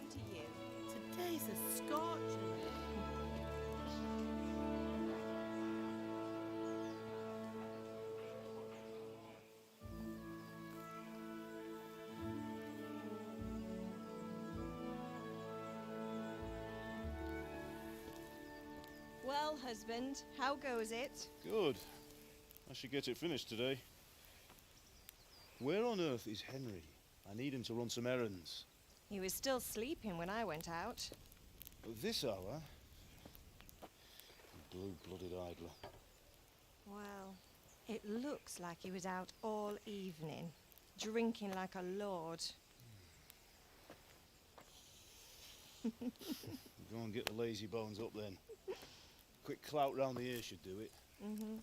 same to you. Today's a scorcher. Well, husband, how goes it? Good. I should get it finished today. Where on earth is Henry? I need him to run some errands. He was still sleeping when I went out. At this hour? Blue-blooded idler. Well, it looks like he was out all evening, drinking like a lord. Go and get the lazy bones up then. Quick clout round the ear should do it. Mm-hmm.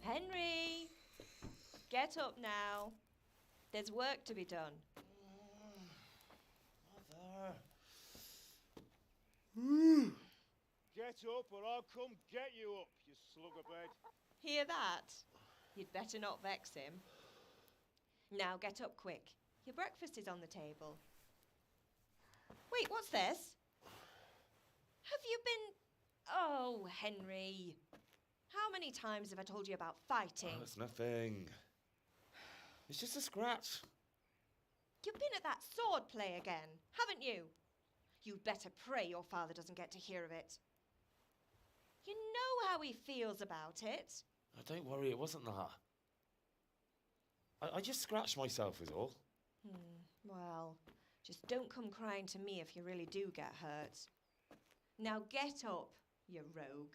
Henry! Get up now. There's work to be done. Mother. Get up or I'll come get you up, you slugabed. Hear that? You'd better not vex him. Now get up quick. Your breakfast is on the table. Wait, what's this? Have you been... Oh, Henry. How many times have I told you about fighting? Oh, it's nothing. It's just a scratch. You've been at that sword play again, haven't you? You'd better pray your father doesn't get to hear of it. You know how he feels about it. Oh, don't worry, it wasn't that. I just scratched myself is all. Well, just don't come crying to me if you really do get hurt. Now get up, you rogue.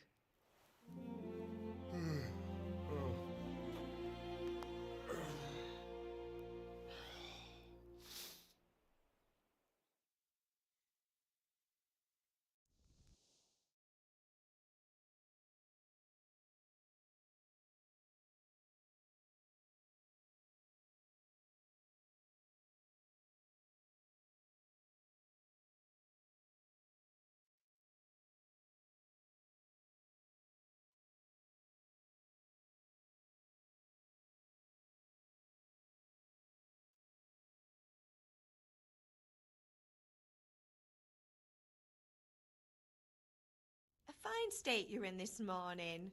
A fine state you're in this morning.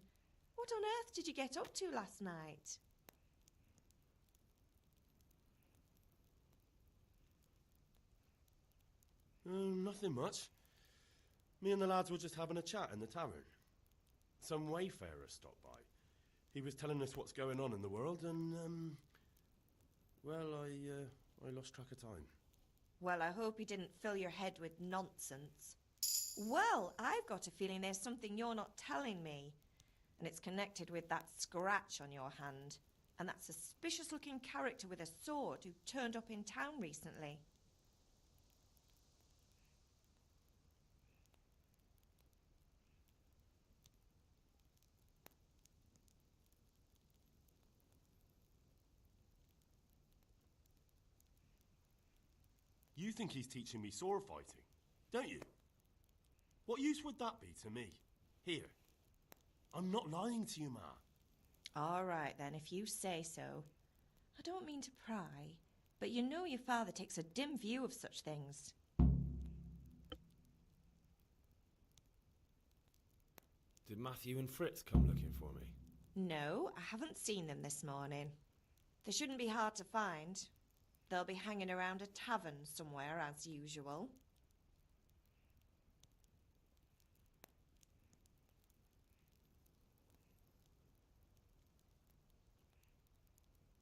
What on earth did you get up to last night? Nothing much. Me and the lads were just having a chat in the tavern. Some wayfarer stopped by. He was telling us what's going on in the world and, well, I lost track of time. Well, I hope he didn't fill your head with nonsense. Well, I've got a feeling there's something you're not telling me. And it's connected with that scratch on your hand. And that suspicious-looking character with a sword who turned up in town recently. You think he's teaching me sword fighting, don't you? What use would that be to me? Here. I'm not lying to you, Ma. All right, then, if you say so. I don't mean to pry, but you know your father takes a dim view of such things. Did Matthew and Fritz come looking for me? No, I haven't seen them this morning. They shouldn't be hard to find. They'll be hanging around a tavern somewhere, as usual.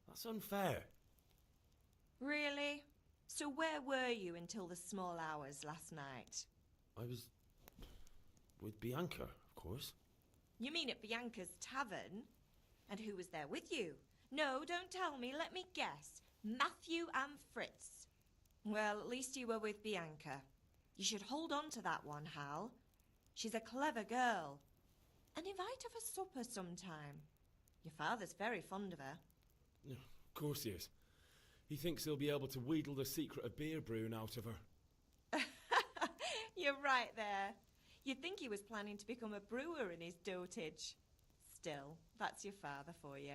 That's unfair. Really? So where were you until the small hours last night? I was with Bianca, of course. You mean at Bianca's tavern? And who was there with you? No, don't tell me, let me guess. Matthew and Fritz. Well, at least you were with Bianca. You should hold on to that one, Hal. She's a clever girl. And invite her for supper sometime. Your father's very fond of her. Yeah, of course he is. He thinks he'll be able to wheedle the secret of beer brewing out of her. You're right there. You'd think he was planning to become a brewer in his dotage. Still, that's your father for you.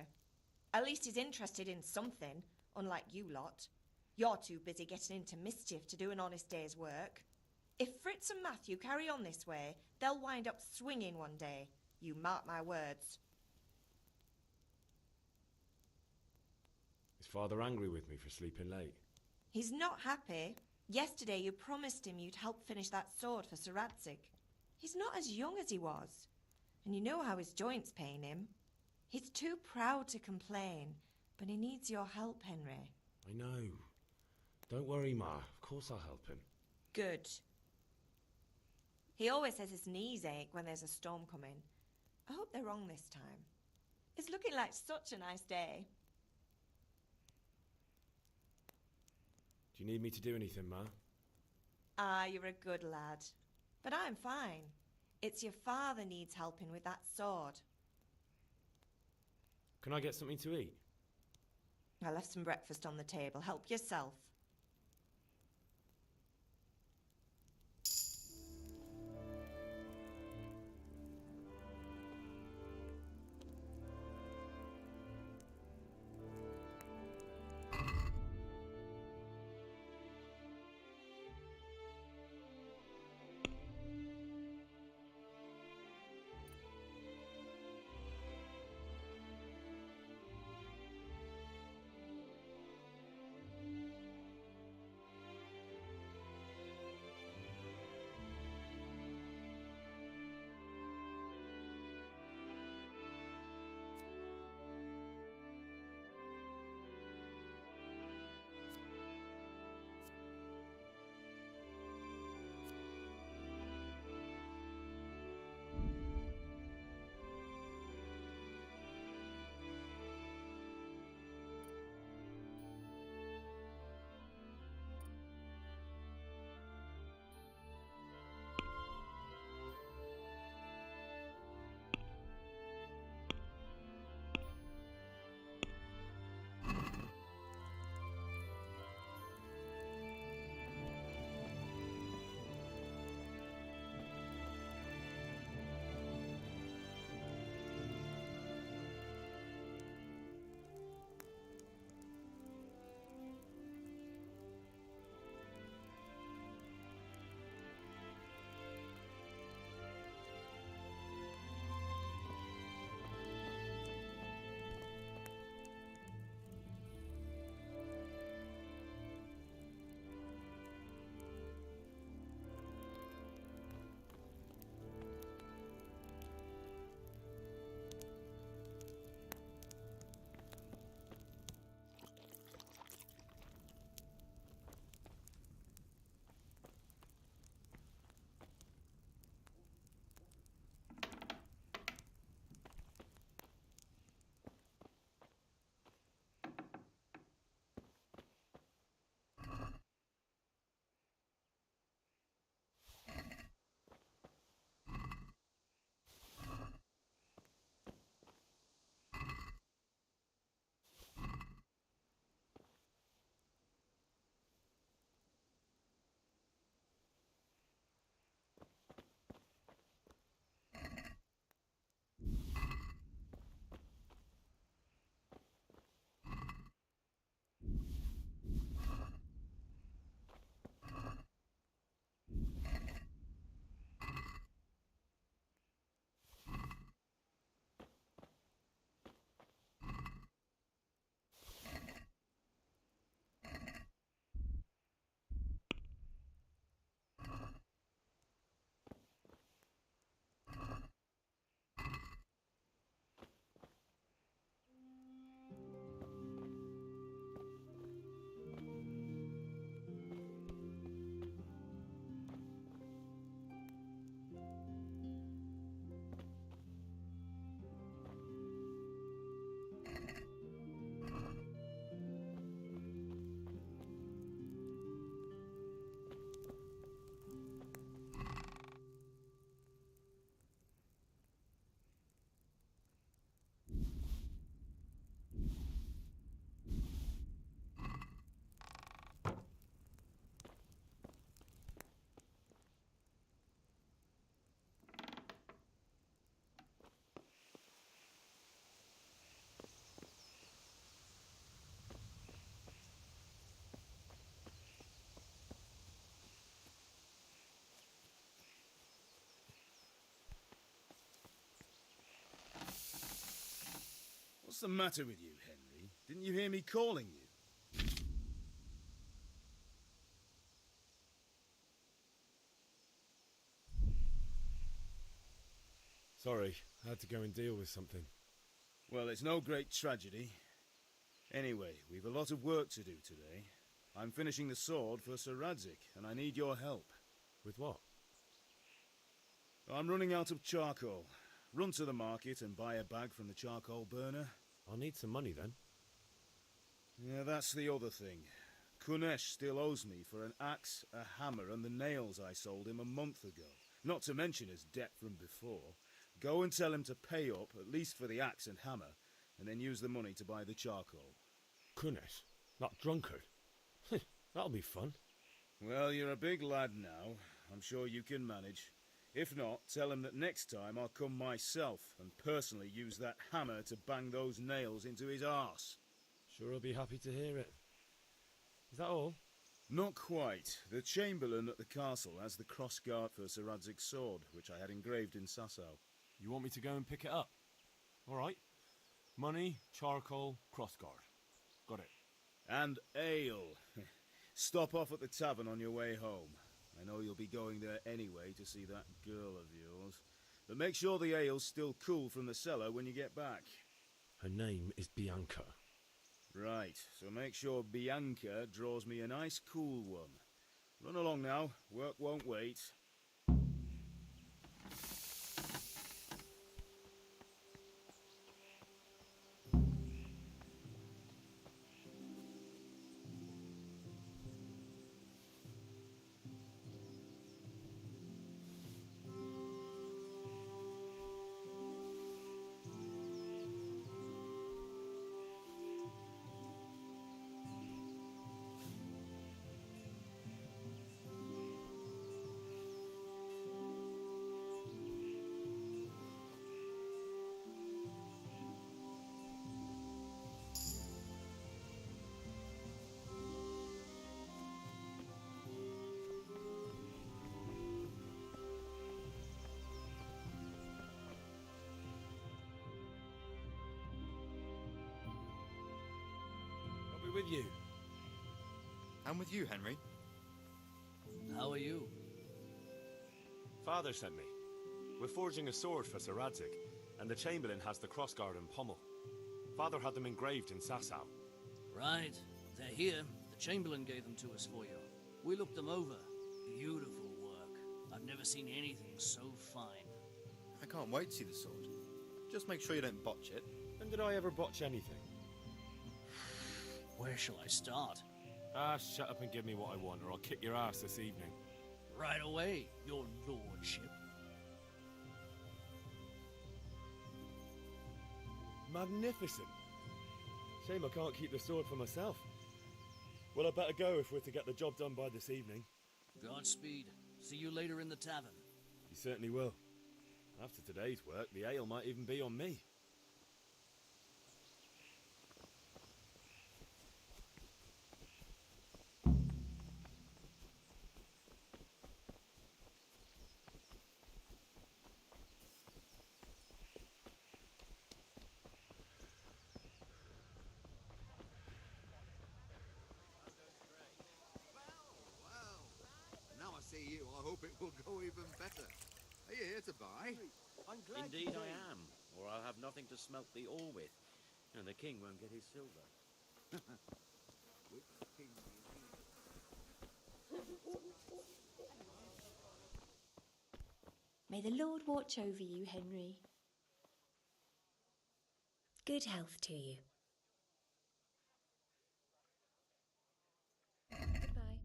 At least he's interested in something, unlike you lot. You're too busy getting into mischief to do an honest day's work. If Fritz and Matthew carry on this way, they'll wind up swinging one day. You mark my words. Is Father angry with me for sleeping late? He's not happy. Yesterday you promised him you'd help finish that sword for Sir Radzig. He's not as young as he was, and you know how his joints pain him. He's too proud to complain, but he needs your help, Henry. I know. Don't worry, Ma. Of course I'll help him. Good. He always says his knees ache when there's a storm coming. I hope they're wrong this time. It's looking like such a nice day. Do you need me to do anything, Ma? Ah, you're a good lad. But I'm fine. It's your father needs helping with that sword. Can I get something to eat? I left some breakfast on the table. Help yourself. What's the matter with you, Henry? Didn't you hear me calling you? Sorry, I had to go and deal with something. Well, it's no great tragedy. Anyway, we've a lot of work to do today. I'm finishing the sword for Sir Radzig, and I need your help. With what? I'm running out of charcoal. Run to the market and buy a bag from the charcoal burner. I'll need some money then. Yeah, that's the other thing. Kunesh still owes me for an axe, a hammer, and the nails I sold him a month ago. Not to mention his debt from before. Go and tell him to pay up, at least for the axe and hammer, and then use the money to buy the charcoal. Kunesh? That drunkard? That'll be fun. Well, you're a big lad now. I'm sure you can manage. If not, tell him that next time I'll come myself and personally use that hammer to bang those nails into his arse. Sure I'll be happy to hear it. Is that all? Not quite. The Chamberlain at the castle has the crossguard for Sir Radzig's sword, which I had engraved in Sasau. You want me to go and pick it up? All right. Money, charcoal, crossguard. Got it. And ale. Stop off at the tavern on your way home. I know you'll be going there anyway to see that girl of yours. But make sure the ale's still cool from the cellar when you get back. Her name is Bianca. Right, so make sure Bianca draws me a nice cool one. Run along now, work won't wait. I'll be with you. I'm with you, Henry. How are you? Father sent me. We're forging a sword for Sir Radzig, and the Chamberlain has the crossguard and pommel. Father had them engraved in Sasau. Right. They're here. The Chamberlain gave them to us for you. We looked them over. Beautiful work. I've never seen anything so fine. I can't wait to see the sword. Just make sure you don't botch it. When did I ever botch anything? Where shall I start? Shut up and give me what I want, or I'll kick your ass this evening. Right away, your lordship. Magnificent. Shame I can't keep the sword for myself. Well, I better go if we're to get the job done by this evening. Godspeed. See you later in the tavern. You certainly will. After today's work, the ale might even be on me. Now I see you, I hope it will go even better. Are you here to buy? Indeed I am, or I'll have nothing to smelt the ore with, and the king won't get his silver. Which king do you mean? May the Lord watch over you, Henry. Good health to you. Goodbye.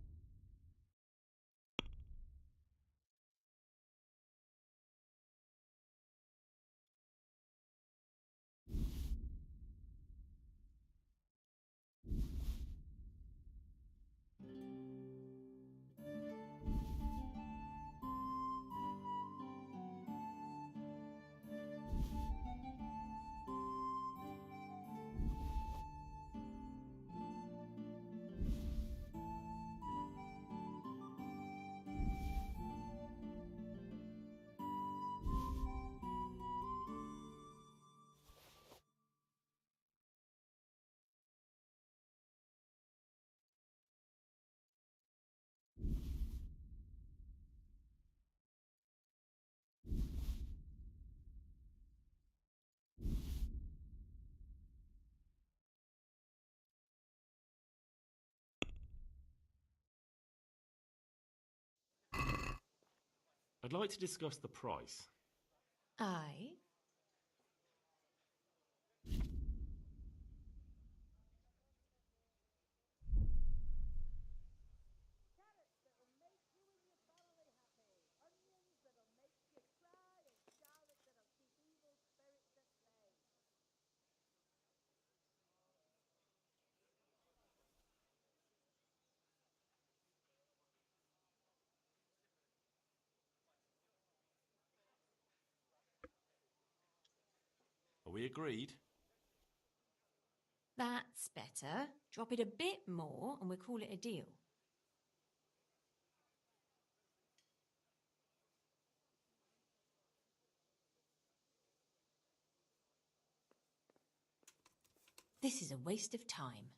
I'd like to discuss the price. Aye. Are we agreed? That's better. Drop it a bit more and we'll call it a deal. This is a waste of time.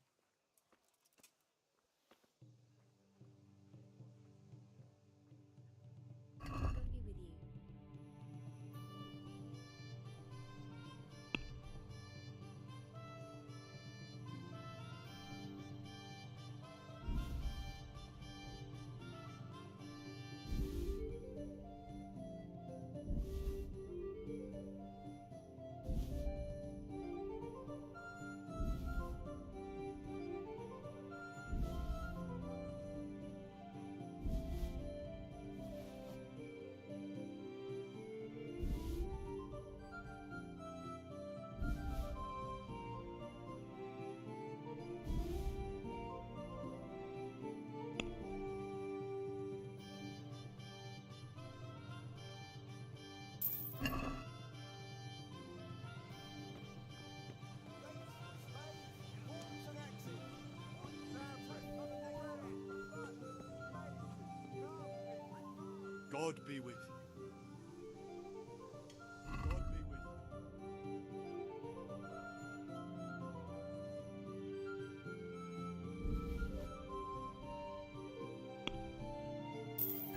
God be with you. God be with you.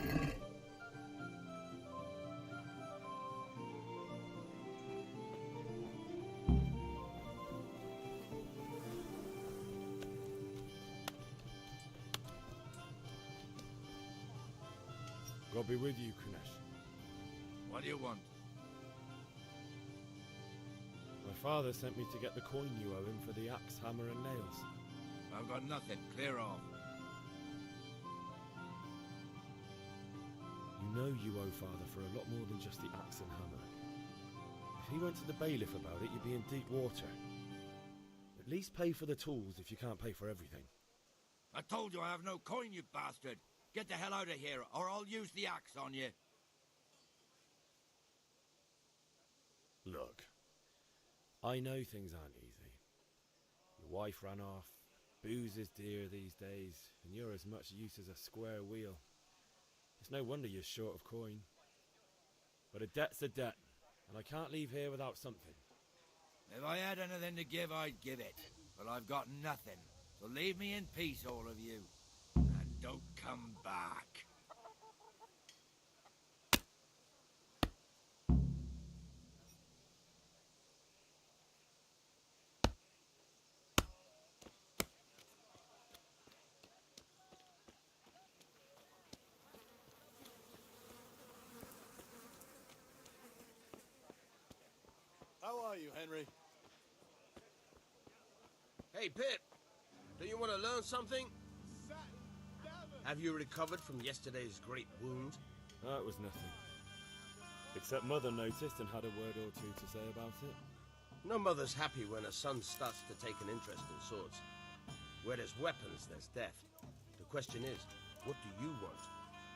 God be with you. God be with you, Kunesh. What do you want? My father sent me to get the coin you owe him for the axe, hammer, and nails. I've got nothing. Clear off. You know you owe father for a lot more than just the axe and hammer. If he went to the bailiff about it, you'd be in deep water. At least pay for the tools if you can't pay for everything. I told you I have no coin, you bastard. Get the hell out of here, or I'll use the axe on you. Look, I know things aren't easy. Your wife ran off, booze is dear these days, and you're as much use as a square wheel. It's no wonder you're short of coin. But a debt's a debt, and I can't leave here without something. If I had anything to give, I'd give it. But I've got nothing. So leave me in peace, all of you. And don't come back. How are you, Henry? Hey, Pip. Do you want to learn something? Have you recovered from yesterday's great wound? That was nothing. Except Mother noticed and had a word or two to say about it. No mother's happy when her son starts to take an interest in swords. Where there's weapons, there's death. The question is, what do you want?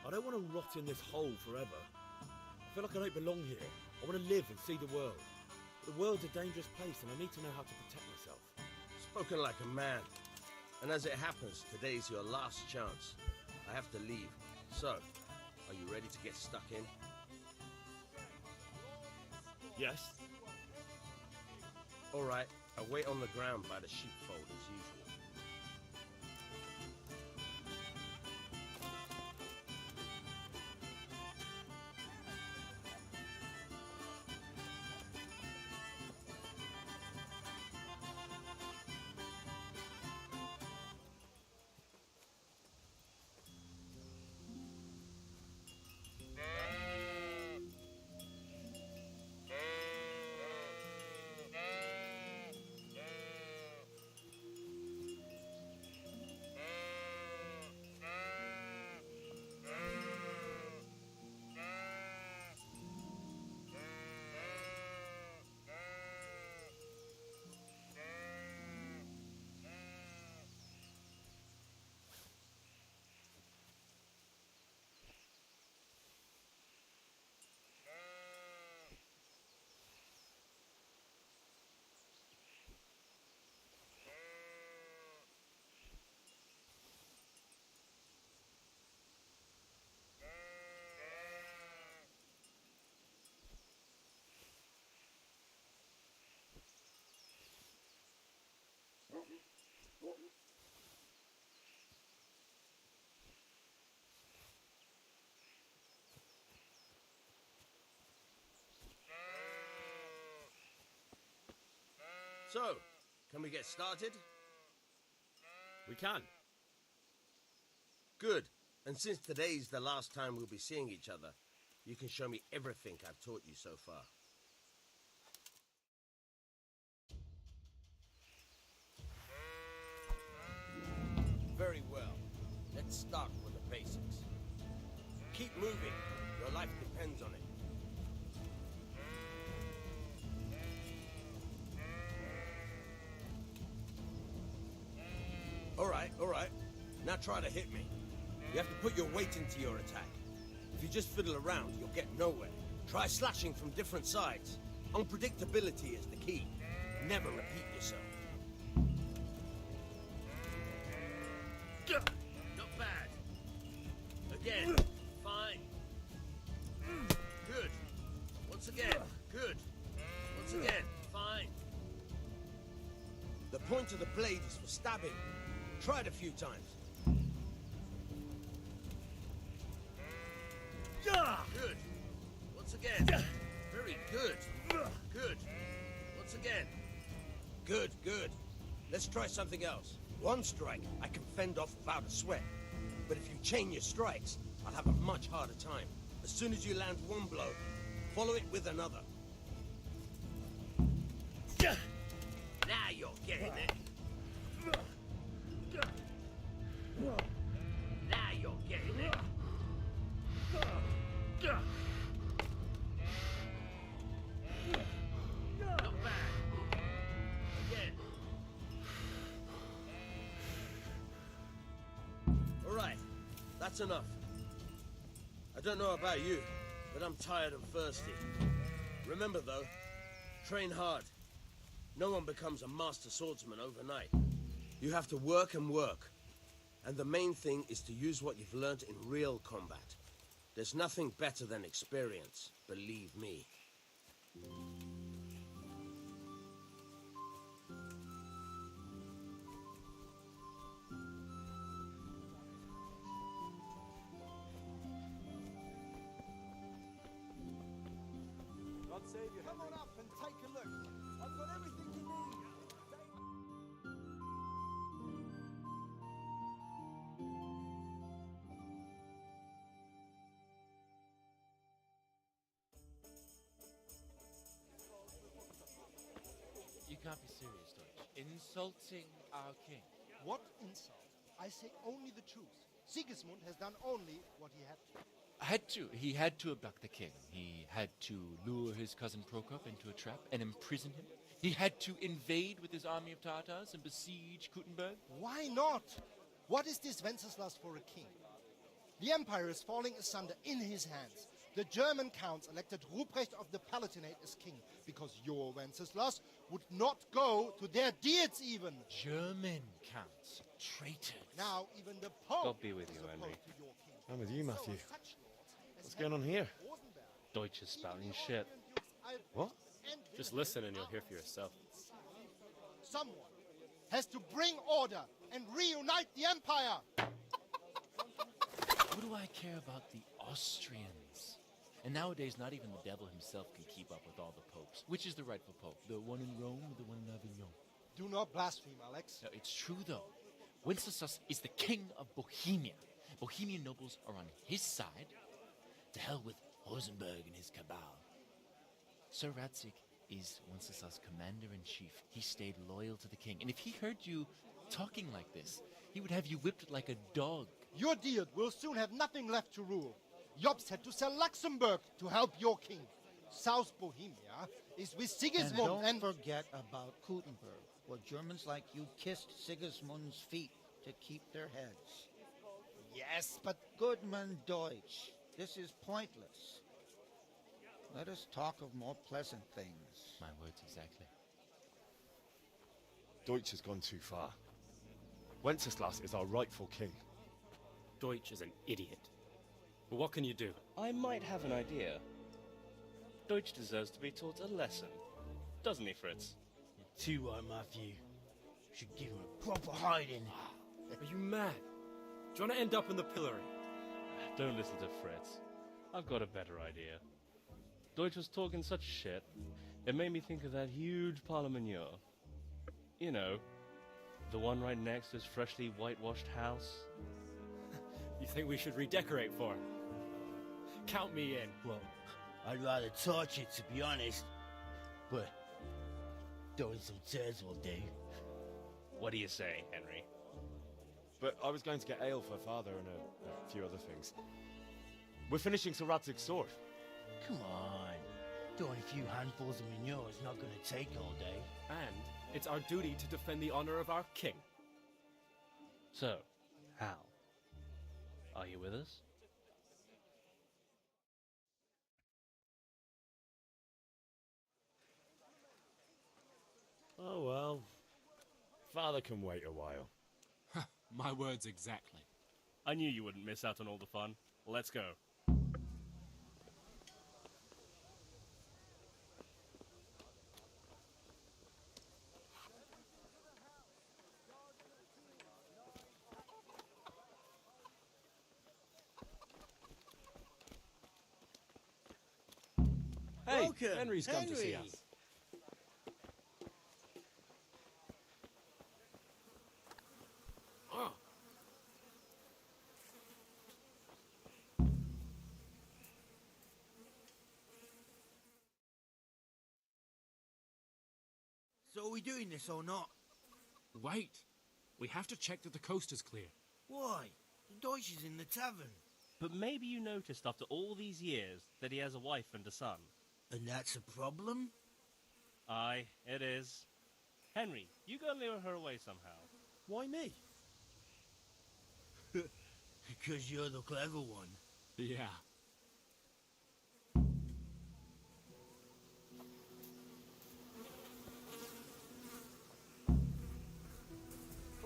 I don't want to rot in this hole forever. I feel like I don't belong here. I want to live and see the world. The world's a dangerous place and I need to know how to protect myself. Spoken like a man. And as it happens, today's your last chance. I have to leave. So, are you ready to get stuck in? Yes. All right, I'll wait on the ground by the sheepfold as usual. So, can we get started? We can. Good. And since today's the last time we'll be seeing each other, you can show me everything I've taught you so far. Very well. Let's start with the basics. Keep moving. Your life depends on it. All right. Now try to hit me. You have to put your weight into your attack. If you just fiddle around, you'll get nowhere. Try slashing from different sides. Unpredictability is the key. Never repeat yourself. Not bad. Again. Fine. Good. Once again. Good. Once again. Fine. The point of the blade is for stabbing. Try it a few times. Good. Once again. Very good. Good. Once again. Good. Let's try something else. One strike I can fend off without a sweat. But if you chain your strikes, I'll have a much harder time. As soon as you land one blow, follow it with another. Now you're getting it. Now you're getting it. Not bad. Again. All right, that's enough. I don't know about you, but I'm tired and thirsty. Remember though, train hard. No one becomes a master swordsman overnight. You have to work and work. And the main thing is to use what you've learned in real combat. There's nothing better than experience, believe me. God save you. Come on up and take a look. I've got everything you need. You can't be serious, Deutsch. Insulting our king. What insult? I say only the truth. Sigismund has done only what he had to. He had to abduct the king. He had to lure his cousin Prokop into a trap and imprison him. He had to invade with his army of Tartars and besiege Kuttenberg. Why not? What is this Wenceslas for a king? The empire is falling asunder in his hands. The German counts elected Ruprecht of the Palatinate as king because your Wenceslas would not go to their deeds even. German counts. Traitors. Now even the Pope God be with you, is Henry. opposed to your king. I'm with you, Matthew. So such lords as What's going on here? Rosenberg, Deutsch is spouting even shit. Austrian dukes Albrecht What? and Just Wilhelm listen and you'll are hear for yourself. Someone has to bring order and reunite the empire. What do I care about the Austrians? And nowadays, not even the devil himself can keep up with all the popes. Which is the rightful pope? The one in Rome or the one in Avignon? Do not blaspheme, Alex. No, it's true, though. Wenceslas is the king of Bohemia. Bohemian nobles are on his side. To hell with Rosenberg and his cabal. Sir Radzik is Wenceslas' commander-in-chief. He stayed loyal to the king. And if he heard you talking like this, he would have you whipped like a dog. Your Diet will soon have nothing left to rule. Jobst had to sell Luxembourg to help your king. South Bohemia is with Sigismund And don't forget about Kuttenberg, where Germans like you kissed Sigismund's feet to keep their heads. Yes, but Goodman Deutsch, this is pointless. Let us talk of more pleasant things. My words exactly. Deutsch has gone too far. Wenceslas is our rightful king. Deutsch is an idiot. But what can you do? I might have an idea. Deutsch deserves to be taught a lesson. Doesn't he, Fritz? You're too right, Matthew. Should give him a proper hiding. Are you mad? Do you want to end up in the pillory? Don't listen to Fritz. I've got a better idea. Deutsch was talking such shit, it made me think of that huge parliament. You know, the one right next to his freshly whitewashed house. You think we should redecorate for him? Count me in. Well, I'd rather torch it, to be honest. But throwing some turds will do. What do you say, Henry? But I was going to get ale for Father and a few other things. We're finishing Sir Radzig's sword. Come on. Throwing a few handfuls of manure is not going to take all day. And it's our duty to defend the honor of our king. So, Hal, are you with us? Oh well. Father can wait a while. My words exactly. I knew you wouldn't miss out on all the fun. Let's go. Hey, Welcome, Henry's come to see us. So are we doing this or not? Wait. We have to check that the coast is clear. Why? The Deutsch is in the tavern. But maybe you noticed after all these years that he has a wife and a son. And that's a problem? Aye, it is. Henry, you go and lure her away somehow. Why me? Because you're the clever one. Yeah.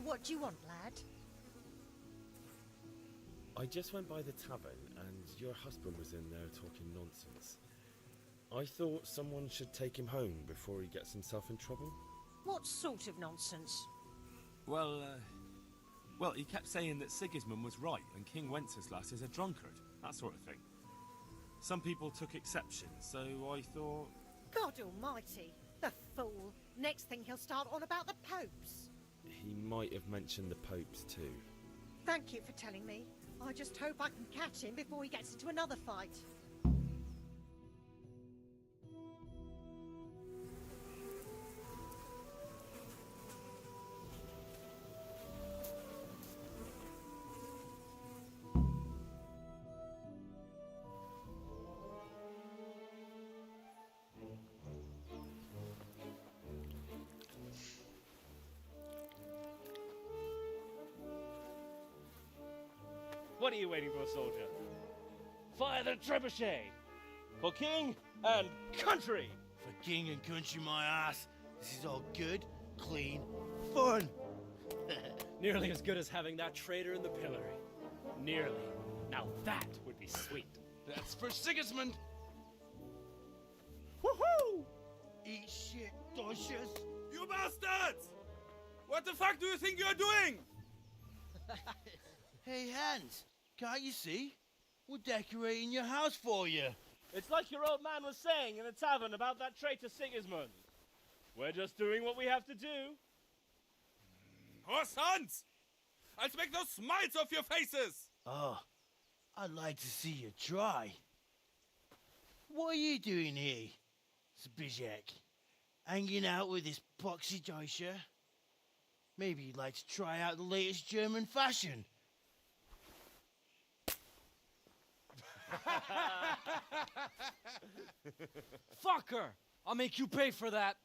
What do you want, lad? I just went by the tavern and your husband was in there talking nonsense. I thought someone should take him home before he gets himself in trouble. What sort of nonsense? Well, he kept saying that Sigismund was right and King Wenceslas is a drunkard, that sort of thing. Some people took exception, so I thought... God almighty, the fool. Next thing he'll start on about the popes. He might have mentioned the popes too. Thank you for telling me. I just hope I can catch him before he gets into another fight. What are you waiting for, soldier? Fire the trebuchet! For king and country! For king and country, my ass. This is all good, clean, fun. Nearly as good as having that traitor in the pillory. Nearly. Now that would be sweet. That's for Sigismund. Woohoo! Eat shit, Deutsches. You bastards! What the fuck do you think you're doing? Hey, Hans, can't you see? We're decorating your house for you. It's like your old man was saying in the tavern about that traitor Sigismund. We're just doing what we have to do. Oh, sons! I'll make those smiles off your faces! Oh, I'd like to see you try. What are you doing here, Zbigniew? Hanging out with this poxy Deutscher? Maybe you'd like to try out the latest German fashion. Fucker! I'll make you pay for that.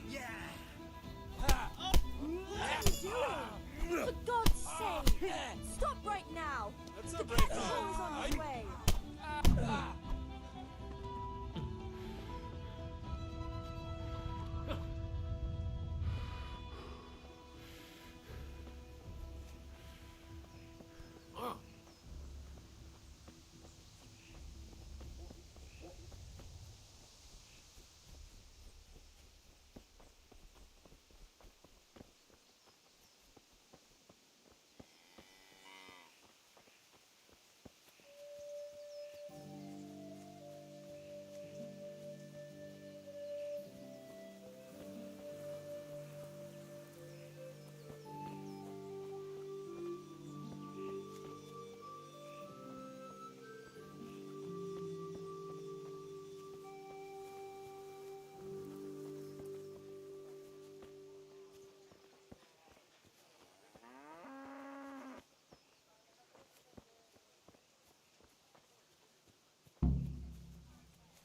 Yeah,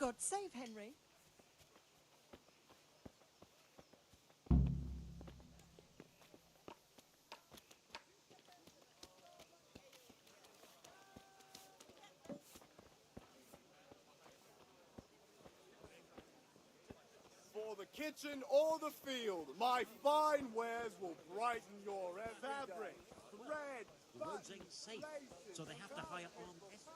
God save Henry. For the kitchen or the field, my fine wares will brighten your every fabric, thread, The roads ain't safe, so they have to hire armed escorts.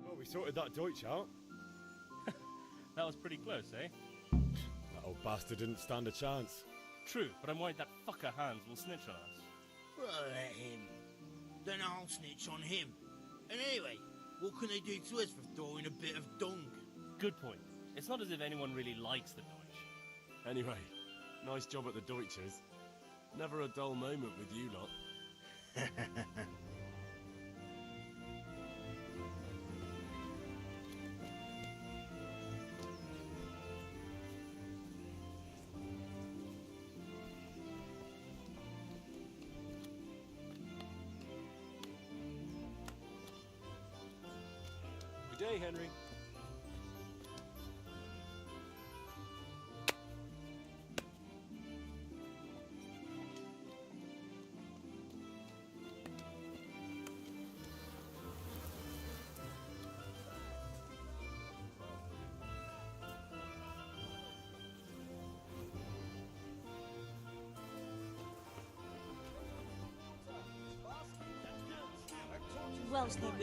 Well, we sorted that Deutsch out. That was pretty close, eh? That old bastard didn't stand a chance. True, but I'm worried that fucker Hans will snitch on us. Well, let him. Then I'll snitch on him. And anyway, what can they do to us for throwing a bit of dung? Good point. It's not as if anyone really likes the Deutsch. Anyway, nice job at the Deutschers. Never a dull moment with you lot. Good day, Henry. Well done.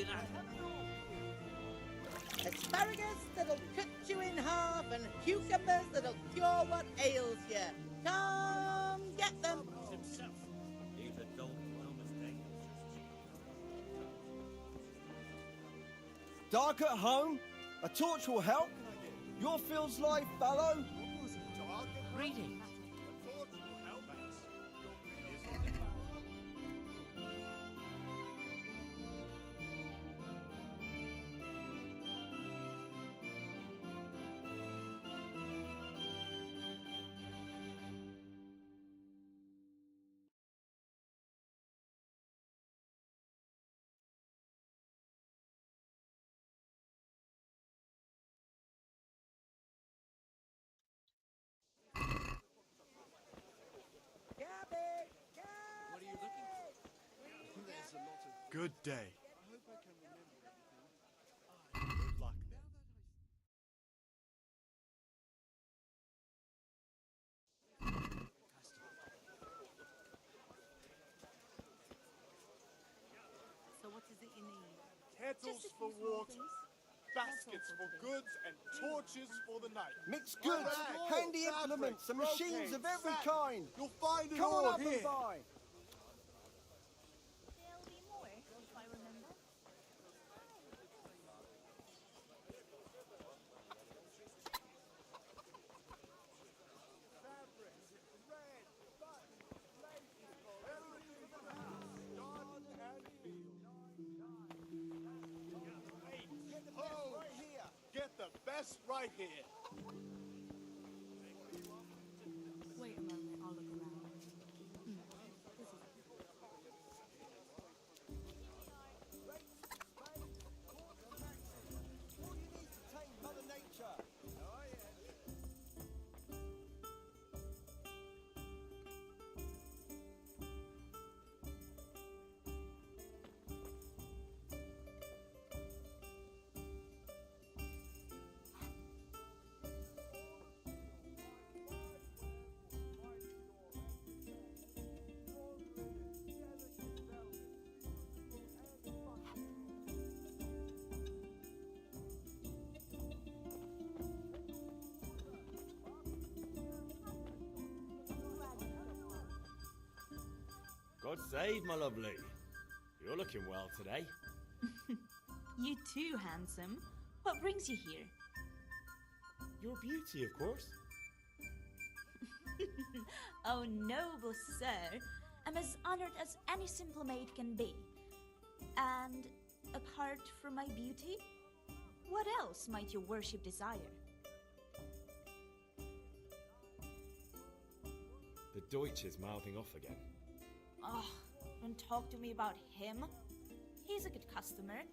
Asparagus that'll cut you in half and cucumbers that'll cure what ails you. Come get them. Himself. He's a dull mistake. Dark at home? A torch will help? Your field's life, fellow? Greetings. What are you looking for? There's a lot of... Good day. I hope I can remember everything. Good luck then. So what is it you need? Kettles for water, baskets for goods, and torches for the night. Mixed goods, handy implements, and machines of every kind. You'll find it Come all on up here. and buy. There'll be more, if I remember. Get the best right here. Wait a moment, I'll look around. Mother Nature. God save, my lovely. You're looking well today. You too, handsome. What brings you here? Your beauty, of course. Oh, noble sir. I'm as honored as any simple maid can be. And apart from my beauty, what else might your worship desire? The Deutsch is mouthing off again. Oh, don't talk to me about him. He's a good customer,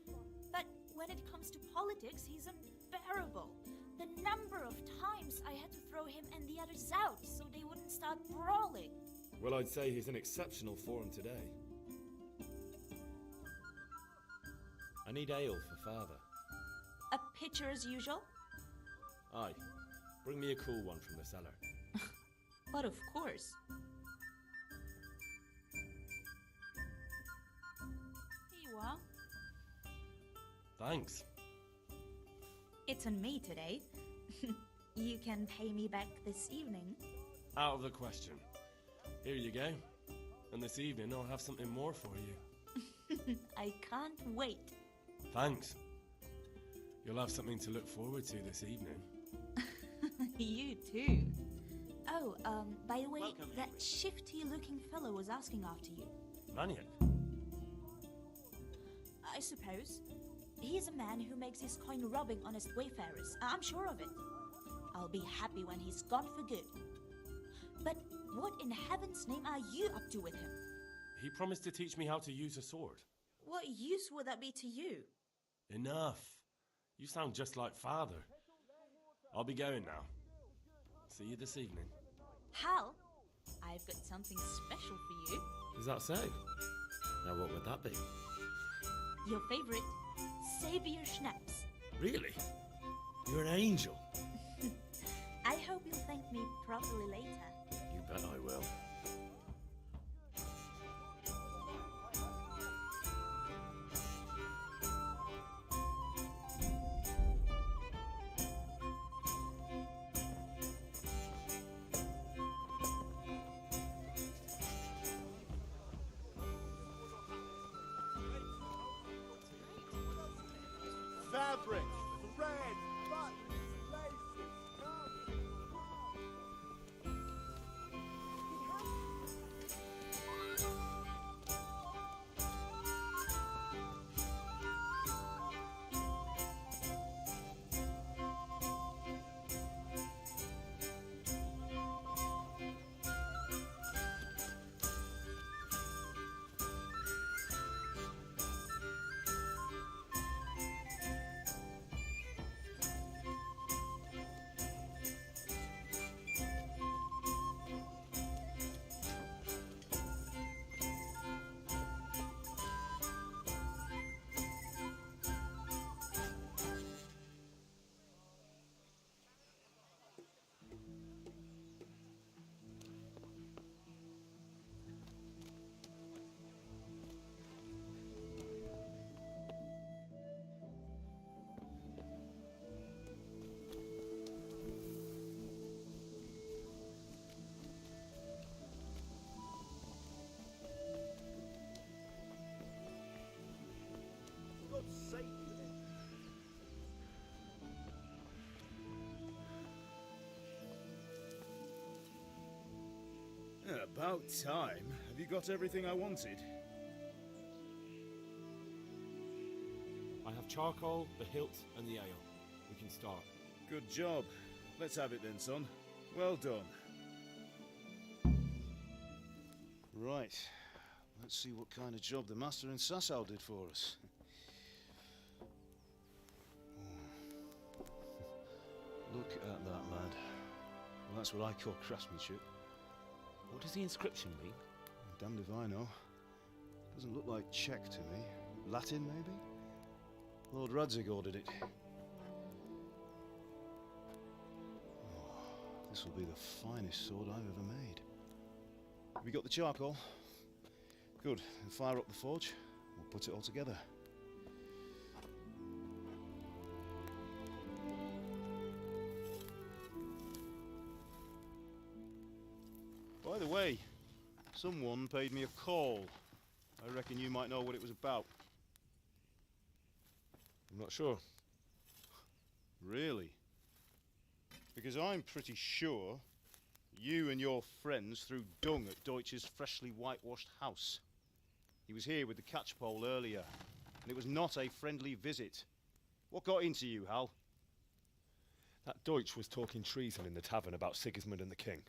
but when it comes to politics, he's unbearable. The number of times I had to throw him and the others out so they wouldn't start brawling. Well, I'd say he's in exceptional form today. I need ale for father. A pitcher as usual? Aye. Bring me a cool one from the cellar. But of course. Here you are. Thanks. It's on me today. You can pay me back this evening. Out of the question. Here you go. And this evening I'll have something more for you. I can't wait. Thanks. You'll have something to look forward to this evening. You too. Oh, by the way, Welcome, that Henry. shifty-looking fellow was asking after you. Maniac. I suppose. He's a man who makes his coin robbing honest wayfarers. I'm sure of it. I'll be happy when he's gone for good. But what in heaven's name are you up to with him? He promised to teach me how to use a sword. What use would that be to you? Enough. You sound just like father. I'll be going now. See you this evening. Hal, I've got something special for you. Is that so? Now what would that be? Your favorite, Savior Schnapps. Really? You're an angel. I hope you'll thank me properly later. You bet I will. Fabric, thread, buttons, laces, God's sake, About time. Have you got everything I wanted? I have charcoal, the hilt, and the ale. We can start. Good job. Let's have it then, son. Well done. Right. Let's see what kind of job the master in Sasau did for us. Look at that, lad. Well, that's what I call craftsmanship. What does the inscription mean? Damned if I know. Doesn't look like Czech to me. Latin, maybe? Lord Radzig ordered it. Oh, this will be the finest sword I've ever made. Have you got the charcoal? Good. Then fire up the forge. We'll put it all together. By the way, Someone paid me a call. I reckon you might know what it was about. I'm not sure. Really? Because I'm pretty sure you and your friends threw dung at Deutsch's freshly whitewashed house. He was here with the catchpole earlier, and it was not a friendly visit. What got into you, Hal? That Deutsch was talking treason in the tavern about Sigismund and the king.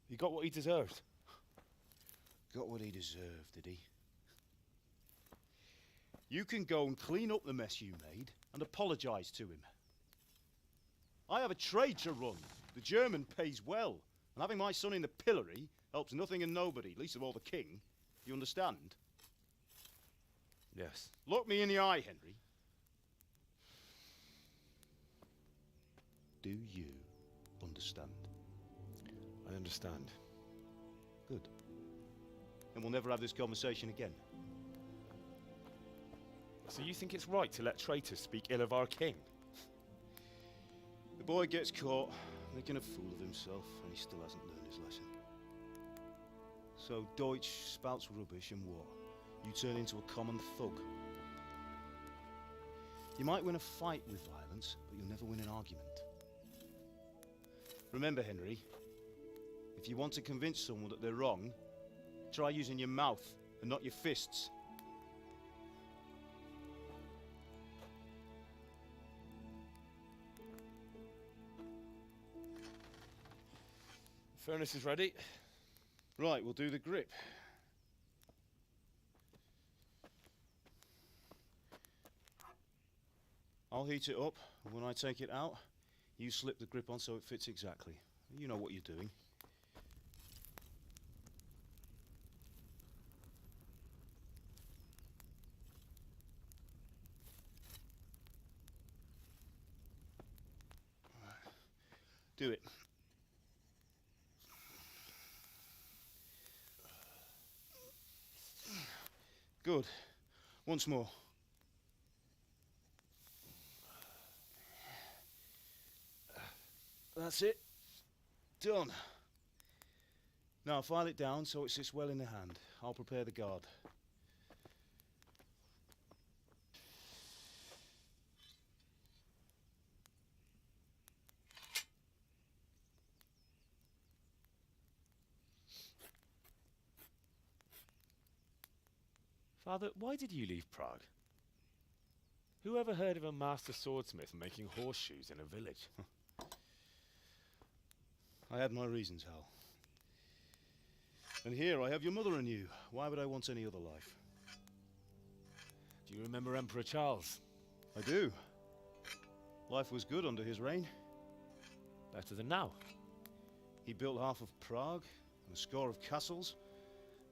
He got what he deserved. Got what he deserved, did he? You can go and clean up the mess you made and apologise to him. I have a trade to run. The German pays well, and having my son in the pillory helps nothing and nobody, least of all the king. You understand? Yes. Look me in the eye, Henry. Do you understand? I understand. Good. Then we'll never have this conversation again. So you think it's right to let traitors speak ill of our king? The boy gets caught, making a fool of himself, and he still hasn't learned his lesson. So Deutsch spouts rubbish, and what? You turn into a common thug. You might win a fight with violence, but you'll never win an argument. Remember, Henry, if you want to convince someone that they're wrong, try using your mouth and not your fists. The furnace is ready. Right, we'll do the grip. I'll heat it up, and when I take it out, you slip the grip on so it fits exactly. You know what you're doing. Do it. Good. Once more. That's it. Done. Now file it down so it sits well in the hand. I'll prepare the guard. Father, why did you leave Prague? Who ever heard of a master swordsmith making horseshoes in a village? I had my reasons, Hal. And here I have your mother and you. Why would I want any other life? Do you remember Emperor Charles? I do. Life was good under his reign. Better than now. He built half of Prague and a score of castles,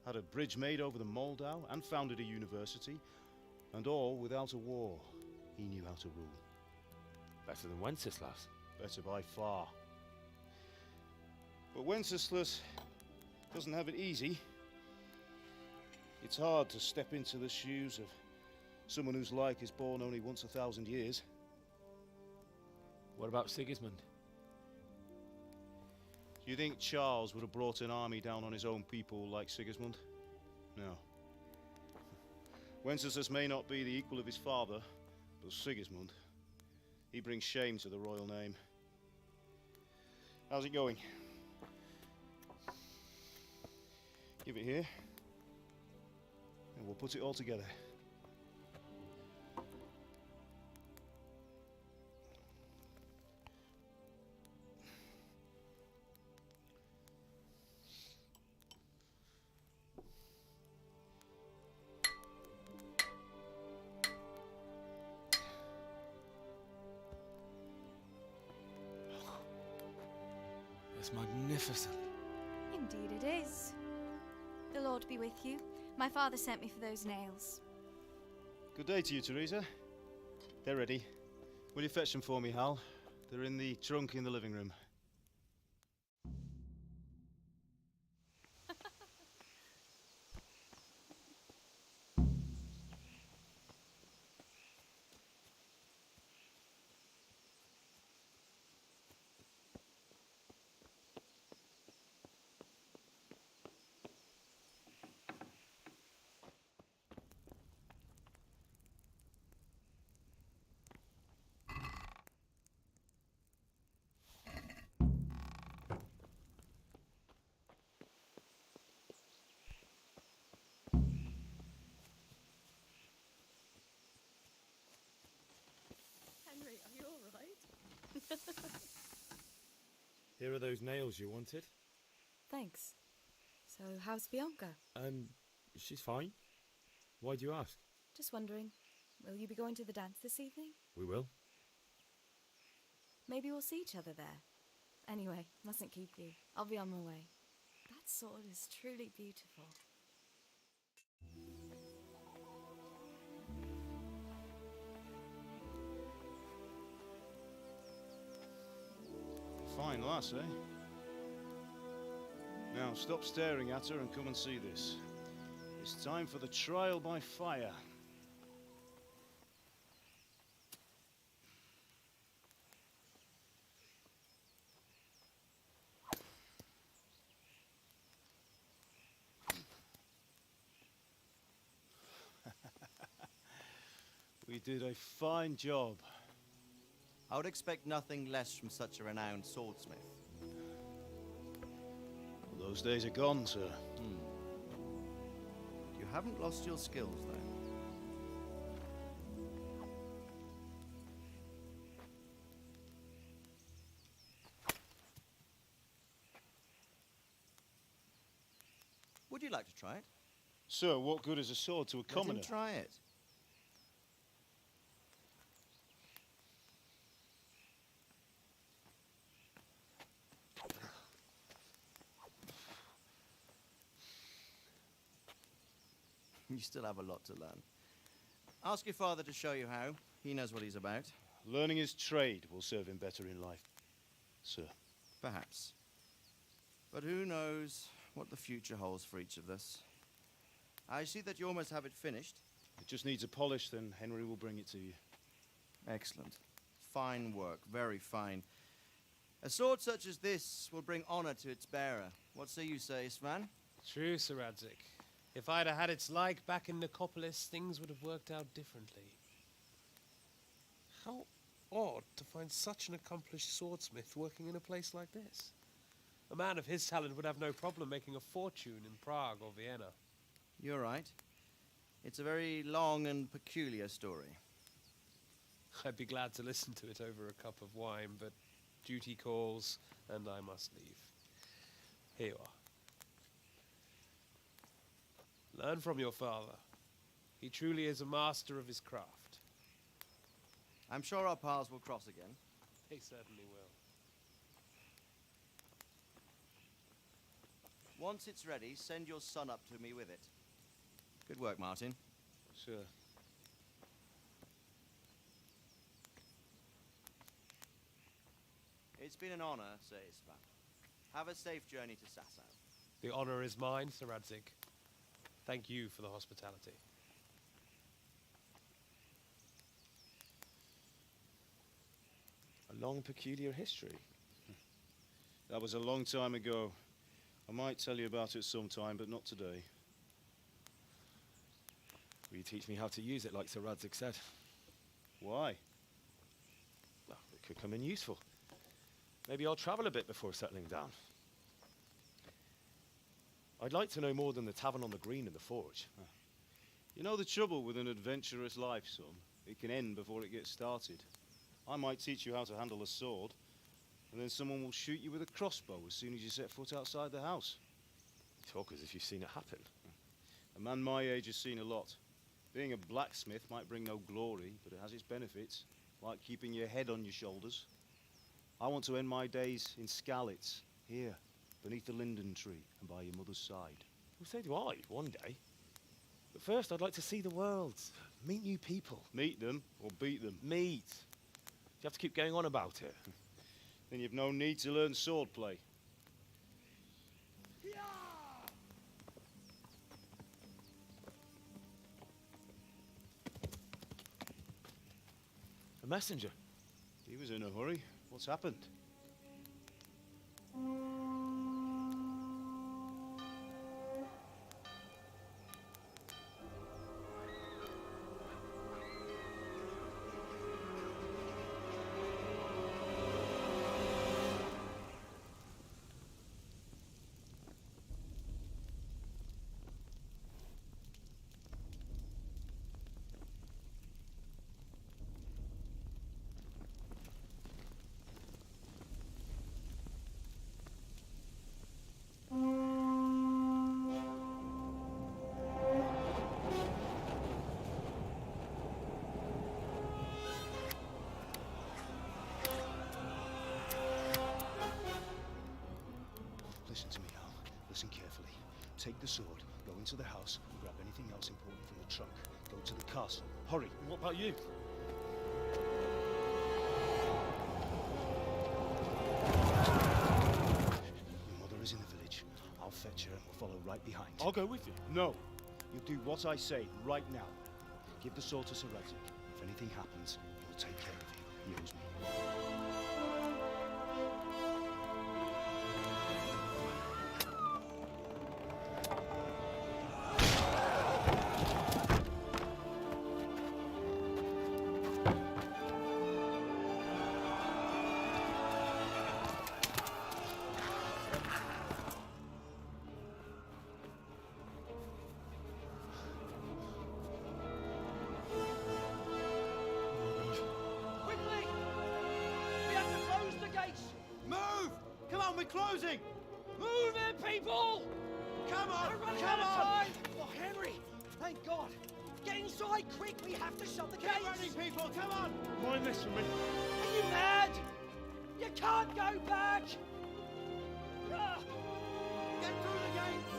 had a bridge made over the Moldau, and founded a university, and all without a war. He knew how to rule. Better than Wenceslas. Better by far. But Wenceslas doesn't have it easy. It's hard to step into the shoes of someone whose like is born only once 1,000 years. What about Sigismund? Do you think Charles would have brought an army down on his own people like Sigismund? No. Wenceslas may not be the equal of his father, but Sigismund, he brings shame to the royal name. How's it going? Give it here, and we'll put it all together. It's magnificent. Indeed it is. The Lord be with you. My father sent me for those nails. Good day to you, Teresa. They're ready. Will you fetch them for me, Hal? They're in the trunk in the living room. Here are those nails you wanted. Thanks. So, how's Bianca? She's fine. Why do you ask? Just wondering, will you be going to the dance this evening? We will. Maybe we'll see each other there. Anyway, mustn't keep you. I'll be on my way. That sword is truly beautiful. Fine lass, eh? Now, stop staring at her and come and see this. It's time for the trial by fire. We did a fine job. I would expect nothing less from such a renowned swordsmith. Well, those days are gone, sir. You haven't lost your skills, though. Would you like to try it? Sir, what good is a sword to a commoner? Let him try it. You still have a lot to learn. Ask your father to show you how. He knows what he's about. Learning his trade will serve him better in life, sir. Perhaps. But who knows what the future holds for each of us. I see that you almost have it finished. It just needs a polish, then Henry will bring it to you. Excellent. Fine work, very fine. A sword such as this will bring honor to its bearer. What say you, Svan? True, Sir Radzik. If I'd have had its like back in Nicopolis, things would have worked out differently. How odd to find such an accomplished swordsmith working in a place like this. A man of his talent would have no problem making a fortune in Prague or Vienna. You're right. It's a very long and peculiar story. I'd be glad to listen to it over a cup of wine, but duty calls, and I must leave. Here you are. Learn from your father. He truly is a master of his craft. I'm sure our paths will cross again. They certainly will. Once it's ready, send your son up to me with it. Good work, Martin. Sure. It's been an honor, Sir Isvan. Have a safe journey to Sasau. The honor is mine, Sir Radzik. Thank you for the hospitality. A long, peculiar history. That was a long time ago. I might tell you about it sometime, but not today. Will you teach me how to use it like Sir Radzik said? Why? Well, it could come in useful. Maybe I'll travel a bit before settling down. I'd like to know more than the tavern on the green and the forge. You know the trouble with an adventurous life, son? It can end before it gets started. I might teach you how to handle a sword, and then someone will shoot you with a crossbow as soon as you set foot outside the house. You talk as if you've seen it happen. A man my age has seen a lot. Being a blacksmith might bring no glory, but it has its benefits, like keeping your head on your shoulders. I want to end my days in Skalitz, here, beneath the linden tree and by your mother's side. Well, so do I, one day. But first, I'd like to see the world, meet new people. Meet them or beat them? Meet. Do you have to keep going on about it? Then you've no need to learn swordplay. A messenger. He was in a hurry. What's happened? take the sword, go into the house, and grab anything else important from the trunk. Go to the castle. Hurry! What about you? Your mother is in the village. I'll fetch her and we'll follow right behind. I'll go with you. No! You do what I say right now. Give the sword to Sir Radzik. If anything happens, he'll take care of you. He owes me. Quickly! We have to close the gates! Move! Come on, we're closing! Move it, people! Come on! We're running Come out of on! time! Oh, Henry! Thank God! Get inside, quick! We have to shut the Keep gates! running, people! Come on! Mind this for me. Are you mad? You can't go back! Ah! Get through the gates!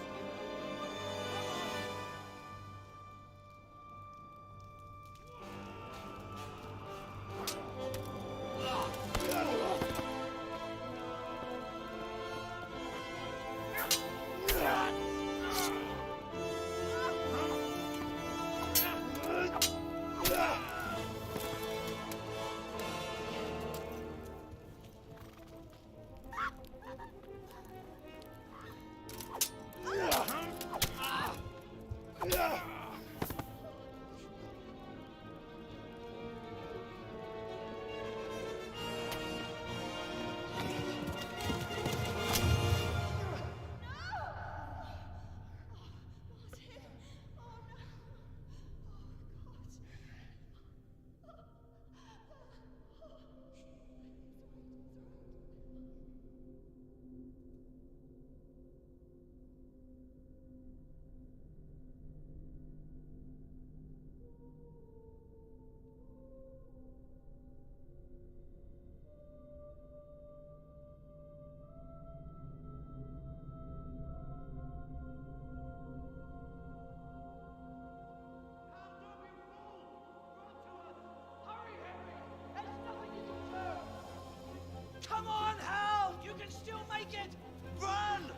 Come on, Hal! You can still make it! Run!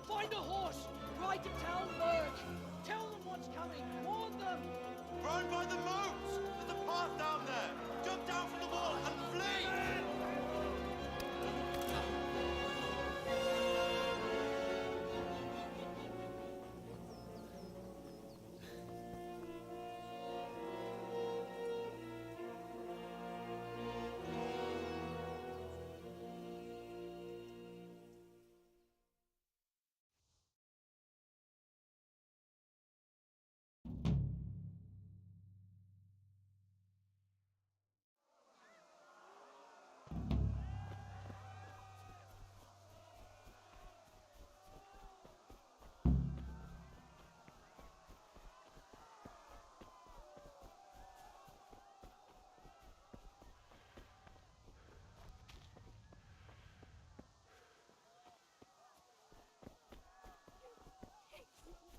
Find a horse! Ride to Talberg! Tell them what's coming! Warn them! Run by the moat! There's a path down there! Jump down from the wall and flee!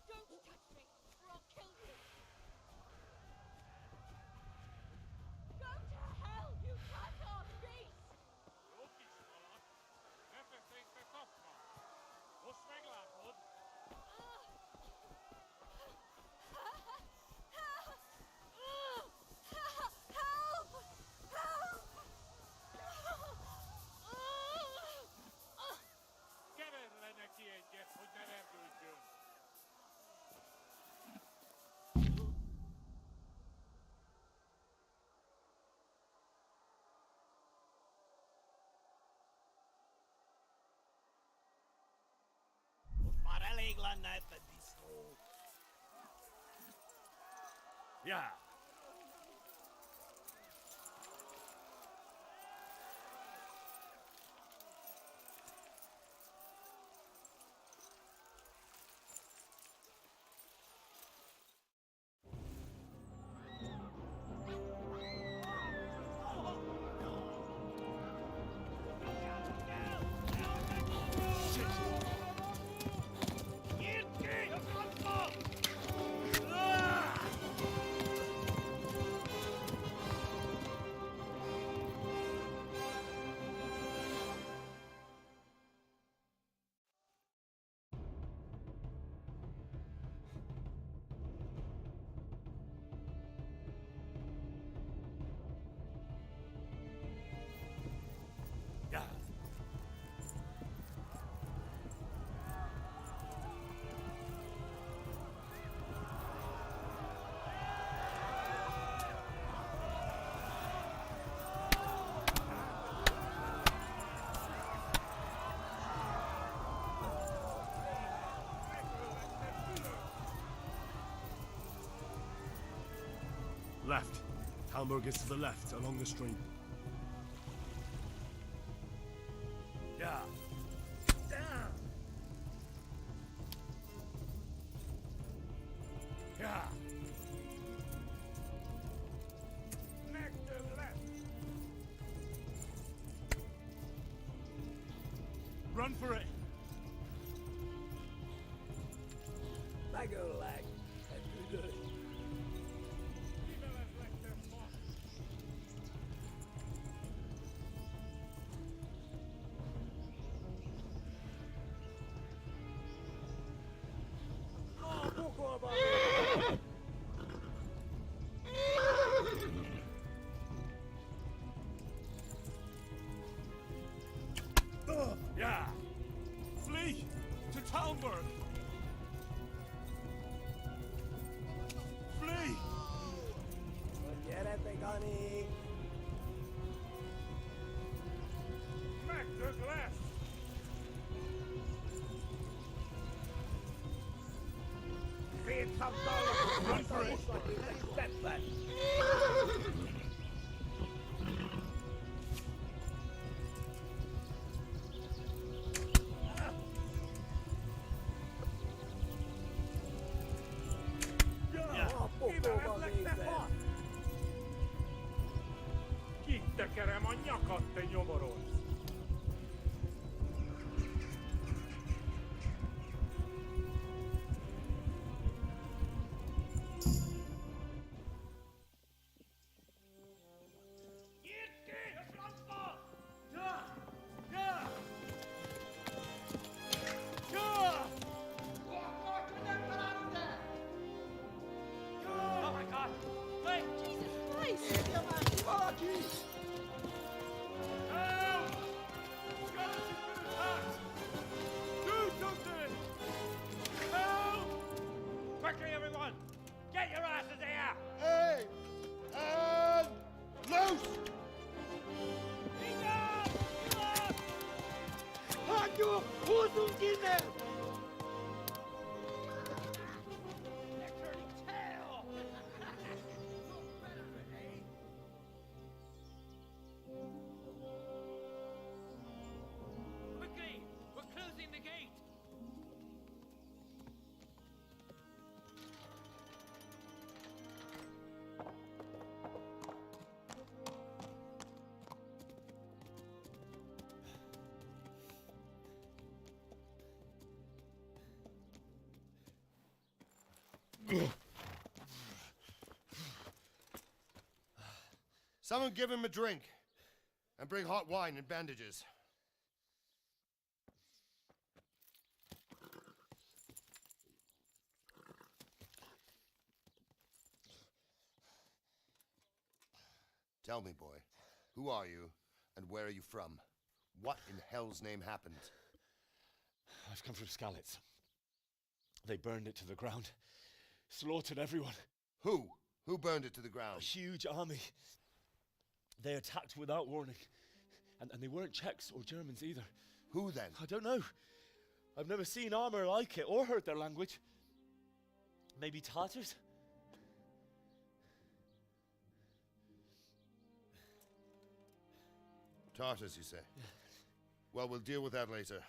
Don't touch me, or I'll kill you! Go to hell, you cut-off beast! Yeah. Left. Talmberg is to the left, along the stream. Yeah. Yeah. Next to the left. Run for it! Lag o' lag. That's good. Yeah! Flee! To Talmberg! Flee! Forget it, Begani. Back to glass! Feed some dollars. Run for it! Accept that. Kittekerem a nyakat, te nyomoros! Oh my god! Wait! Jesus Christ! Do something! Help! Quickly, everyone! Get your asses here! Hey! And loose! Hajo, Hosungine! Quickly! We're closing the gate! Someone give him a drink. And bring hot wine and bandages. Tell me, boy, who are you and where are you from? What in hell's name happened? I've come from Skalitz. They burned it to the ground. Slaughtered everyone. Who? Who burned it to the ground? A huge army. They attacked without warning. And they weren't Czechs or Germans either. Who then? I don't know. I've never seen armor like it or heard their language. Maybe Tatars? Tartars, you say? Well, we'll deal with that later.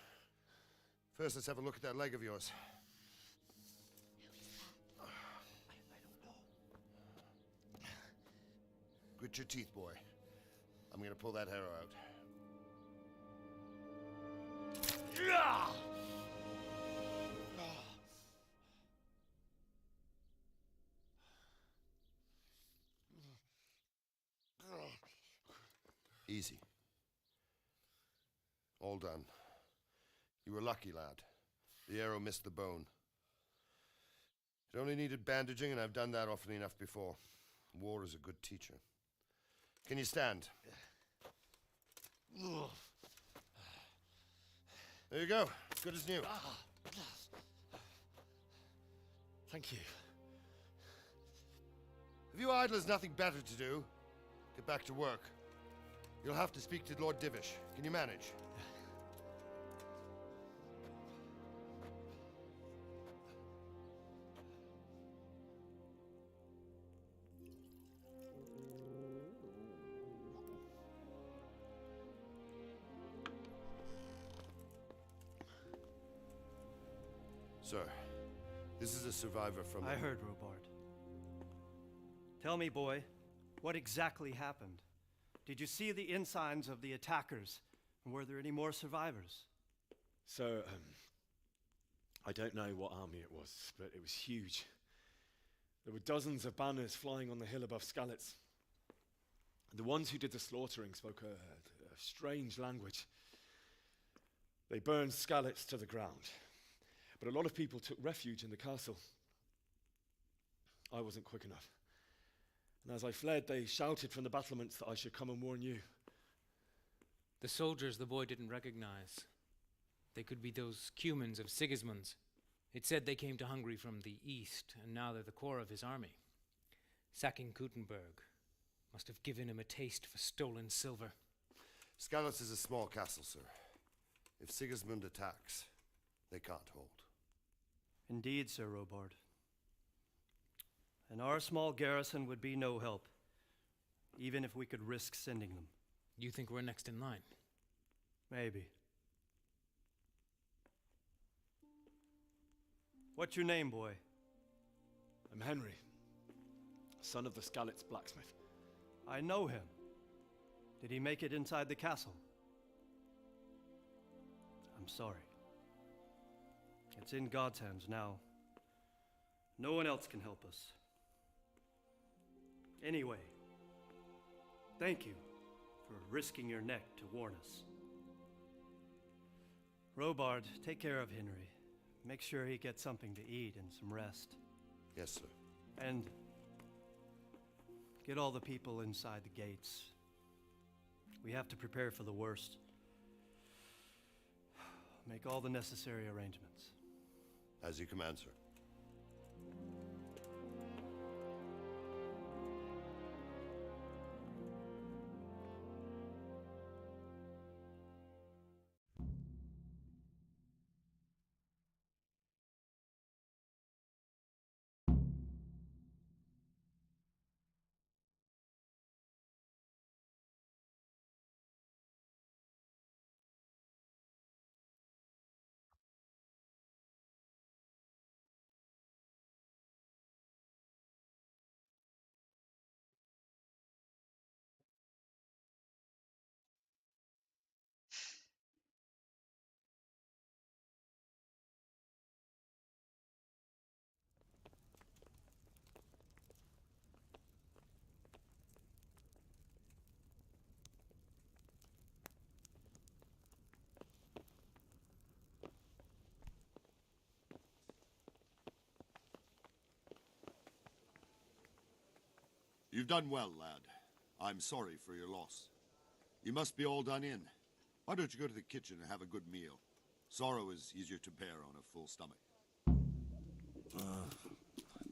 First, let's have a look at that leg of yours. Grit your teeth, boy. I'm gonna pull that arrow out. Easy. All done. You were lucky, lad. The arrow missed the bone. It only needed bandaging, and I've done that often enough before. War is a good teacher. Can you stand? There you go. Good as new. Thank you. Have you idlers nothing better to do? Get back to work. You'll have to speak to Lord Divish. Can you manage? Sir, this is a survivor from... I heard, Robard. Tell me, boy, what exactly happened? Did you see the ensigns of the attackers? And were there any more survivors? So, I don't know what army it was, but it was huge. There were dozens of banners flying on the hill above Skalitz. The ones who did the slaughtering spoke a strange language. They burned Skalitz to the ground, but a lot of people took refuge in the castle. I wasn't quick enough. And as I fled, they shouted from the battlements that I should come and warn you. The soldiers the boy didn't recognize. They could be those Cumans of Sigismund's. It said they came to Hungary from the east, and now they're the core of his army. Sacking Gutenberg must have given him a taste for stolen silver. Skalitz is a small castle, sir. If Sigismund attacks, they can't hold. Indeed, Sir Robard. And our small garrison would be no help, even if we could risk sending them. You think we're next in line? Maybe. What's your name, boy? I'm Henry, son of the Skalitz blacksmith. I know him. Did he make it inside the castle? I'm sorry. It's in God's hands now. No one else can help us. Anyway, thank you for risking your neck to warn us. Robard, take care of Henry. Make sure he gets something to eat and some rest. Yes, sir. And get all the people inside the gates. We have to prepare for the worst. Make all the necessary arrangements. As you command, sir. You've done well, lad. I'm sorry for your loss. You must be all done in. Why don't you go to the kitchen and have a good meal? Sorrow is easier to bear on a full stomach.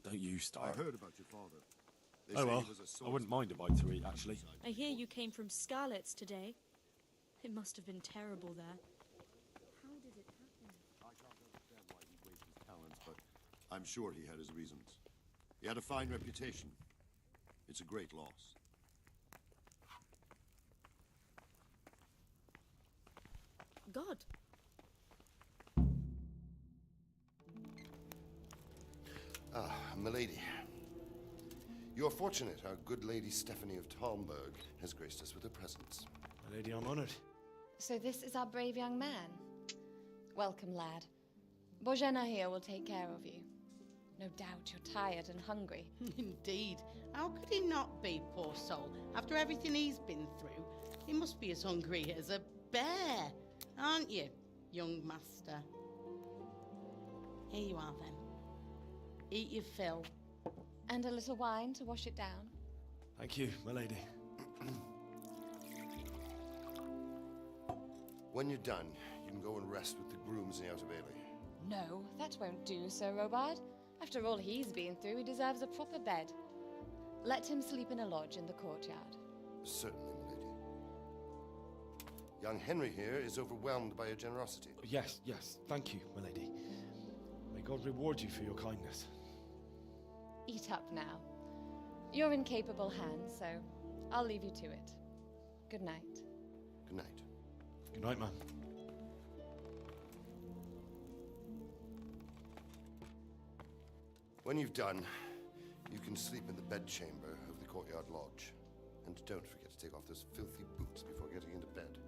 Don't you start. I heard about your father. They Oh say well, he was a I wouldn't mind a bite to eat, actually. I hear you came from Skalitz today. It must have been terrible there. How did it happen? I can't understand why he wasted his talents, but I'm sure he had his reasons. He had a fine reputation. It's a great loss. God. Ah, milady. You're fortunate our good lady Stephanie of Talmberg has graced us with her presence. My lady, I'm honored. So this is our brave young man. Welcome, lad. Bozhena here will take care of you. No doubt you're tired and hungry. Indeed. How could he not be, poor soul? After everything he's been through, he must be as hungry as a bear, aren't you, young master? Here you are, then. Eat your fill. And a little wine to wash it down. Thank you, my lady. When you're done, you can go and rest with the grooms in the Outer Bailey. No, that won't do, Sir Robard. After all he's been through, he deserves a proper bed. Let him sleep in a lodge in the courtyard. Certainly, milady. Young Henry here is overwhelmed by your generosity. Yes, thank you, my lady. May God reward you for your kindness. Eat up now. You're in capable hands, so I'll leave you to it. Good night. Good night. Good night, man. When you've done, you can sleep in the bedchamber of the courtyard lodge. And don't forget to take off those filthy boots before getting into bed.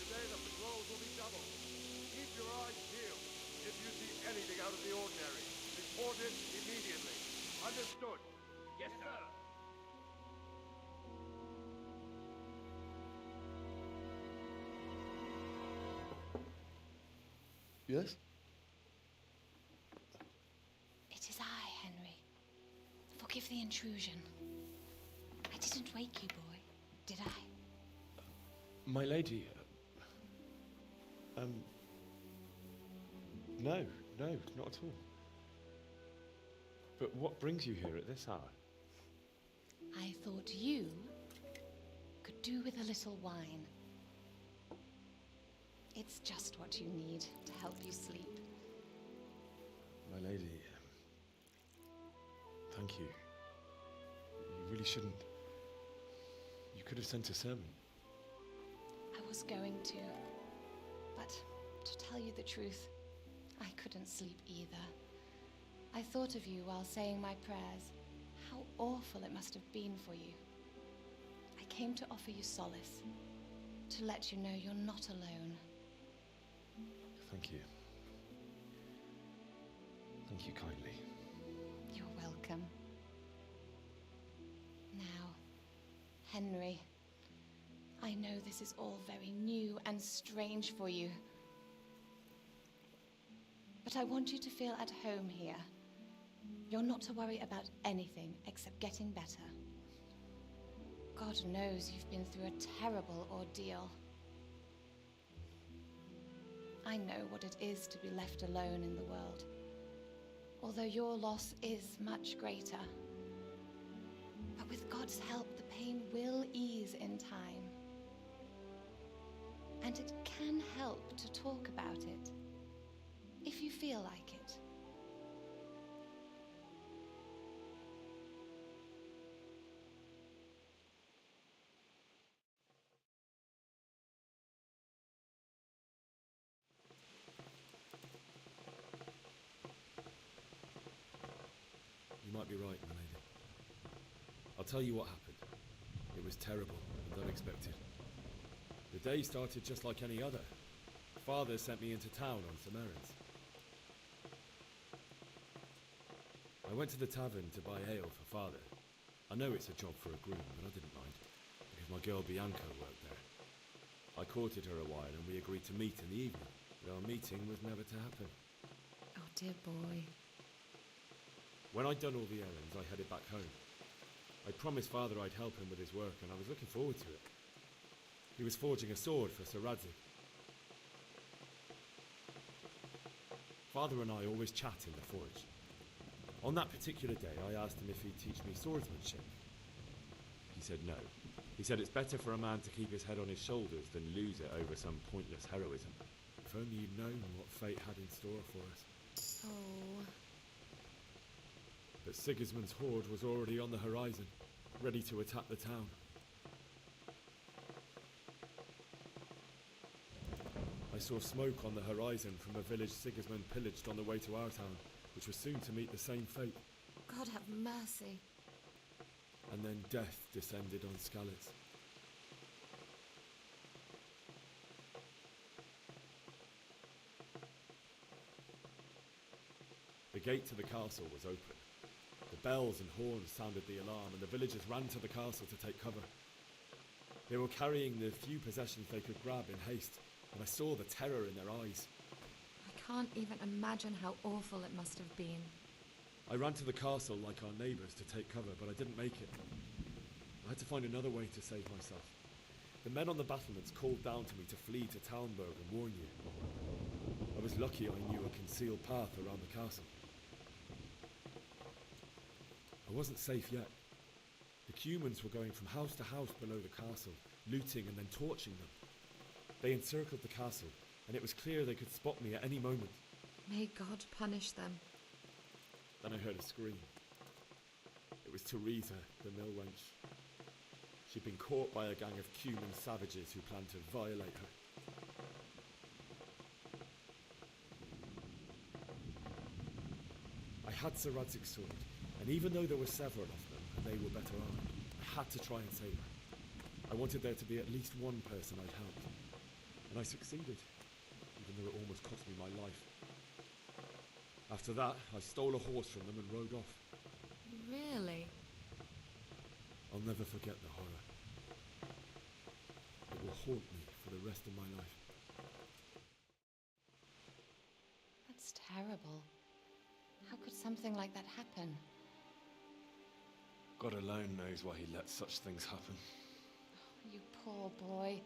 Today the patrols will be doubled. Keep your eyes peeled. If you see anything out of the ordinary, report it immediately. Understood? Yes, sir. Yes? It is I, Henry. Forgive the intrusion. I didn't wake you, boy, did I? My lady, no, not at all. But what brings you here at this hour? I thought you could do with a little wine. It's just what you need to help you sleep. My lady, thank you. You really shouldn't. You could have sent a sermon. I was going to, but to tell you the truth, I couldn't sleep either. I thought of you while saying my prayers, how awful it must have been for you. I came to offer you solace, to let you know you're not alone. Thank you. Thank you kindly. You're welcome. Now, Henry, I know this is all very new and strange for you, but I want you to feel at home here. You're not to worry about anything except getting better. God knows you've been through a terrible ordeal. I know what it is to be left alone in the world, although your loss is much greater. But with God's help, the pain will ease in time. And it can help to talk about it, if you feel like it. You might be right, my lady. I'll tell you what happened. It was terrible and unexpected. The day started just like any other. Father sent me into town on some errands. I went to the tavern to buy ale for Father. I know it's a job for a groom, but I didn't mind, because my girl Bianca worked there. I courted her a while and we agreed to meet in the evening, but our meeting was never to happen. Oh, dear boy. When I'd done all the errands, I headed back home. I promised Father I'd help him with his work, and I was looking forward to it. He was forging a sword for Sir Radzig. Father and I always chat in the forge. On that particular day, I asked him if he'd teach me swordsmanship. He said no. He said it's better for a man to keep his head on his shoulders than lose it over some pointless heroism. If only you'd known what fate had in store for us. Oh. But Sigismund's horde was already on the horizon, ready to attack the town. I saw smoke on the horizon from a village Sigismund pillaged on the way to our town, which was soon to meet the same fate. God have mercy. And then death descended on Skalitz. The gate to the castle was open. The bells and horns sounded the alarm, and the villagers ran to the castle to take cover. They were carrying the few possessions they could grab in haste, and I saw the terror in their eyes. I can't even imagine how awful it must have been. I ran to the castle like our neighbours to take cover, but I didn't make it. I had to find another way to save myself. The men on the battlements called down to me to flee to Talmberg and warn you. I was lucky I knew a concealed path around the castle. I wasn't safe yet. The Cumans were going from house to house below the castle, looting and then torching them. They encircled the castle, and it was clear they could spot me at any moment. May God punish them. Then I heard a scream. It was Teresa, the mill wench. She'd been caught by a gang of Cuman savages who planned to violate her. I had Sir Radzig's sword, and even though there were several of them, and they were better armed, I had to try and save her. I wanted there to be at least one person I'd helped, and I succeeded, even though it almost cost me my life. After that, I stole a horse from them and rode off. Really? I'll never forget the horror. It will haunt me for the rest of my life. That's terrible. How could something like that happen? God alone knows why he lets such things happen. You poor boy.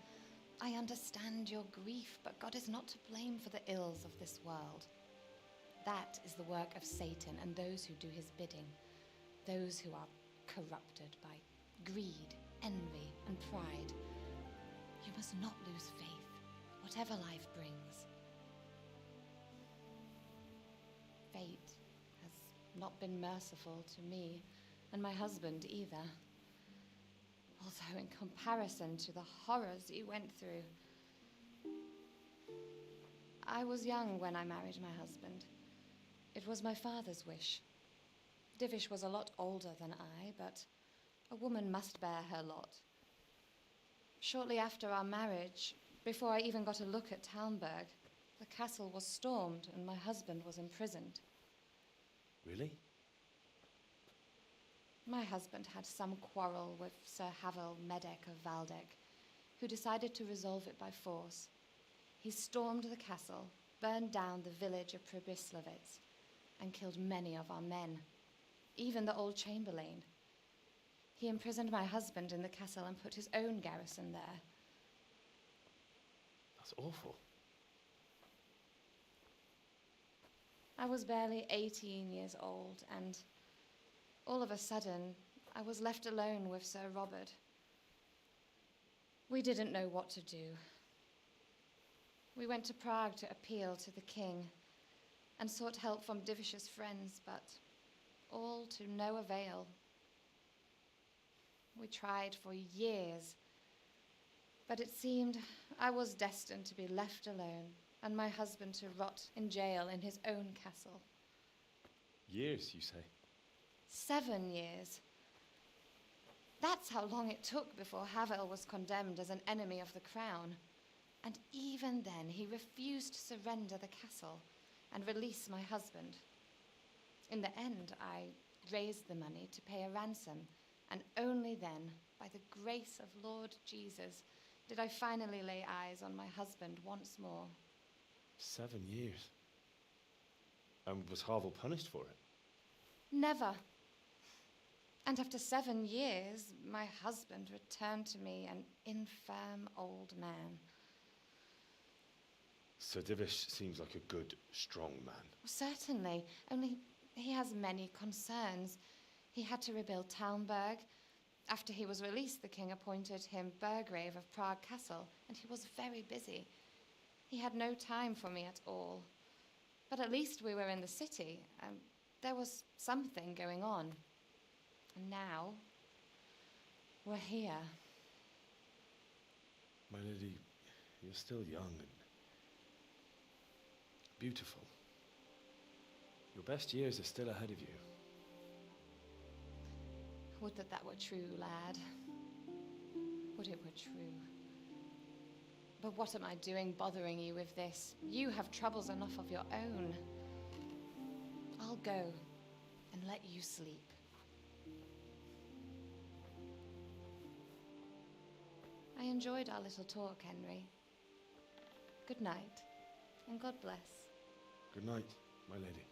I understand your grief, but God is not to blame for the ills of this world. That is the work of Satan and those who do his bidding. Those who are corrupted by greed, envy, and pride. You must not lose faith, whatever life brings. Fate has not been merciful to me, and my husband either. Although in comparison to the horrors you went through. I was young when I married my husband. It was my father's wish. Divish was a lot older than I, but a woman must bear her lot. Shortly after our marriage, before I even got a look at Talmberg, the castle was stormed and my husband was imprisoned. Really? My husband had some quarrel with Sir Havel Medek of Valdek, who decided to resolve it by force. He stormed the castle, burned down the village of Pribyslavitz, and killed many of our men, even the old chamberlain. He imprisoned my husband in the castle and put his own garrison there. That's awful. I was barely 18 years old, and all of a sudden, I was left alone with Sir Robert. We didn't know what to do. We went to Prague to appeal to the king and sought help from Divish's friends, but all to no avail. We tried for years, but it seemed I was destined to be left alone and my husband to rot in jail in his own castle. Years, you say? 7 years. That's how long it took before Havel was condemned as an enemy of the crown. And even then, he refused to surrender the castle and release my husband. In the end, I raised the money to pay a ransom, and only then, by the grace of Lord Jesus, did I finally lay eyes on my husband once more. 7 years? And was Havel punished for it? Never. And after 7 years, my husband returned to me an infirm old man. Sir Divish seems like a good, strong man. Certainly, only he has many concerns. He had to rebuild Talmberg. After he was released, the king appointed him Burgrave of Prague Castle, and he was very busy. He had no time for me at all. But at least we were in the city, and there was something going on. And now, we're here. My lady, you're still young and beautiful. Your best years are still ahead of you. Would that that were true, lad. Would it were true. But what am I doing bothering you with this? You have troubles enough of your own. I'll go and let you sleep. I enjoyed our little talk, Henry. Good night, and God bless. Good night, my lady.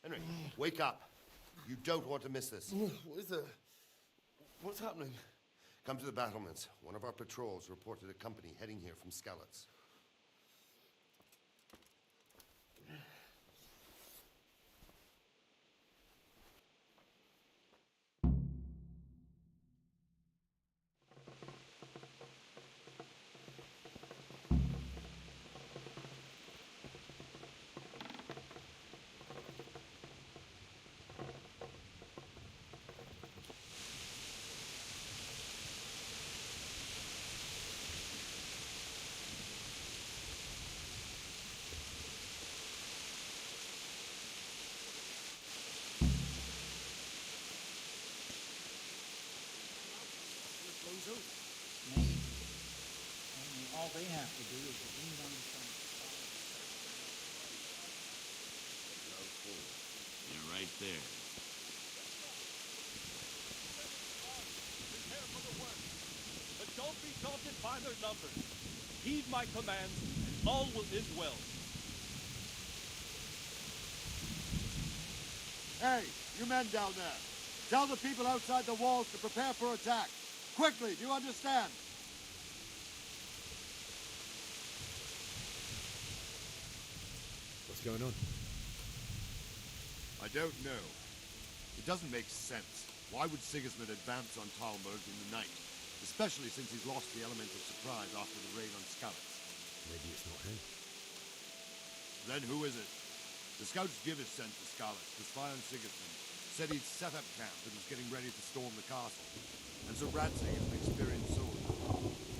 Henry, wake up. You don't want to miss this. What is it? What's happening? Come to the battlements. One of our patrols reported a company heading here from Skalitz. Maybe. Only all they have to do is to lean on the front. You're right there. Prepare for the work, but don't be daunted by their numbers. Heed my commands, and all will end well. Hey, you men down there. Tell the people outside the walls to prepare for attack. Quickly, do you understand? What's going on? I don't know. It doesn't make sense. Why would Sigismund advance on Talmberg in the night? especially since he's lost the element of surprise after the raid on Skalitz. Maybe it's not him. Then who is it? The scouts Givis sent to Skalitz to spy on Sigismund said he'd set up camp and was getting ready to storm the castle. And so Radzig is an experienced soldier.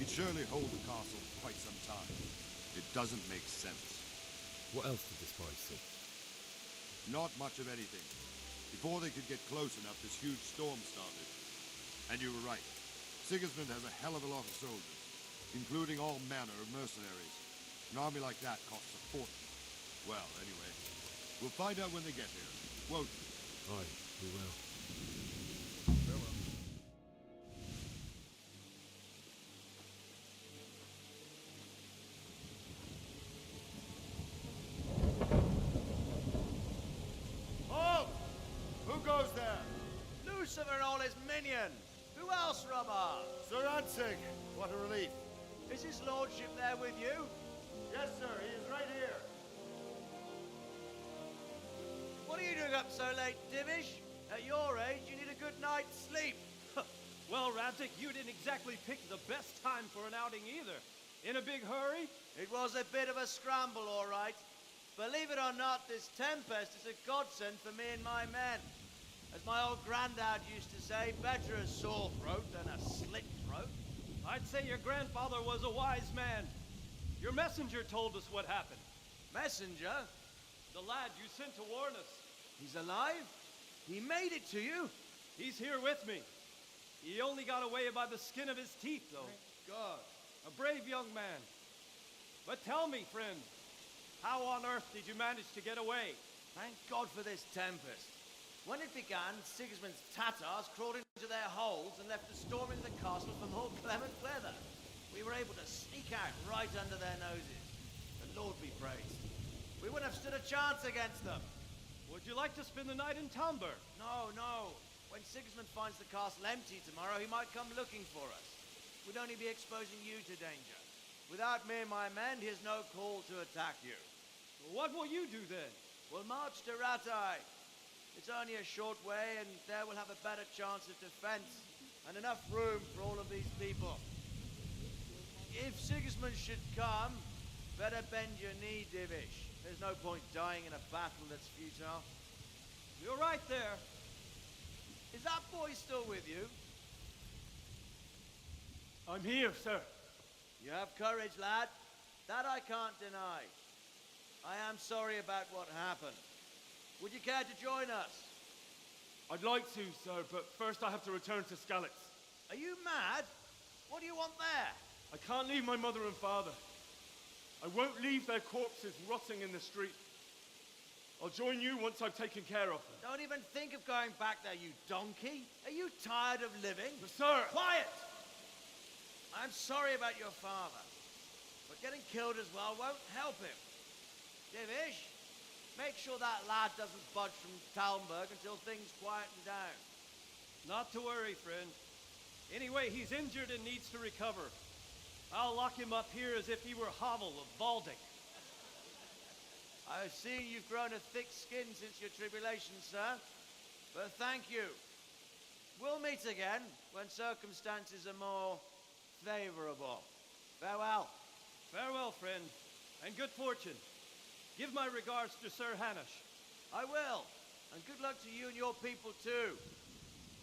He'd surely hold the castle for quite some time. It doesn't make sense. What else did the spies see? Not much of anything. Before they could get close enough, this huge storm started. And you were right. Sigismund has a hell of a lot of soldiers, including all manner of mercenaries. An army like that costs a fortune. Well, anyway, we'll find out when they get here, won't we? Aye, we will. Farewell. Halt! Who goes there? Lucifer and all his minions. Who else, Robber? Sir Radzig, what a relief. Is his lordship there with you? Yes, sir, he is right here. What are you doing up so late, Divish? At your age, you need a good night's sleep. Well, Radzig, you didn't exactly pick the best time for an outing either. In a big hurry? It was a bit of a scramble, all right. Believe it or not, this tempest is a godsend for me and my men. As my old granddad used to say, better a sore throat than a slit throat. I'd say your grandfather was a wise man. Your messenger told us what happened. Messenger? The lad you sent to warn us. He's alive? He made it to you? He's here with me. He only got away by the skin of his teeth, though. Thank God. A brave young man. But tell me, friend, how on earth did you manage to get away? Thank God for this tempest. When it began, Sigismund's Tatars crawled into their holes and left us storming the castle for more clement weather. We were able to sneak out right under their noses. The Lord be praised. We wouldn't have stood a chance against them. Would you like to spend the night in Talmberg? No, no. When Sigismund finds the castle empty tomorrow, he might come looking for us. We'd only be exposing you to danger. Without me and my men, he has no call to attack you. Well, what will you do then? We'll march to Ratai. It's only a short way, and there we'll have a better chance of defense and enough room for all of these people. If Sigismund should come, better bend your knee, Divish. There's no point dying in a battle that's futile. You're right there. Is that boy still with you? I'm here, sir. You have courage, lad. That I can't deny. I am sorry about what happened. Would you care to join us? I'd like to, sir, but first I have to return to Skalitz. Are you mad? What do you want there? I can't leave my mother and father. I won't leave their corpses rotting in the street. I'll join you once I've taken care of them. Don't even think of going back there, you donkey. Are you tired of living? But sir! Quiet! I'm sorry about your father, but getting killed as well won't help him. Divish, make sure that lad doesn't budge from Talmberg until things quieten down. Not to worry, friend. Anyway, he's injured and needs to recover. I'll lock him up here as if he were Havel of Baldic. I've seen you've grown a thick skin since your tribulation, sir. But thank you. We'll meet again when circumstances are more favorable. Farewell. Farewell, friend, and good fortune. Give my regards to Sir Hanush. I will. And good luck to you and your people, too.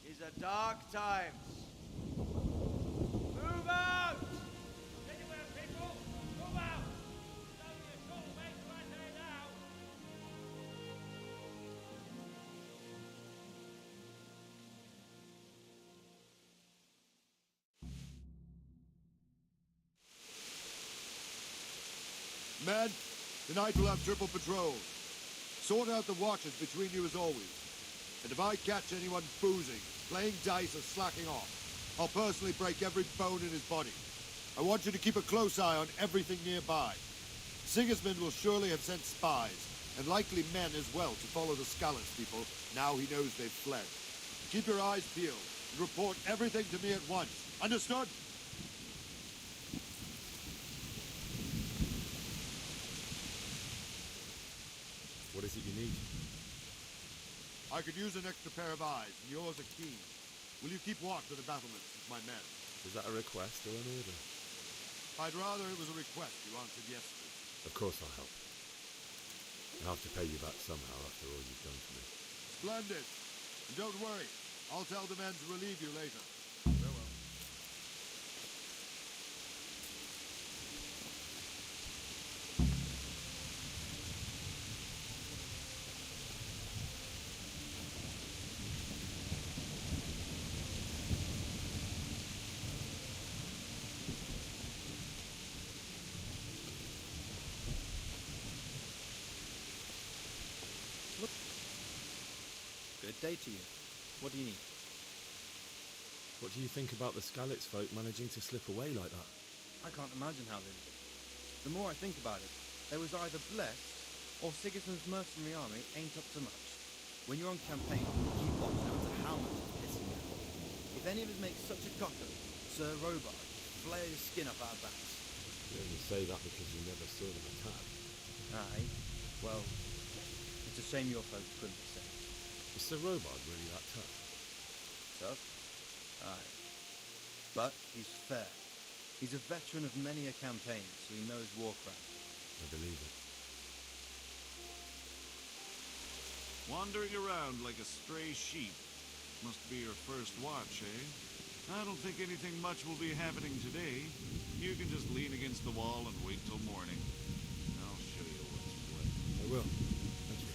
These are dark times. Move out! Anywhere, people! Move out! It's only a short way to Ratai now! Men, tonight we'll have triple patrols. Sort out the watches between you as always. And if I catch anyone boozing, playing dice, or slacking off, I'll personally break every bone in his body. I want you to keep a close eye on everything nearby. Sigismund will surely have sent spies, and likely men as well, to follow the Skalitz people now he knows they've fled. Keep your eyes peeled, and report everything to me at once. Understood? What is it you need? I could use an extra pair of eyes, and yours are keen. Will you keep watch of the battlements with my men? Is that a request or an order? I'd rather it was a request you answered yesterday. Of course I'll help. I'll have to pay you back somehow after all you've done for me. Splendid. And don't worry, I'll tell the men to relieve you later. Farewell. Good day to you. What do you need? What do you think about the Skalitz folk managing to slip away like that? I can't imagine how they did it. The more I think about it, they was either blessed, or Sigismund's mercenary army ain't up to much. When you're on campaign, keep watch no matter how much it's pissing you off. If any of us make such a cock of it, Sir Robard will flare his skin off our backs. You only say that because you never saw them attack. Aye. Well, it's a shame your folks couldn't be saved. Is Sir Robard really that tough? Tough? Aye. But he's fair. He's a veteran of many a campaign, so he knows warcraft. I believe it. Wandering around like a stray sheep. Must be your first watch, eh? I don't think anything much will be happening today. You can just lean against the wall and wait till morning. I'll show you what's what. I will. Thank you.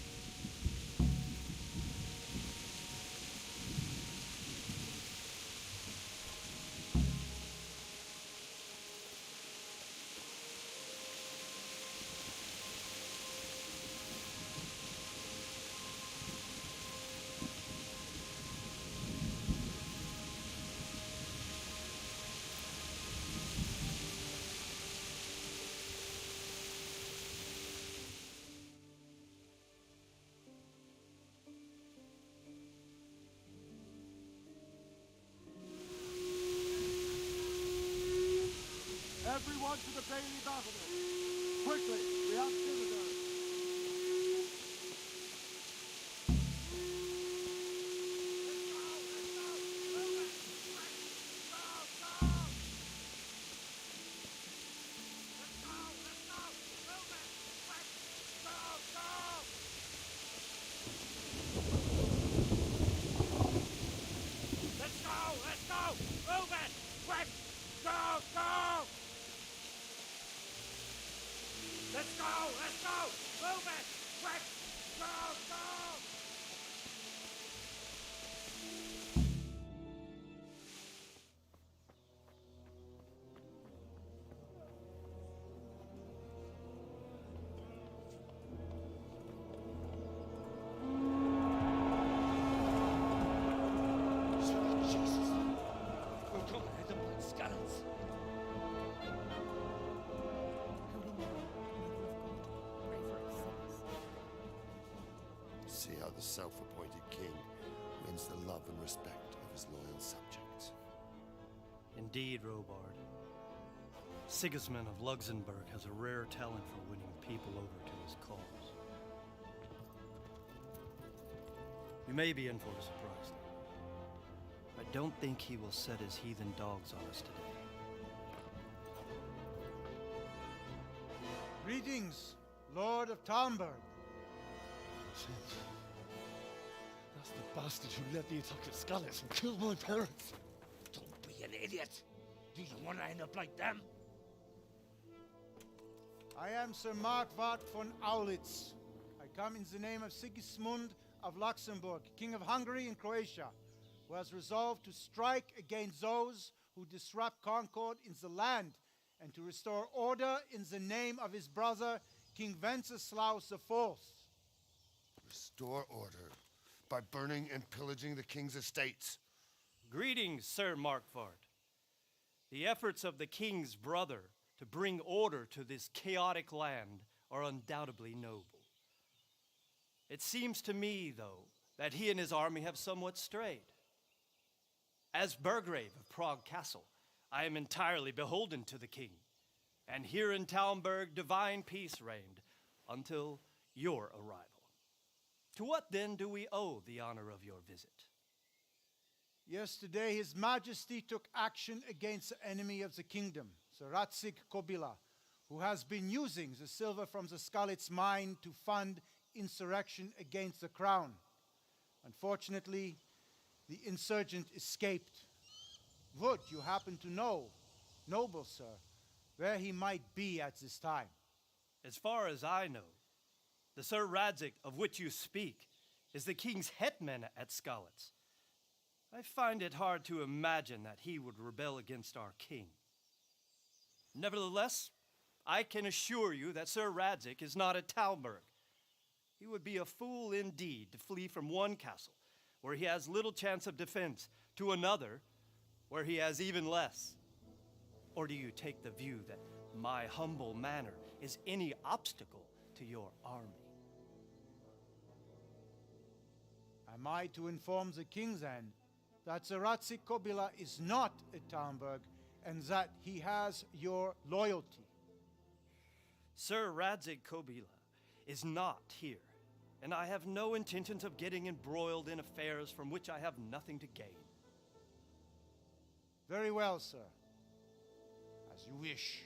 Everyone to the Bailey battlement! Quickly, we have visitors! Let's go! Move it! Quick! Go! Let's go! Move it! Quick! Go! Jesus! We'll come and hit them like skeletons. See how the self-appointed king wins the love and respect of his loyal subjects. Indeed, Robard. Sigismund of Luxembourg has a rare talent for winning people over to his cause. You may be in for a surprise, though. I don't think he will set his heathen dogs on us today. Greetings, Lord of Talmberg. That's the bastard who led the attack at Skalitz and killed my parents. Don't be an idiot. Do you want to end up like them? I am Sir Markvart von Aulitz. I come in the name of Sigismund of Luxembourg, King of Hungary and Croatia, who has resolved to strike against those who disrupt concord in the land and to restore order in the name of his brother, King Wenceslaus IV. Restore order by burning and pillaging the king's estates. Greetings, Sir Markvart. The efforts of the king's brother to bring order to this chaotic land are undoubtedly noble. It seems to me, though, that he and his army have somewhat strayed. As Burgrave of Prague Castle, I am entirely beholden to the king, and here in Talmberg divine peace reigned until your arrival. To what then do we owe the honor of your visit? Yesterday, His Majesty took action against the enemy of the kingdom, the Ratsig Kobila, who has been using the silver from the Skalitz mine to fund insurrection against the crown. Unfortunately, the insurgent escaped. Would you happen to know, noble sir, where he might be at this time? As far as I know, the Sir Radzik of which you speak is the king's hetman at Skalitz. I find it hard to imagine that he would rebel against our king. Nevertheless, I can assure you that Sir Radzik is not at Talmberg. He would be a fool indeed to flee from one castle, where he has little chance of defense, to another, where he has even less. Or do you take the view that my humble manner is any obstacle to your army? Am I to inform the king then that the Ratsik Kobila is not at Talmberg and that he has your loyalty? Sir Radzik Kobila is not here, and I have no intentions of getting embroiled in affairs from which I have nothing to gain. Very well, sir. As you wish.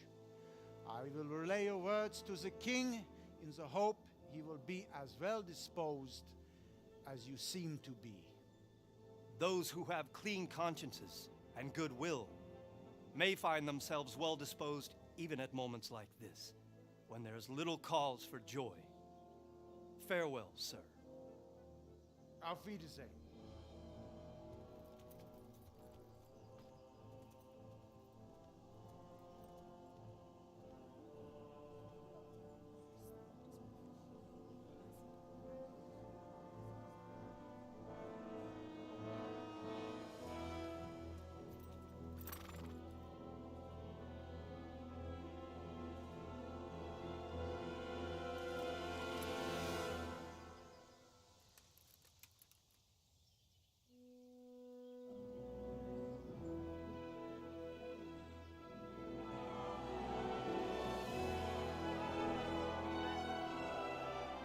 I will relay your words to the king in the hope he will be as well disposed as you seem to be. Those who have clean consciences and goodwill may find themselves well disposed even at moments like this, when there is little cause for joy. Farewell, sir. Auf Wiedersehen.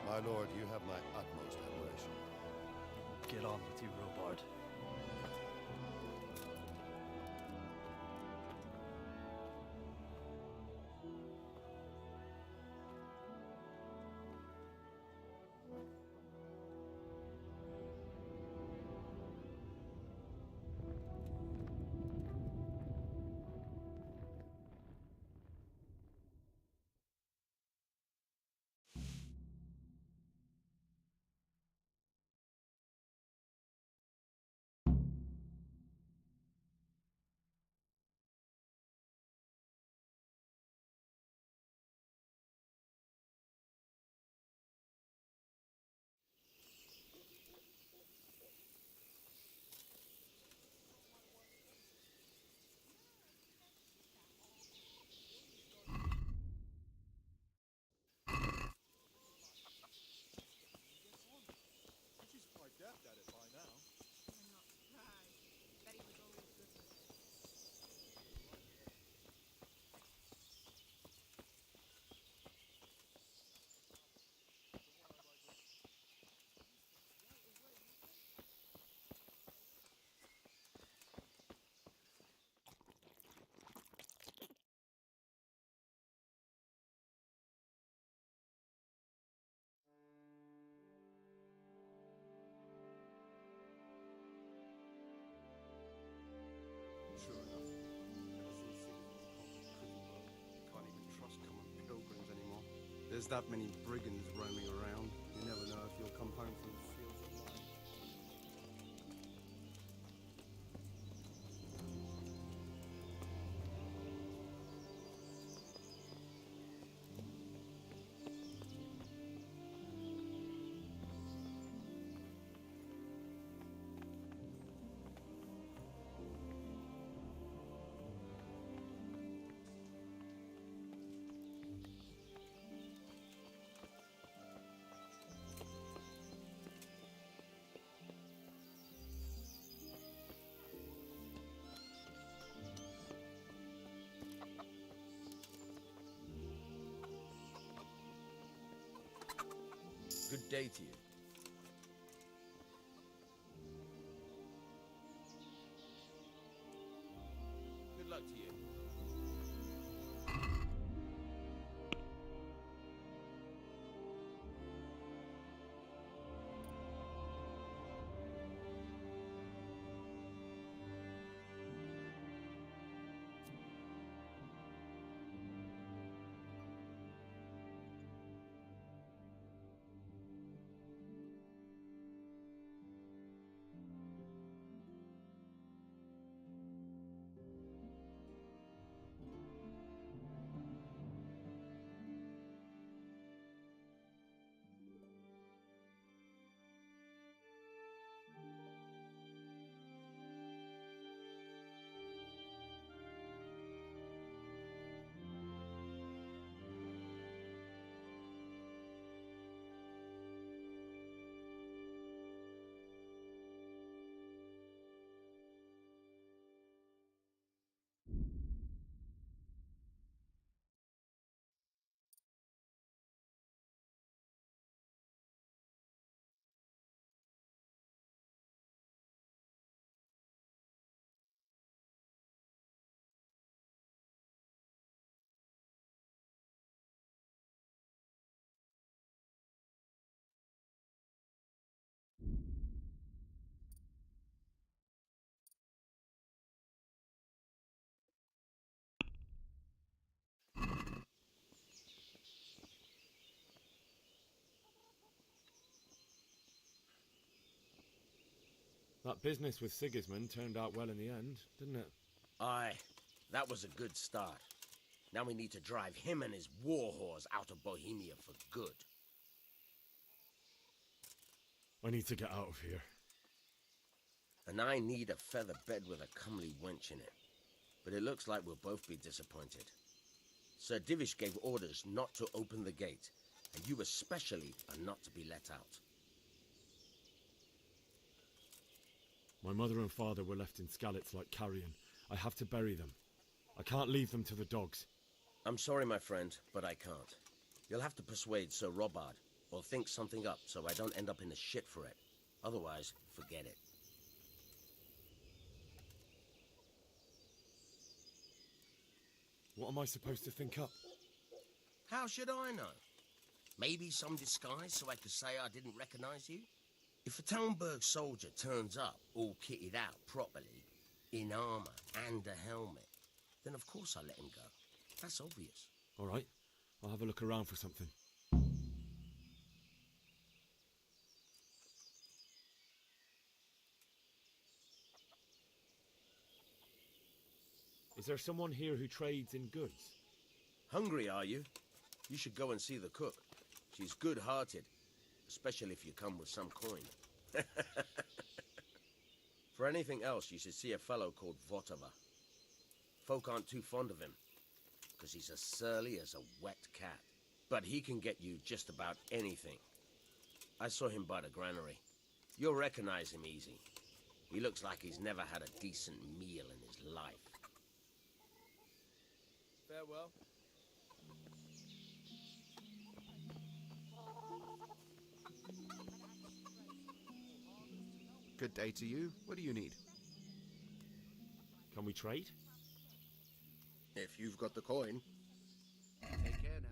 My lord, you have my utmost admiration. Get on with you, Robard. Sure enough, ever since Sigismund's conquered Crittenburg, can't even trust common pilgrims anymore. There's that many brigands roaming around. You never know if you'll come home from the fields alive. Good day to you. That business with Sigismund turned out well in the end, didn't it? Aye, that was a good start. Now we need to drive him and his war whores out of Bohemia for good. I need to get out of here. And I need a feather bed with a comely wench in it. But it looks like we'll both be disappointed. Sir Divish gave orders not to open the gate, and you especially are not to be let out. My mother and father were left in Skalitz like carrion. I have to bury them. I can't leave them to the dogs. I'm sorry, my friend, but I can't. You'll have to persuade Sir Robard, or think something up so I don't end up in the shit for it. Otherwise, forget it. What am I supposed to think up? How should I know? Maybe some disguise so I could say I didn't recognize you? If a Talmberg soldier turns up, all kitted out properly, in armor and a helmet, then of course I let him go. That's obvious. All right, I'll have a look around for something. Is there someone here who trades in goods? Hungry, are you? You should go and see the cook. She's good-hearted, especially if you come with some coin. For anything else, you should see a fellow called Votava. Folk aren't too fond of him, because he's as surly as a wet cat. But he can get you just about anything. I saw him by the granary. You'll recognize him easy. He looks like he's never had a decent meal in his life. Farewell. Good day to you. What do you need? Can we trade? If you've got the coin. Take care now.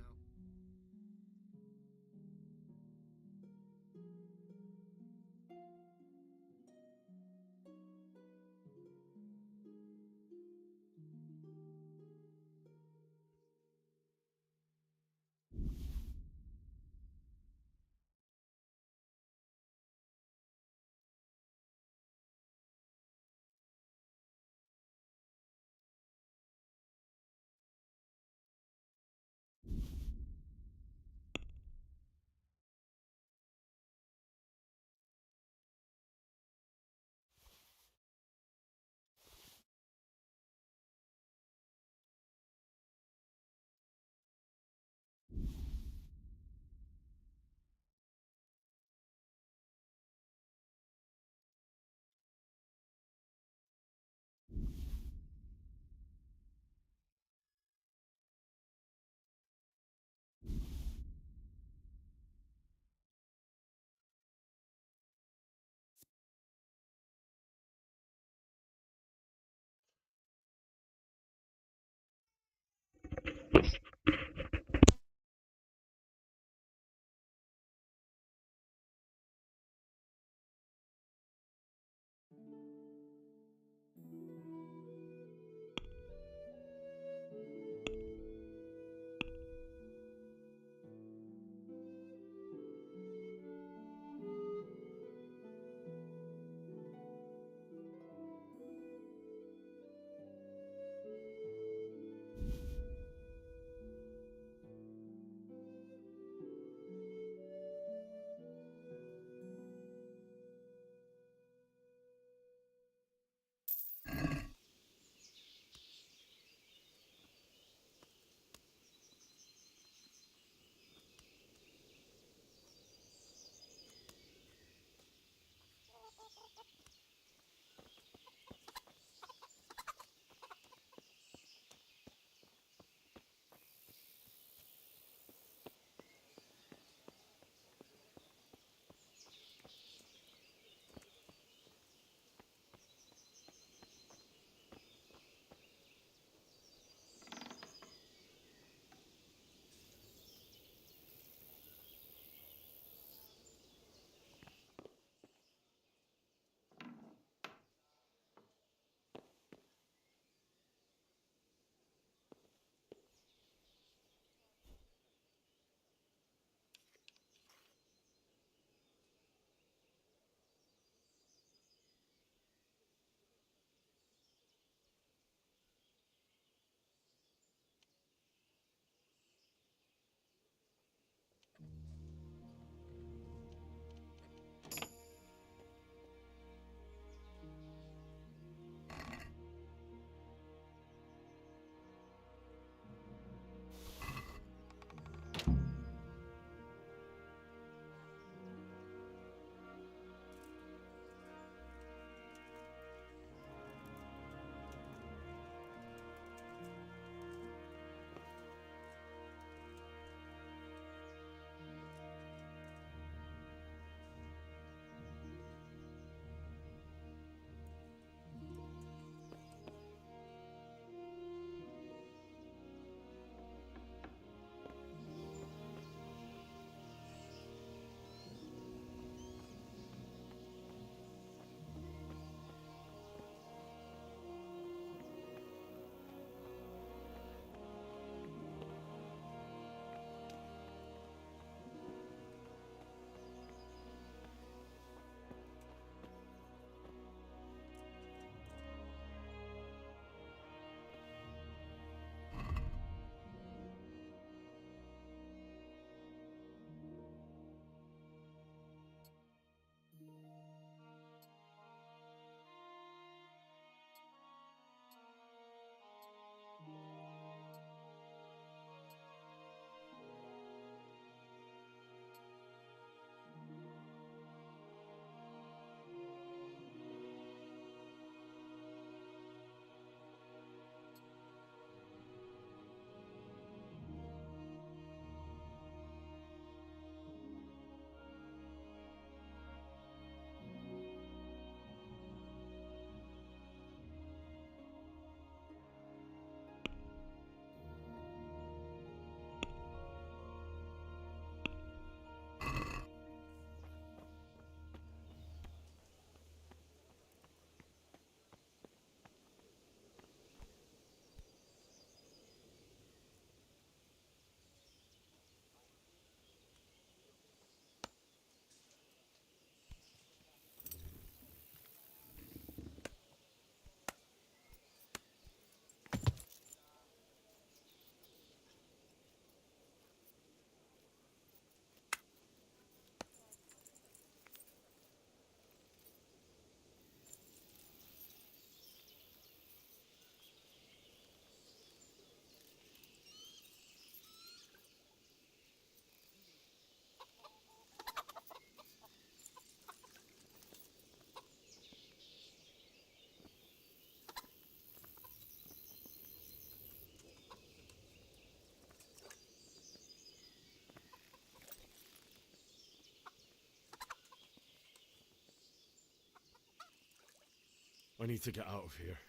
I need to get out of here.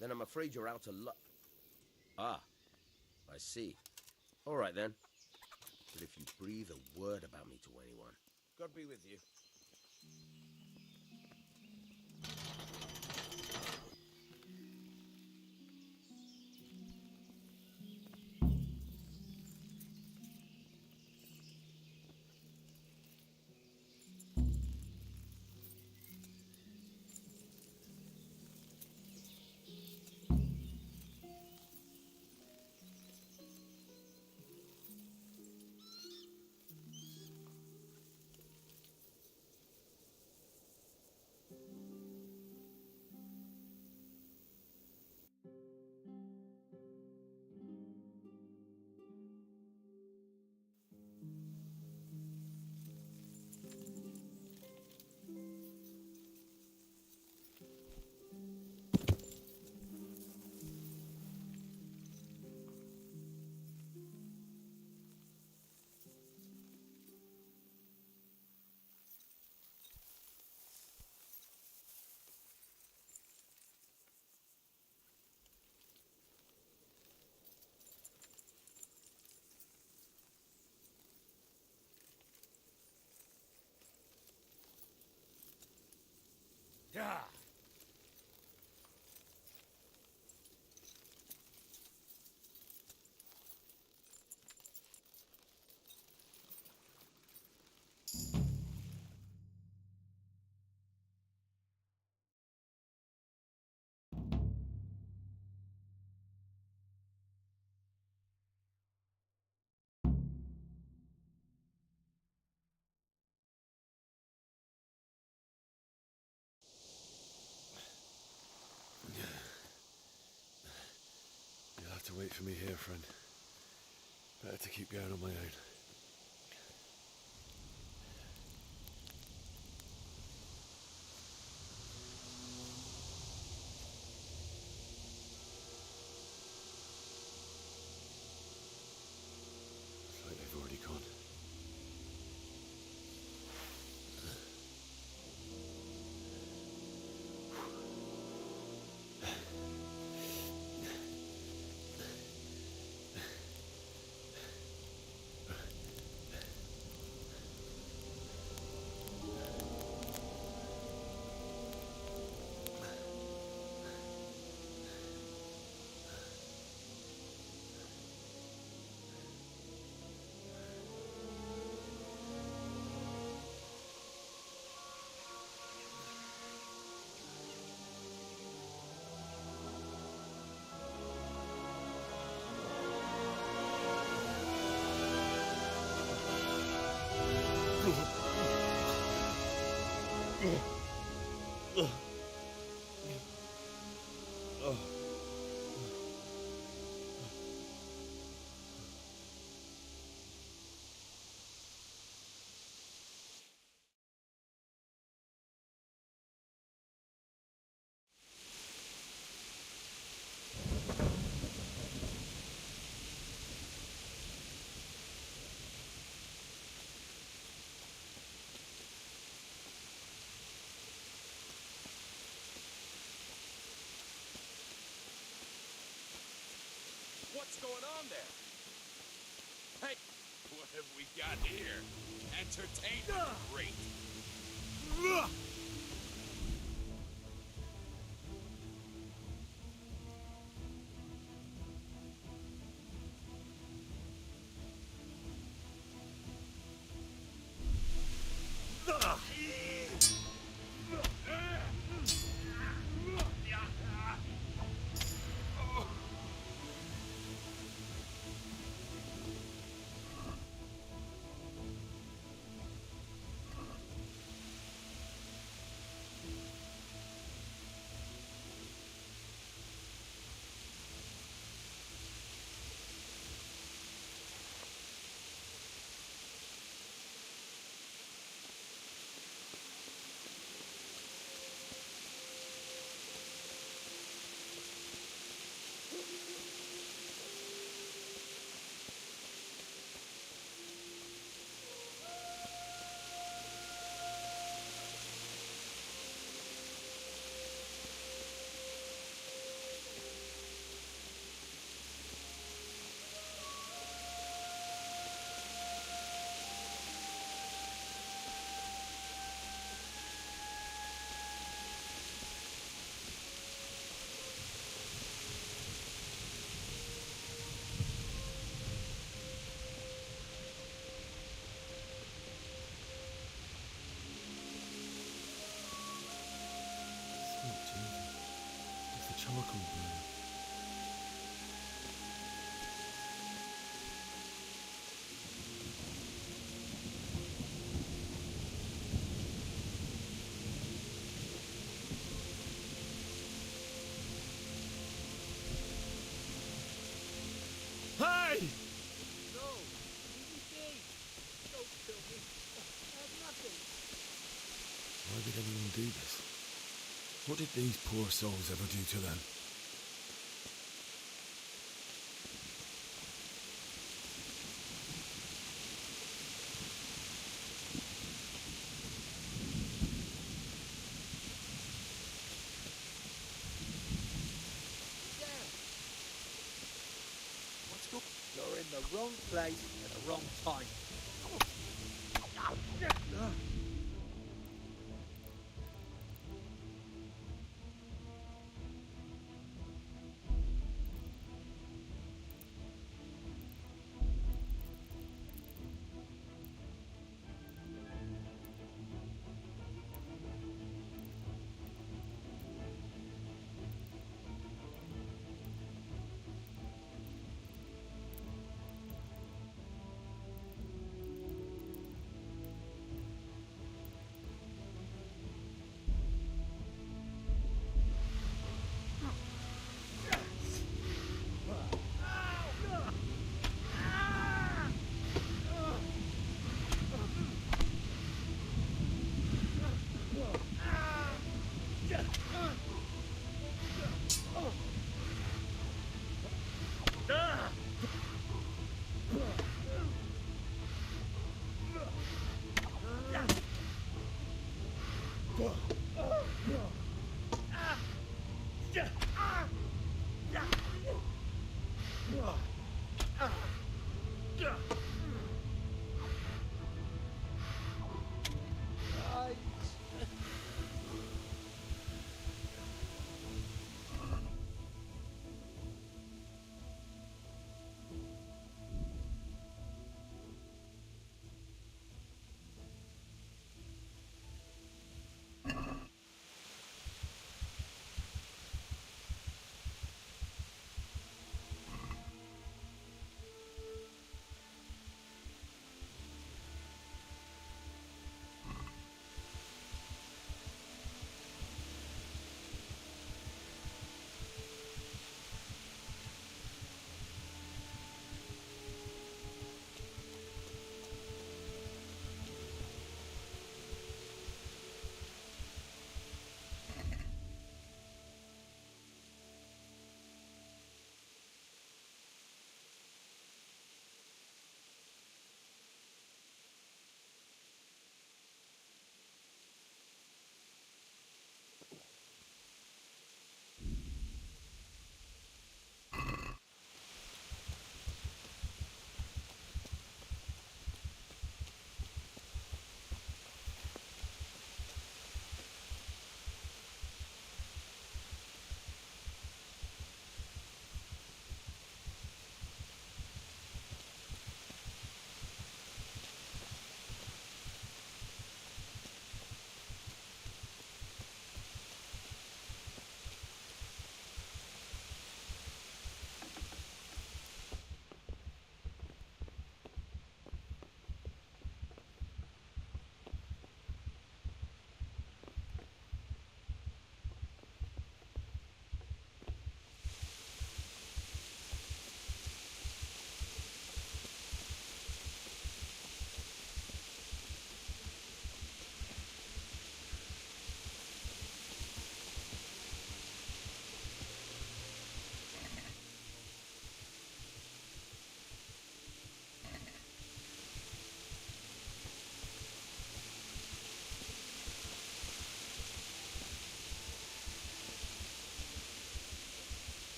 Then I'm afraid you're out of luck. Ah, I see. All right then. But if you breathe a word about me to anyone, God be with you. Yeah. You'll have to wait for me here, friend. Better to keep going on my own. Looks like they've already gone. What's going on there? Hey, what have we got here? Entertainment rate. charcoal burner. Hey! No, leave me be. Don't kill me. I have nothing. Why did anyone do this? What did these poor souls ever do to them? You're in the wrong place at the wrong time.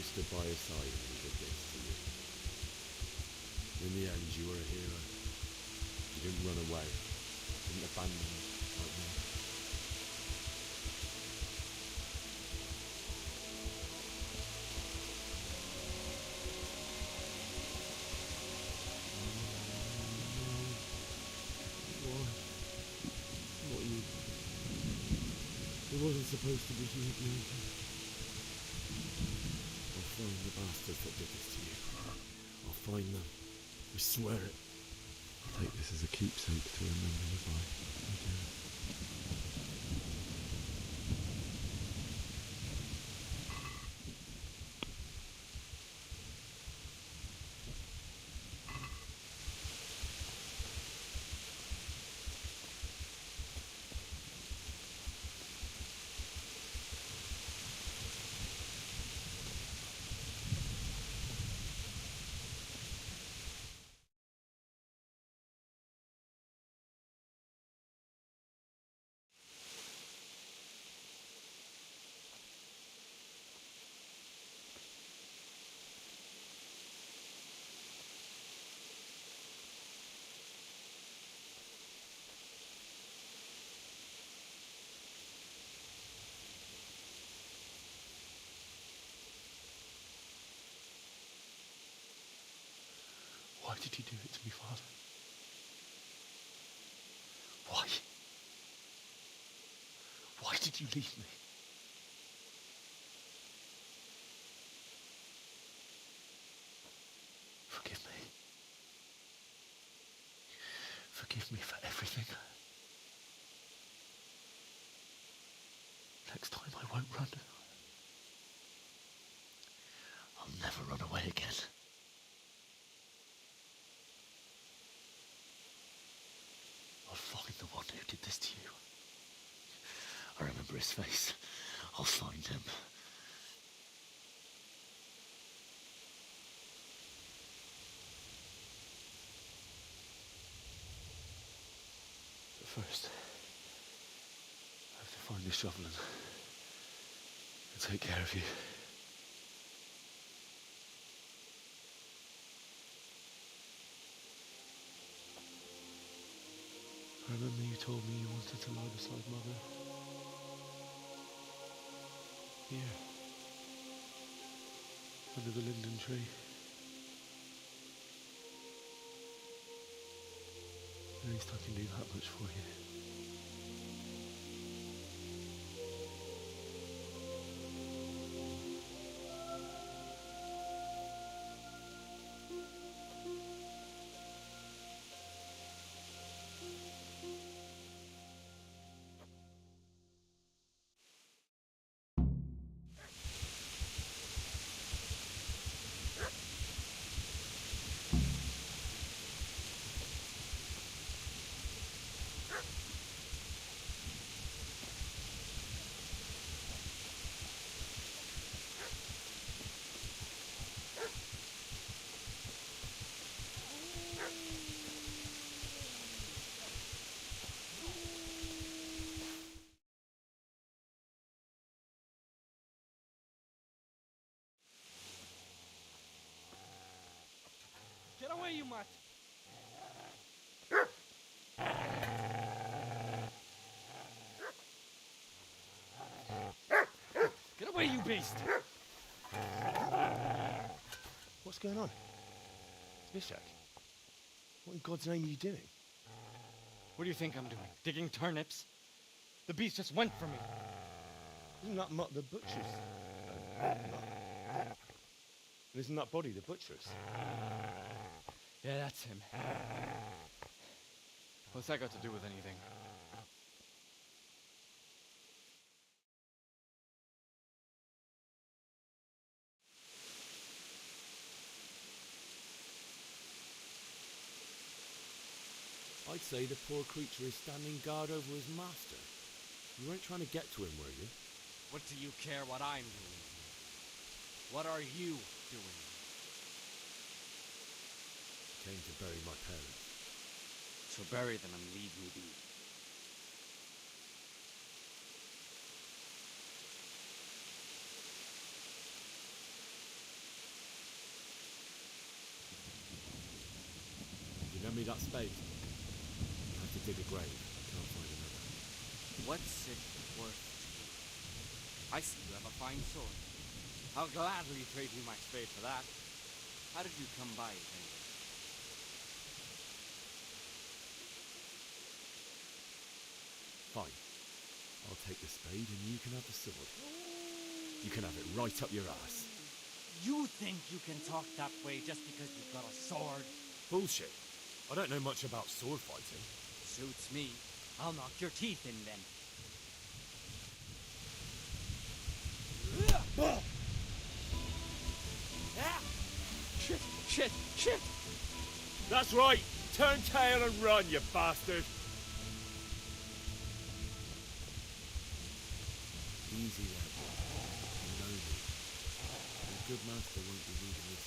stood by his side when he did this to you. In the end, you were a hero. You didn't run away. Didn't abandon him like me. Not you. It wasn't supposed to be you, Bianca. I'll find the bastards that did this to you. I'll find them. We swear it. Take this as a keepsake to remember you by. Okay. Why did you do it to me, Father? Why? Why did you leave me? Forgive me. Forgive me for everything. Next time I won't run. I'll never run away again. I'll find the one who did this to you. I remember his face. I'll find him. But first, I have to find this shovel and take care of you. I remember you told me you wanted to lie beside Mother. Here. Under the linden tree. At least I can do that much for you. Get away, you mutt! Get away, you beast! What's going on? Bishak? What in God's name are you doing? What do you think I'm doing? Digging turnips? The beast just went for me. Isn't that Mutt the butcher's? And isn't that body the butcher's? Yeah, that's him. What's that got to do with anything? I'd say the poor creature is standing guard over his master. You weren't trying to get to him, were you? What do you care what I'm doing? What are you doing? Came to bury my parents. So bury them and leave me be. Lend me that spade. I have to dig a grave. Can't find another. What's it worth to you? I see you have a fine sword. I'll gladly trade you my spade for that. How did you come by it anyway? Fine. I'll take the spade and you can have the sword. You can have it right up your ass. You think you can talk that way just because you've got a sword? Bullshit. I don't know much about sword fighting. Suits me. I'll knock your teeth in then. Shit, shit, shit! That's right! Turn tail and run, you bastard! Easy there, boy. You know me. A good master won't be leaving this.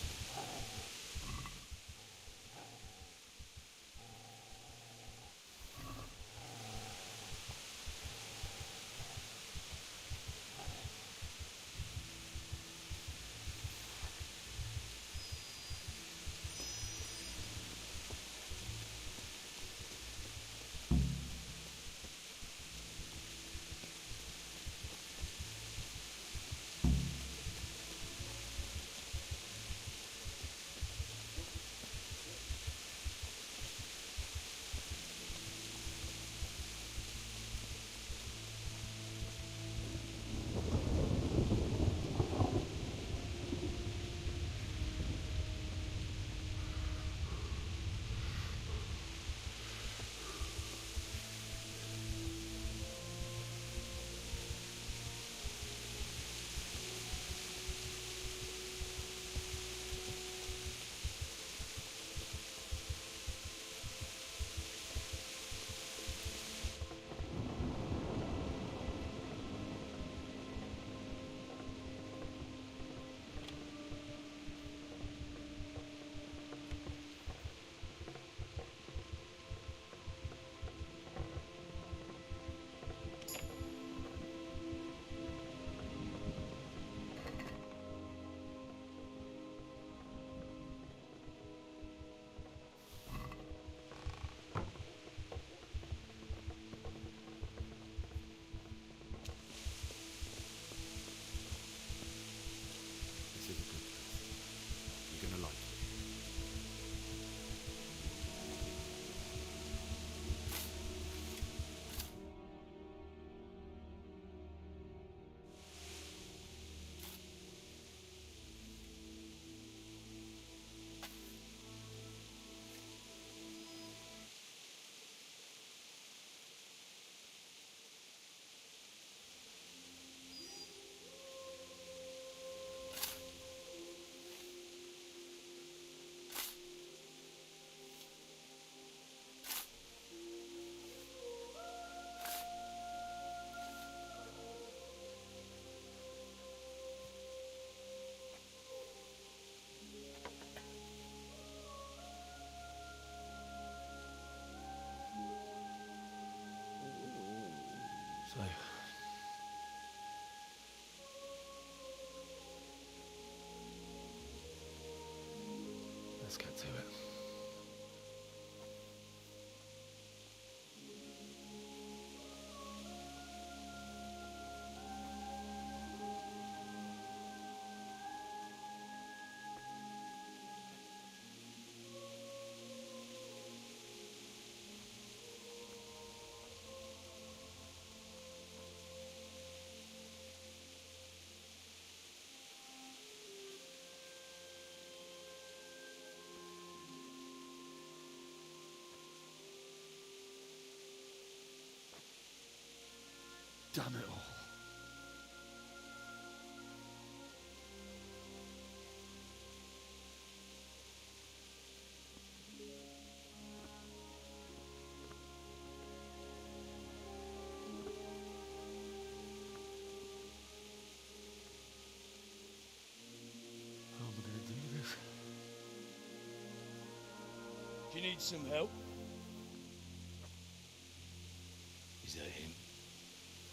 So, let's get to it. Damn it all. How am I going to do this? Do you need some help? Is that him?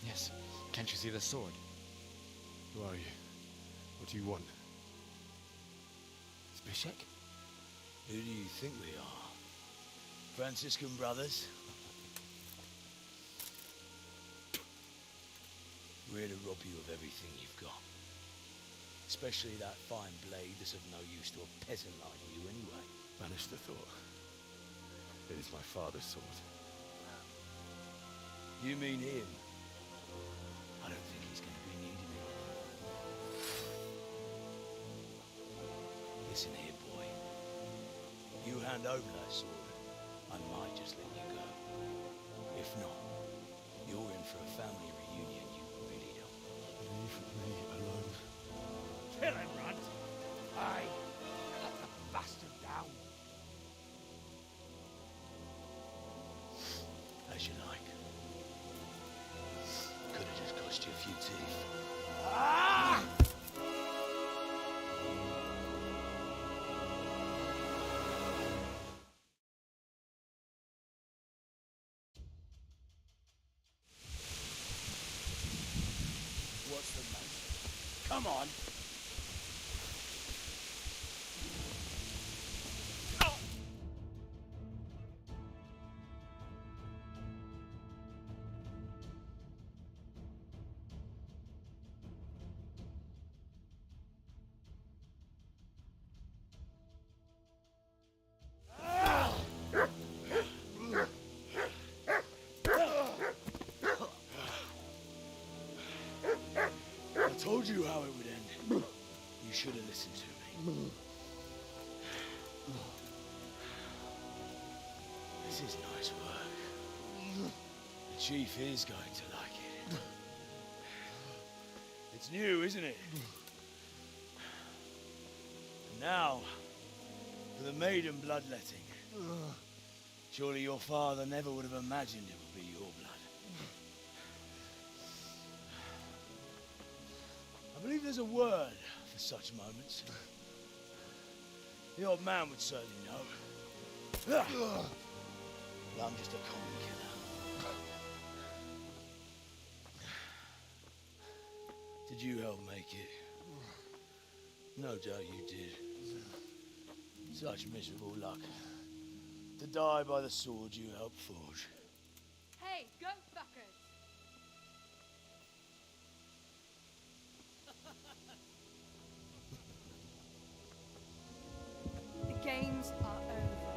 Yes. Can't you see the sword? Who are you? What do you want? Zbyszek? Who do you think we are? Franciscan brothers. We're here to rob you of everything you've got. Especially that fine blade that's of no use to a peasant like you anyway. Banish the thought. It is my father's sword. You mean him? I don't think he's going to be needing it. Listen here, boy. You hand over that sword, I might just let you go. If not, you're in for a family reunion you really don't want. Leave me alone. Kill him, Runt! Aye, cut the bastard down. As you like. Could have just cost you a few teeth. Ah! What's the matter? Come on! I told you how it would end. You should have listened to me. This is nice work. The chief is going to like it. It's new, isn't it? And now, for the maiden bloodletting. Surely your father never would have imagined it would be your blood. I believe there's a word for such moments. The old man would certainly know. But I'm just a common killer. Did you help make it? No doubt you did. Such miserable luck. To die by the sword you helped forge. Hey, go fuckers! The games are over.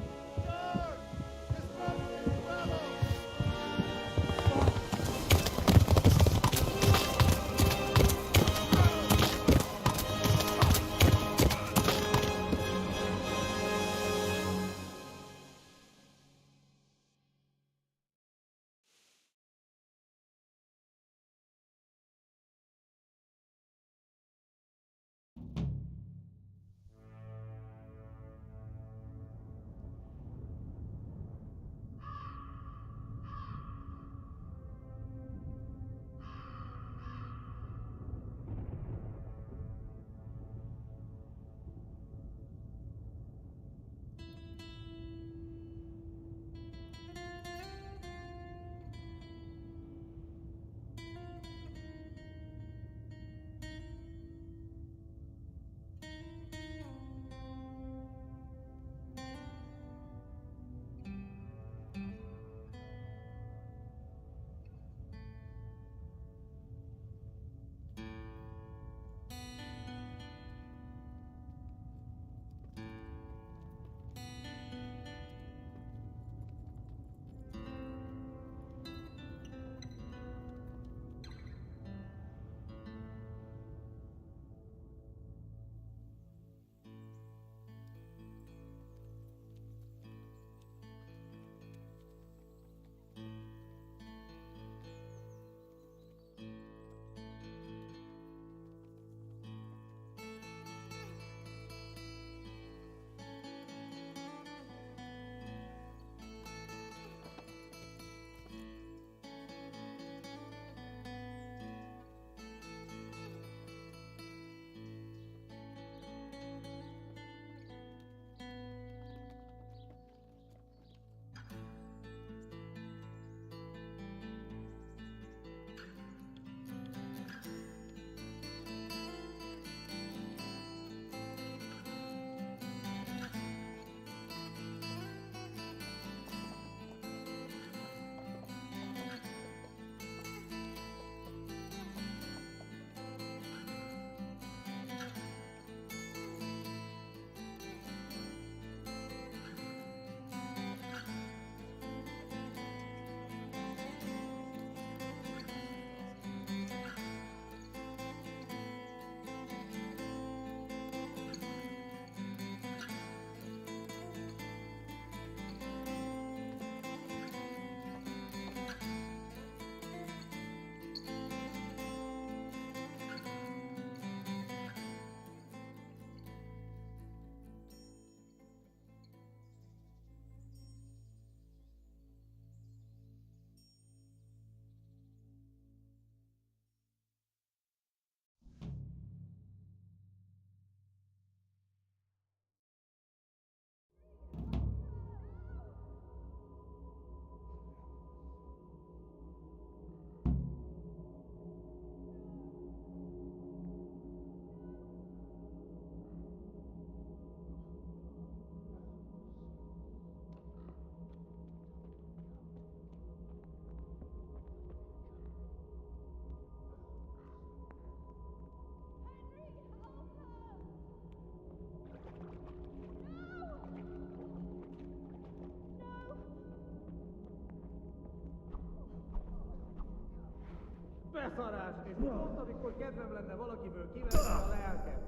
Beszarás és pont amikor kedvem lenne valakiből kivenni a lelket.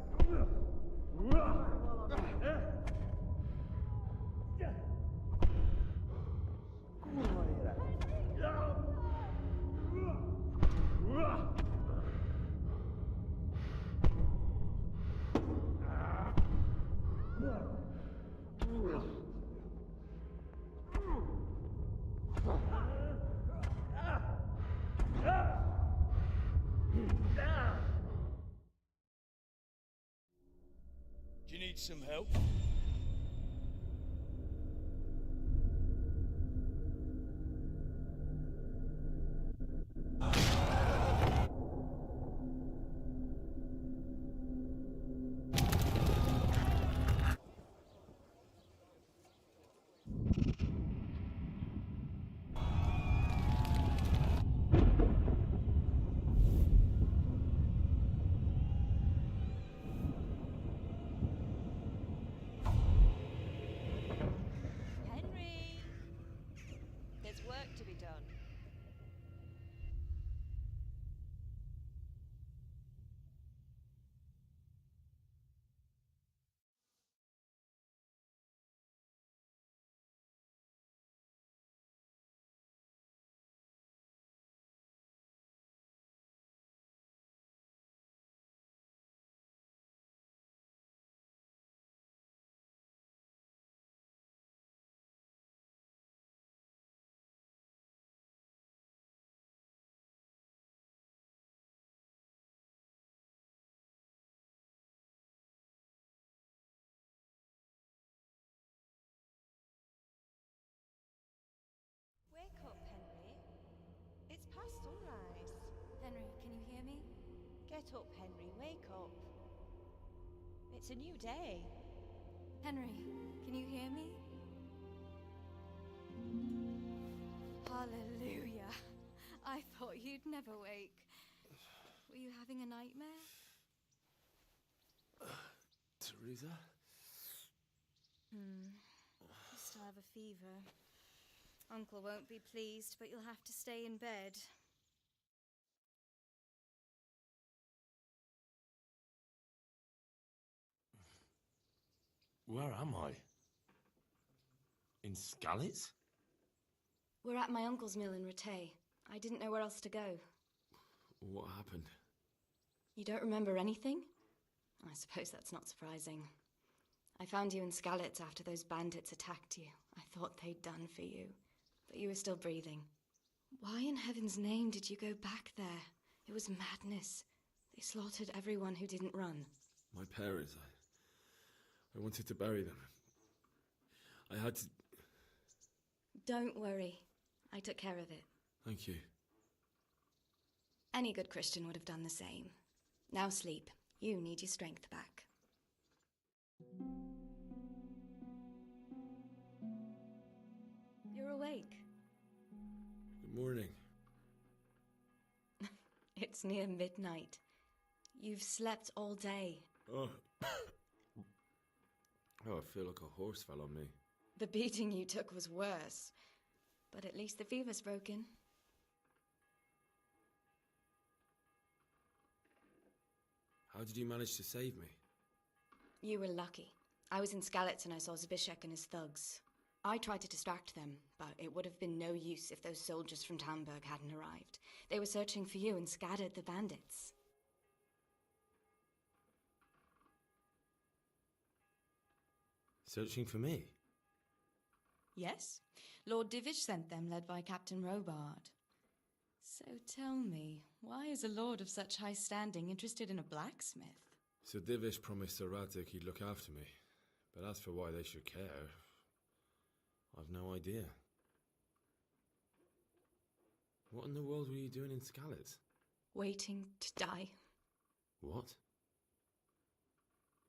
Kurva élet. Do you need some help? Henry! There's work to be done. Wake up, Henry. It's past sunrise. Henry, can you hear me? Get up, Henry. Wake up. It's a new day. Henry, can you hear me? Hallelujah. I thought you'd never wake. Were you having a nightmare? Teresa? You still have a fever. Uncle won't be pleased, but you'll have to stay in bed. Where am I? In Skalitz? We're at my uncle's mill in Rattay. I didn't know where else to go. What happened? You don't remember anything? I suppose that's not surprising. I found you in Skalitz after those bandits attacked you. I thought they'd done for you, but you were still breathing. Why in heaven's name did you go back there? It was madness. They slaughtered everyone who didn't run. My parents, I wanted to bury them. I had to... Don't worry. I took care of it. Thank you. Any good Christian would have done the same. Now sleep. You need your strength back. You're awake. Good morning. It's near midnight. You've slept all day. Oh. Oh, I feel like a horse fell on me. The beating you took was worse. But at least the fever's broken. How did you manage to save me? You were lucky. I was in Skalitz and I saw Zbyszek and his thugs. I tried to distract them, but it would have been no use if those soldiers from Tamburg hadn't arrived. They were searching for you and scattered the bandits. Searching for me? Yes. Lord Divish sent them, led by Captain Robard. So tell me, why is a lord of such high standing interested in a blacksmith? Sir Divish promised Sir Radek he'd look after me. But as for why they should care, I've no idea. What in the world were you doing in Skalitz? Waiting to die. What?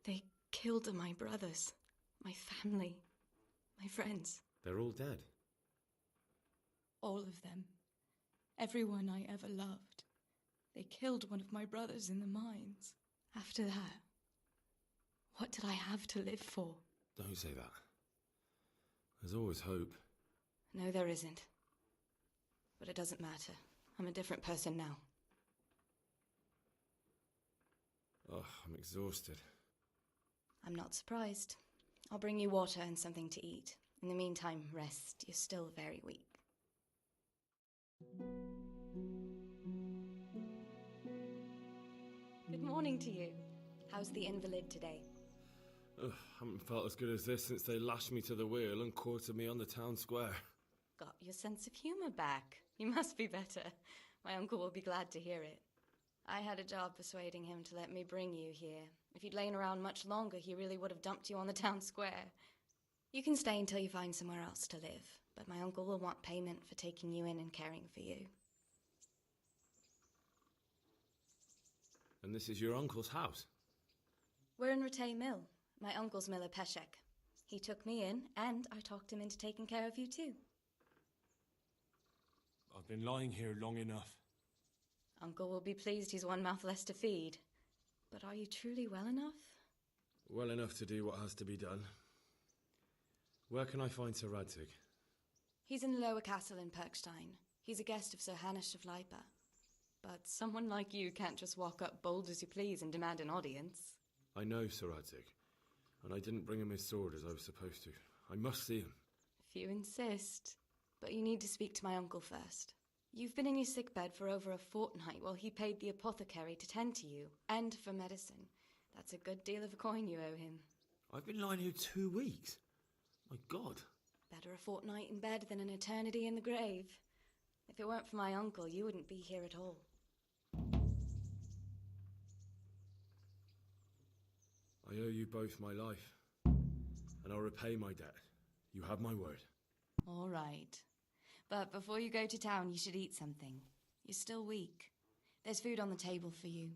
They killed my brothers, my family, my friends. They're all dead. All of them. Everyone I ever loved. They killed one of my brothers in the mines. After that, what did I have to live for? Don't say that. There's always hope. No, there isn't. But it doesn't matter. I'm a different person now. Oh, I'm exhausted. I'm not surprised. I'll bring you water and something to eat. In the meantime, rest. You're still very weak. Good morning to you. How's the invalid today? Ugh, haven't felt as good as this since they lashed me to the wheel and quartered me on the town square. Got your sense of humour back. You must be better. My uncle will be glad to hear it. I had a job persuading him to let me bring you here. If you'd lain around much longer, he really would have dumped you on the town square. You can stay until you find somewhere else to live, but my uncle will want payment for taking you in and caring for you. And this is your uncle's house? We're in Rattay Mill. My uncle's miller Peshek. He took me in, and I talked him into taking care of you too. I've been lying here long enough. Uncle will be pleased he's one mouth less to feed. But are you truly well enough? Well enough to do what has to be done. Where can I find Sir Radzig? He's in the lower castle in Perkstein. He's a guest of Sir Hanush of Leipa. But someone like you can't just walk up bold as you please and demand an audience. I know Sir Radzig, and I didn't bring him his sword as I was supposed to. I must see him. If you insist. But you need to speak to my uncle first. You've been in your sickbed for over a fortnight while he paid the apothecary to tend to you, and for medicine. That's a good deal of coin you owe him. I've been lying here 2 weeks. My God. Better a fortnight in bed than an eternity in the grave. If it weren't for my uncle, you wouldn't be here at all. I owe you both my life, and I'll repay my debt. You have my word. All right. But before you go to town, you should eat something. You're still weak. There's food on the table for you.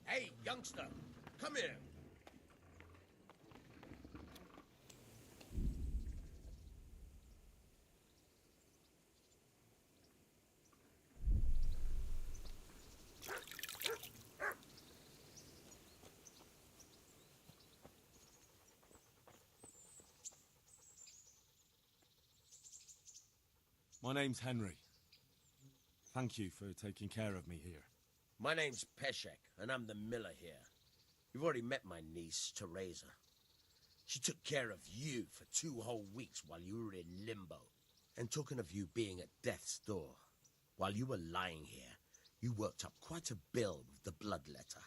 Hey, youngster, come here. My name's Henry. Thank you for taking care of me here. My name's Peshek, and I'm the miller here. You've already met my niece, Teresa. She took care of you for 2 whole weeks while you were in limbo. And talking of you being at death's door, while you were lying here, you worked up quite a bill with the bloodletter,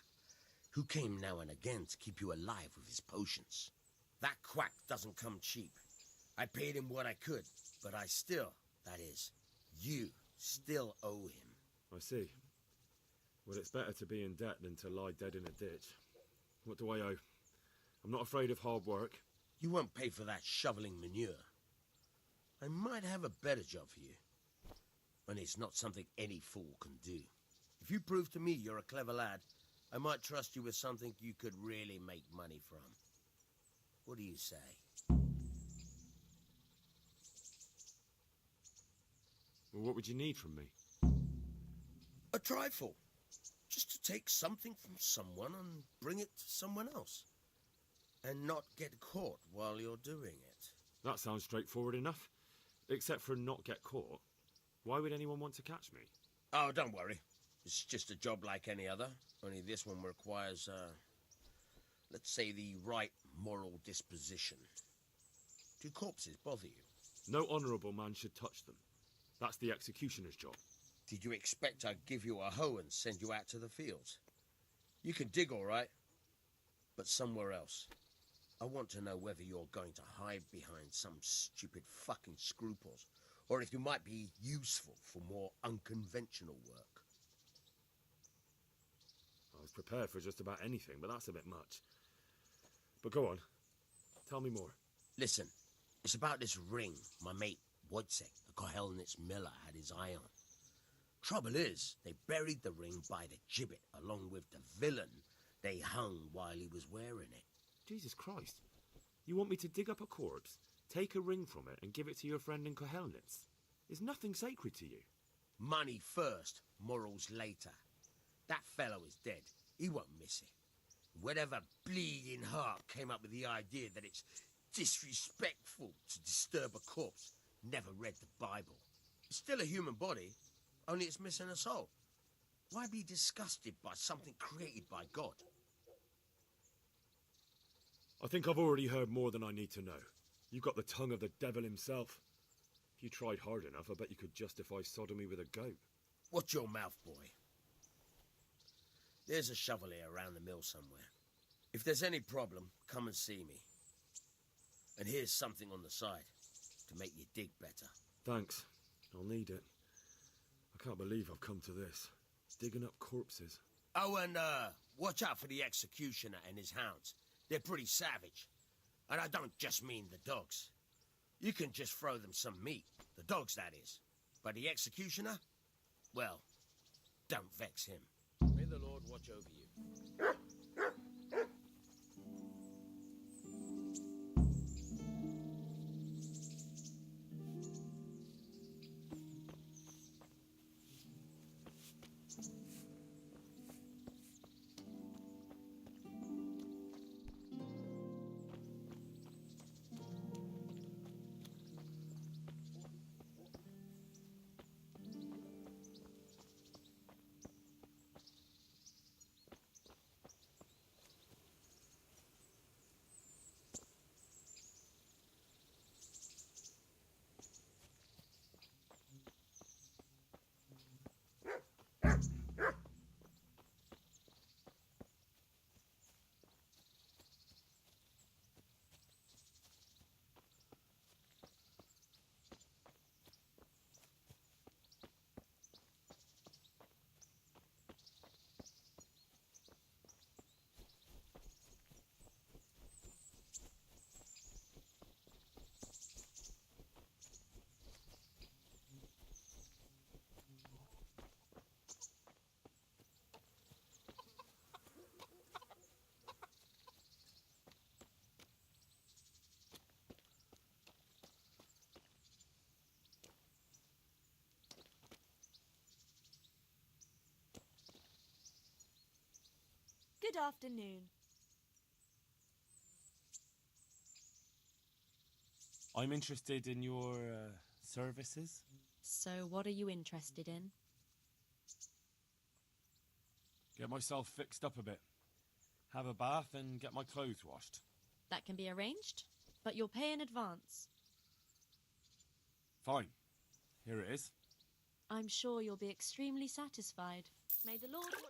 who came now and again to keep you alive with his potions. That quack doesn't come cheap. I paid him what I could, but I still, that is, you still owe him. I see. Well, it's better to be in debt than to lie dead in a ditch. What do I owe? I'm not afraid of hard work. You won't pay for that shoveling manure. I might have a better job for you. And it's not something any fool can do. If you prove to me you're a clever lad, I might trust you with something you could really make money from. What do you say? Well, what would you need from me? A trifle. Just to take something from someone and bring it to someone else. And not get caught while you're doing it. That sounds straightforward enough. Except for not get caught. Why would anyone want to catch me? Oh, don't worry. It's just a job like any other. Only this one requires, let's say, the right moral disposition. Do corpses bother you? No honourable man should touch them. That's the executioner's job. Did you expect I'd give you a hoe and send you out to the fields? You can dig all right, but somewhere else. I want to know whether you're going to hide behind some stupid fucking scruples, or if you might be useful for more unconventional work. I was prepared for just about anything, but that's a bit much. But go on. Tell me more. Listen, it's about this ring my mate Wojciech, the Kohelnitz miller, had his eye on. Trouble is, they buried the ring by the gibbet along with the villain they hung while he was wearing it. Jesus Christ. You want me to dig up a corpse, take a ring from it, and give it to your friend in Kohelnitz? Is nothing sacred to you? Money first, morals later. That fellow is dead. He won't miss it. Whatever bleeding heart came up with the idea that it's disrespectful to disturb a corpse never read the Bible. It's still a human body, only it's missing a soul. Why be disgusted by something created by God? I think I've already heard more than I need to know. You've got the tongue of the devil himself. If you tried hard enough, I bet you could justify sodomy with a goat. Watch your mouth, boy. There's a shovel here around the mill somewhere. If there's any problem, come and see me. And here's something on the side to make you dig better. Thanks. I'll need it. I can't believe I've come to this. Digging up corpses. Oh, and watch out for the executioner and his hounds. They're pretty savage. And I don't just mean the dogs. You can just throw them some meat. The dogs, that is. But the executioner? Well, don't vex him. May the Lord watch over you. Good afternoon. I'm interested in your services. So, what are you interested in? Get myself fixed up a bit. Have a bath and get my clothes washed. That can be arranged, but you'll pay in advance. Fine. Here it is. I'm sure you'll be extremely satisfied. May the Lord watch it.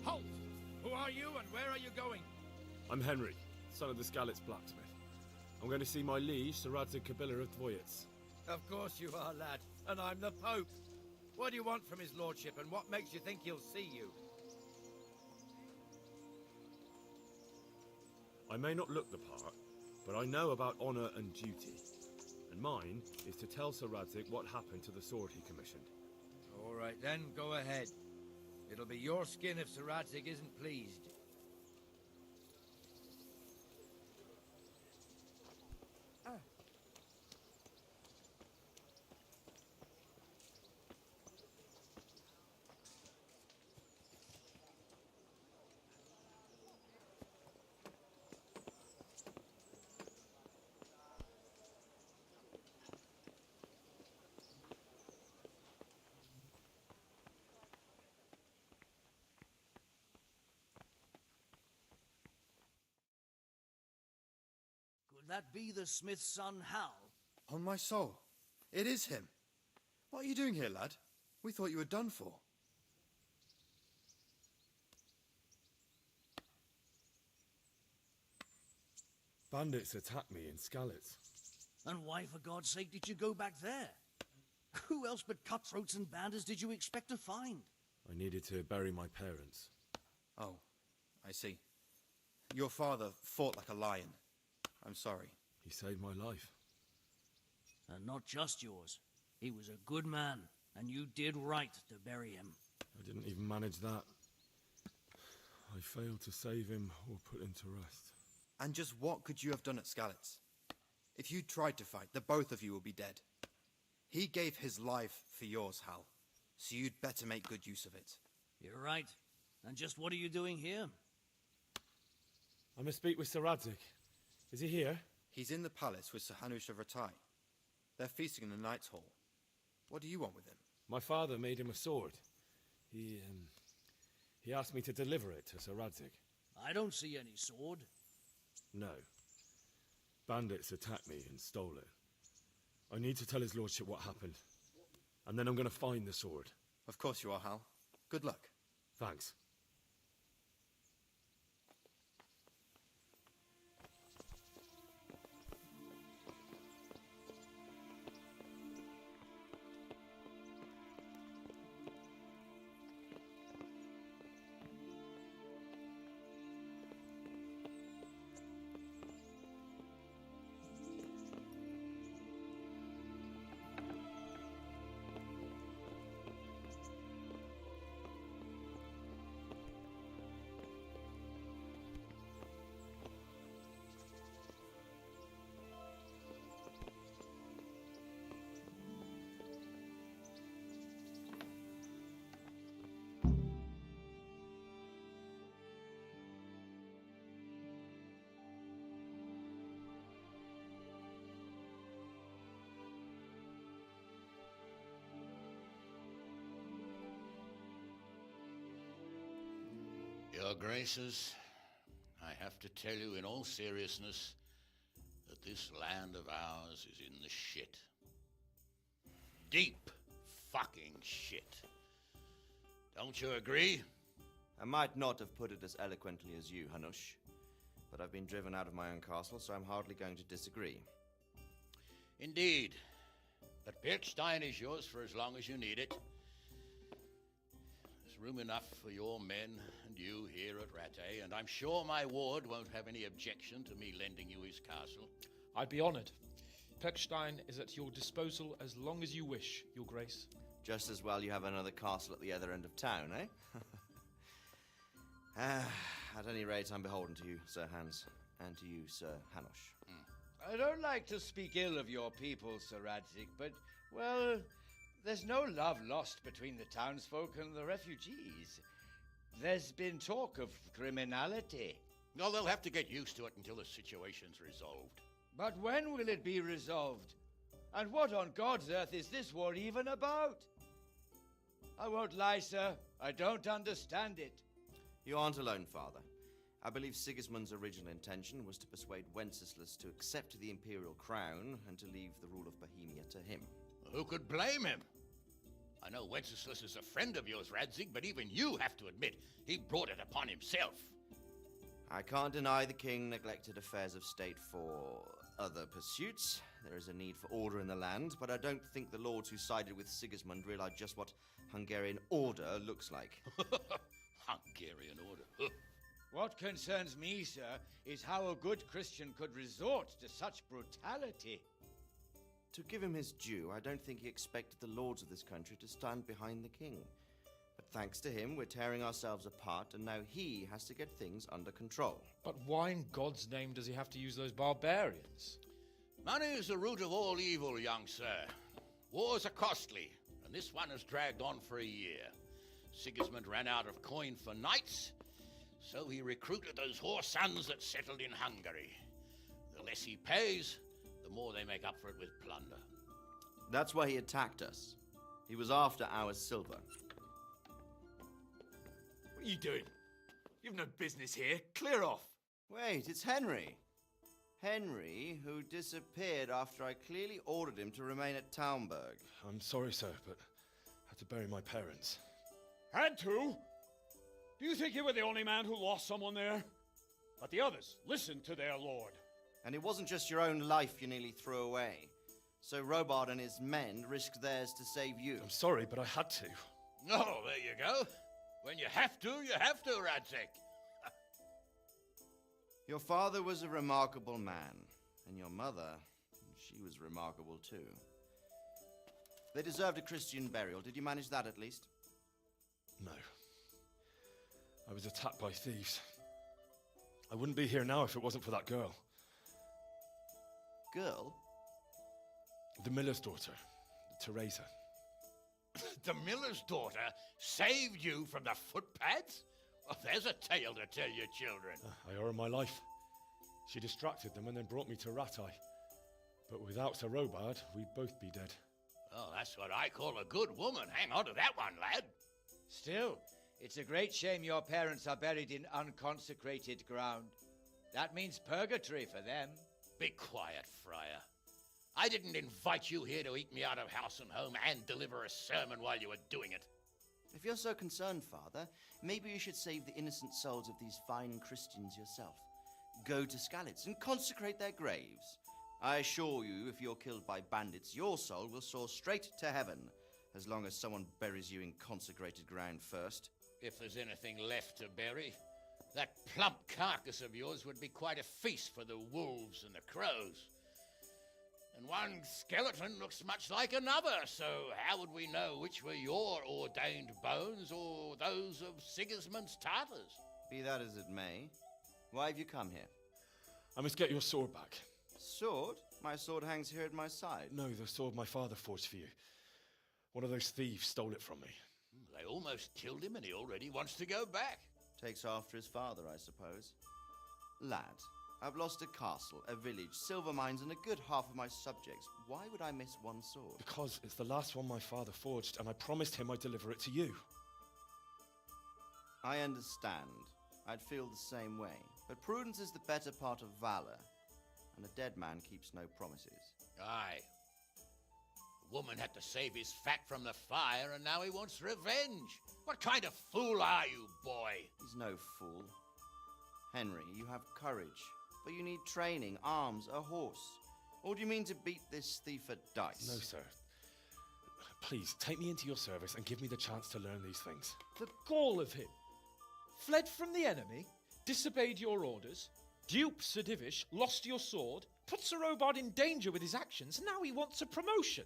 Halt! Who are you and where are you going? I'm Henry, son of the Skalitz blacksmith. I'm going to see my liege, Sir Radzig Kobyla of Dvoyitz. Of course you are, lad. And I'm the Pope. What do you want from his lordship, and what makes you think he'll see you? I may not look the part, but I know about honour and duty. And mine is to tell Sir Radzig what happened to the sword he commissioned. All right then, go ahead. It'll be your skin if Sir Radzig isn't pleased. Could that be the smith's son, Hal? On my soul, it is him. What are you doing here, lad? We thought you were done for. Bandits attacked me in Skalitz. And why, for God's sake, did you go back there? Who else but cutthroats and bandits did you expect to find? I needed to bury my parents. Oh, I see. Your father fought like a lion. I'm sorry. He saved my life. And not just yours. He was a good man, and you did right to bury him. I didn't even manage that. I failed to save him or put him to rest. And just what could you have done at Skalitz? If you tried to fight, the both of you will be dead. He gave his life for yours, Hal. So you'd better make good use of it. You're right. And just what are you doing here? I must speak with Sir Radzig. Is he here? He's in the palace with Sir Hanush of Ratai. They're feasting in the Knight's Hall. What do you want with him? My father made him a sword. He asked me to deliver it to Sir Radzig. I don't see any sword. No. Bandits attacked me and stole it. I need to tell his lordship what happened. And then I'm going to find the sword. Of course you are, Hal. Good luck. Thanks. Your Graces, I have to tell you in all seriousness that this land of ours is in the shit. Deep fucking shit. Don't you agree? I might not have put it as eloquently as you, Hanush, but I've been driven out of my own castle, so I'm hardly going to disagree. Indeed. But Birkstein is yours for as long as you need it. There's room enough for your men and you here at Rattay, and I'm sure my ward won't have any objection to me lending you his castle. I'd be honored. Pechstein is at your disposal as long as you wish, Your Grace. Just as well you have another castle at the other end of town, eh? At any rate, I'm beholden to you, Sir Hans, and to you, Sir Hanush. I don't like to speak ill of your people, Sir Radzig, but, well, there's no love lost between the townsfolk and the refugees. There's been talk of criminality. No, they'll have to get used to it until the situation's resolved. But when will it be resolved? And what on God's earth is this war even about? I won't lie, sir. I don't understand it. You aren't alone, Father. I believe Sigismund's original intention was to persuade Wenceslas to accept the imperial crown and to leave the rule of Bohemia to him. Who could blame him? I know Wenceslas is a friend of yours, Radzig, but even you have to admit he brought it upon himself. I can't deny the king neglected affairs of state for other pursuits. There is a need for order in the land, but I don't think the lords who sided with Sigismund realized just what Hungarian order looks like. Hungarian order? What concerns me, sir, is how a good Christian could resort to such brutality. To give him his due, I don't think he expected the lords of this country to stand behind the king. But thanks to him, we're tearing ourselves apart, and now he has to get things under control. But why in God's name does he have to use those barbarians? Money is the root of all evil, young sir. Wars are costly, and this one has dragged on for a year. Sigismund ran out of coin for knights, so he recruited those whore sons that settled in Hungary. The less he pays, the more they make up for it with plunder. That's why he attacked us. He was after our silver. What are you doing? You've no business here. Clear off. Wait, it's Henry. Henry, who disappeared after I clearly ordered him to remain at Taunberg. I'm sorry, sir, but I had to bury my parents. Had to? Do you think you were the only man who lost someone there? But the others listened to their lord. And it wasn't just your own life you nearly threw away. So Robard and his men risked theirs to save you. I'm sorry, but I had to. Oh, there you go. When you have to, Radzig. Your father was a remarkable man, and your mother, she was remarkable too. They deserved a Christian burial. Did you manage that at least? No. I was attacked by thieves. I wouldn't be here now if it wasn't for that girl. Girl? The miller's daughter, Teresa. The miller's daughter saved you from the footpads? Well, there's a tale to tell your children. I owe her my life. She distracted them and then brought me to Rattay. But without Sir Robard, we'd both be dead. Oh, that's what I call a good woman. Hang on to that one, lad. Still, it's a great shame your parents are buried in unconsecrated ground. That means purgatory for them. Be quiet, Friar. I didn't invite you here to eat me out of house and home and deliver a sermon while you were doing it. If you're so concerned, Father, maybe you should save the innocent souls of these fine Christians yourself. Go to Skalitz and consecrate their graves. I assure you, if you're killed by bandits, your soul will soar straight to heaven, as long as someone buries you in consecrated ground first. If there's anything left to bury, that plump carcass of yours would be quite a feast for the wolves and the crows. And one skeleton looks much like another, so how would we know which were your ordained bones or those of Sigismund's Tartars? Be that as it may, why have you come here? I must get your sword back. Sword? My sword hangs here at my side. No, the sword my father forged for you. One of those thieves stole it from me. They almost killed him and he already wants to go back. Takes after his father, I suppose. Lad, I've lost a castle, a village, silver mines, and a good half of my subjects. Why would I miss one sword? Because it's the last one my father forged, and I promised him I'd deliver it to you. I understand. I'd feel the same way. But prudence is the better part of valor, and a dead man keeps no promises. Aye. The woman had to save his fat from the fire, and now he wants revenge. What kind of fool are you, boy? He's no fool. Henry, you have courage, but you need training, arms, a horse. Or do you mean to beat this thief at dice? No, sir. Please, take me into your service and give me the chance to learn these things. The gall of him. Fled from the enemy, disobeyed your orders, duped Sir Divish, lost your sword, put Sir Robard in danger with his actions, and now he wants a promotion.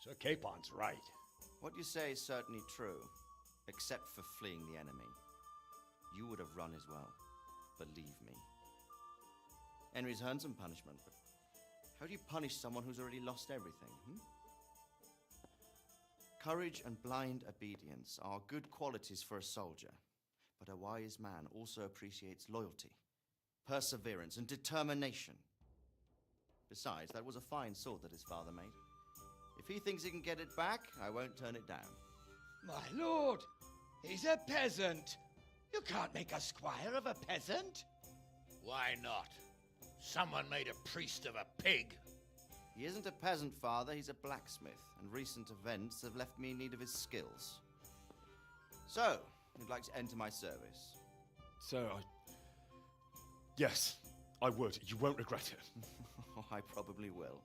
Sir Capon's right. What you say is certainly true, except for fleeing the enemy. You would have run as well, believe me. Henry's earned some punishment, but how do you punish someone who's already lost everything, Courage and blind obedience are good qualities for a soldier, but a wise man also appreciates loyalty, perseverance, and determination. Besides, that was a fine sword that his father made. If he thinks he can get it back, I won't turn it down. My lord, he's a peasant. You can't make a squire of a peasant. Why not? Someone made a priest of a pig. He isn't a peasant, father, he's a blacksmith, and recent events have left me in need of his skills. So, you'd like to enter my service? Sir, Yes, I would. You won't regret it. Oh, I probably will.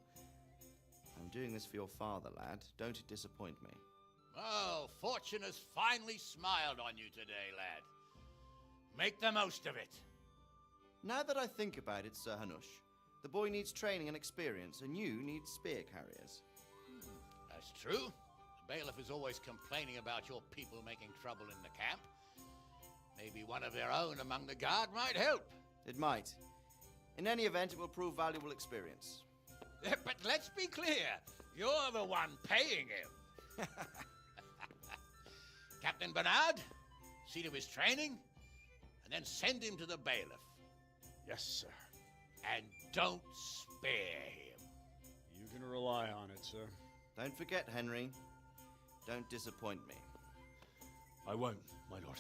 I'm doing this for your father, lad. Don't it disappoint me. Oh, fortune has finally smiled on you today, lad. Make the most of it. Now that I think about it, Sir Hanush, the boy needs training and experience, and you need spear carriers. That's true. The bailiff is always complaining about your people making trouble in the camp. Maybe one of their own among the guard might help. It might. In any event, it will prove valuable experience. But let's be clear. You're the one paying him. Captain Bernard, see to his training, and then send him to the bailiff. Yes, sir. And don't spare him. You can rely on it, sir. Don't forget, Henry. Don't disappoint me. I won't, my lord.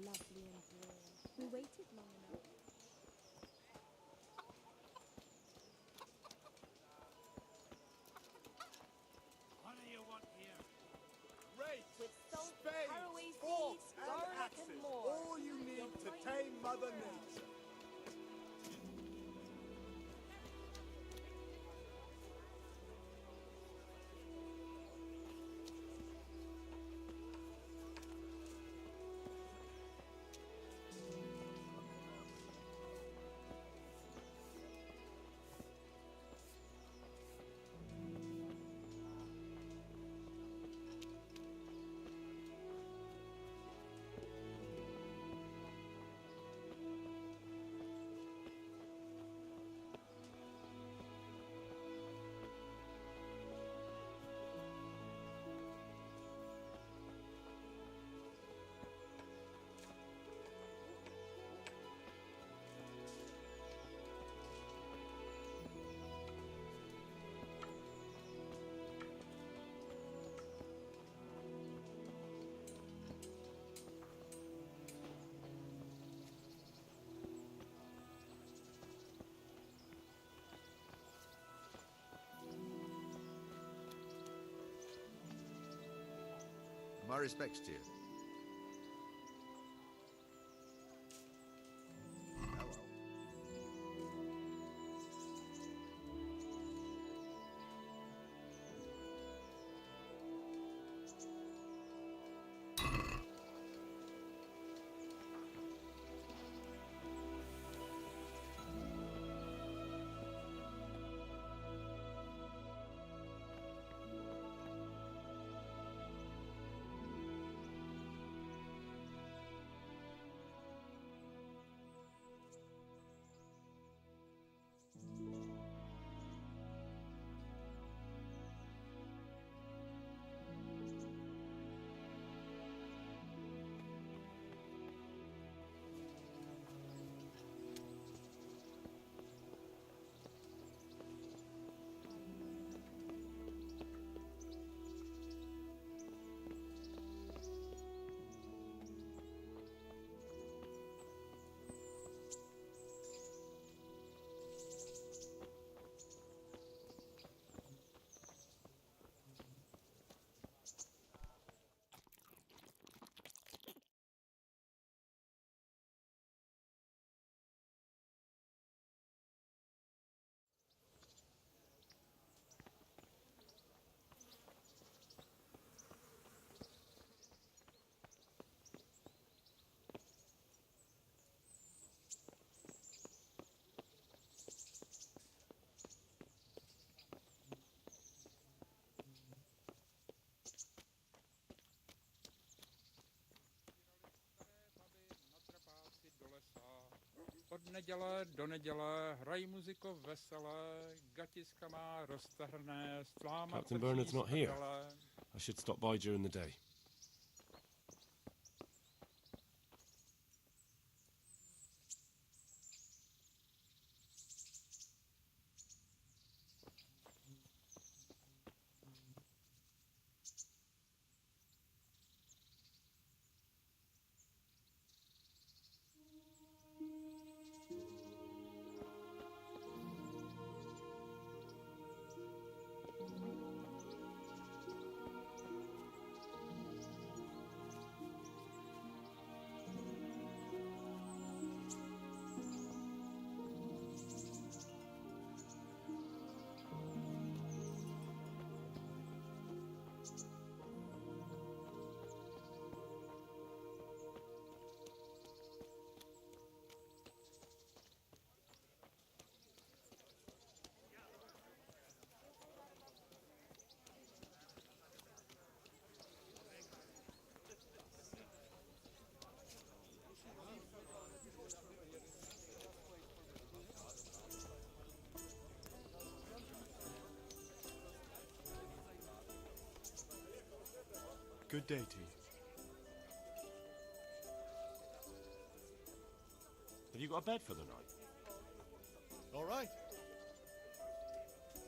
Lovely and warm. We waited long enough. What do you want here? Rape, with salt, spades, caraway forks, seeds, and garlic, axes. and more. All you need to tame Mother Nature. My respects to you. Od neděle do neděle hrají muziku veselé, gatiska má roztrhné, stláma Captain Bernard's not here. I should stop by during the day. Good day to you. Have you got a bed for the night? All right.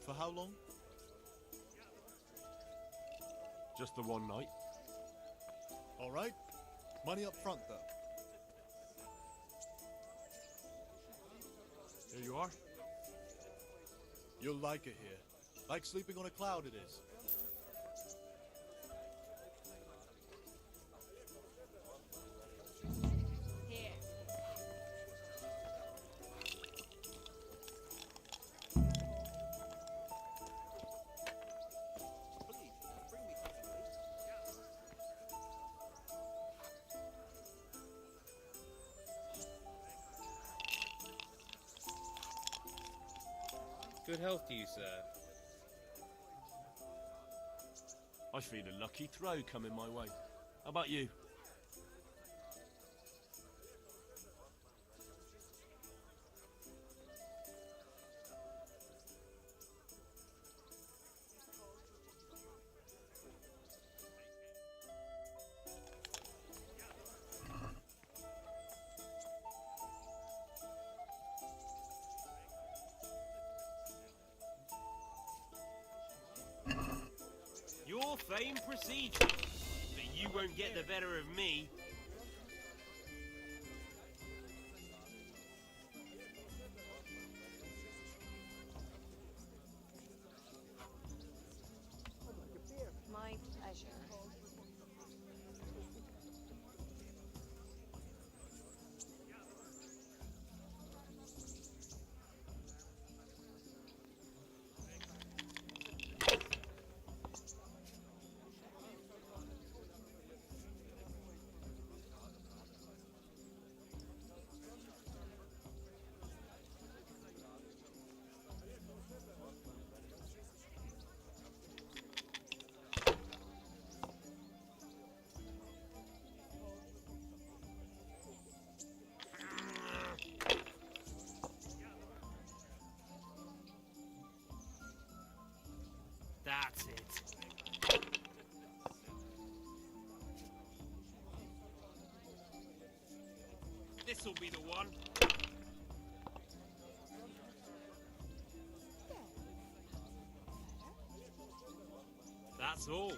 For how long? Just the one night. All right. Money up front, though. Here you are. You'll like it here. Like sleeping on a cloud it is. Here. Good health to you, sir. I feel a lucky throw coming my way. How about you? Your fame precedes you, but you won't get the better of me. My pleasure. That's it. This'll be the one. That's all.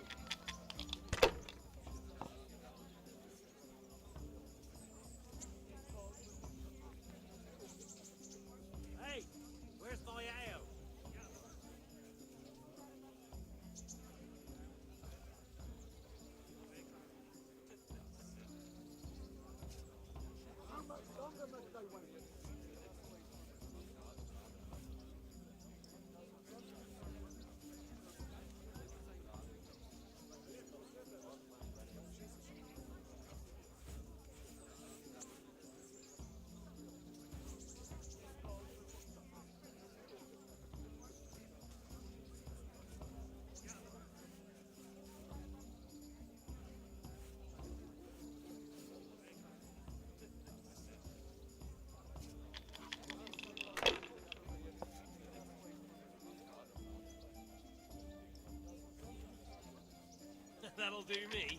Hey, where's my ale? How much longer must I wait? do me.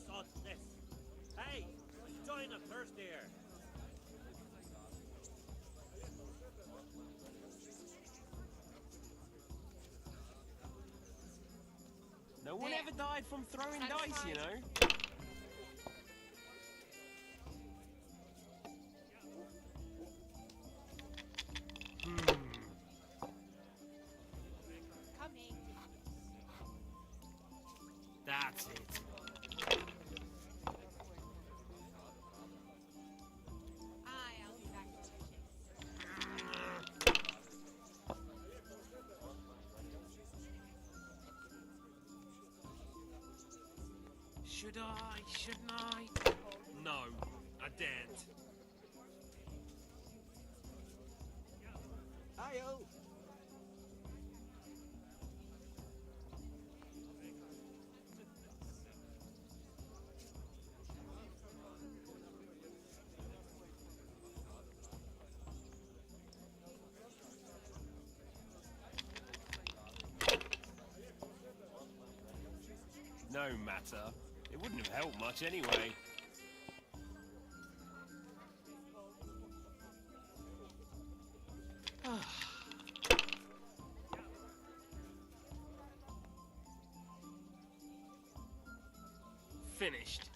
Sod this. Hey, join a thirst here. No one ever died from throwing dice, you know. Coming. That's it. I'll be back to Should I? Shouldn't I? No, I daren't. Hi-yo. No matter. It wouldn't have helped much anyway. Finished.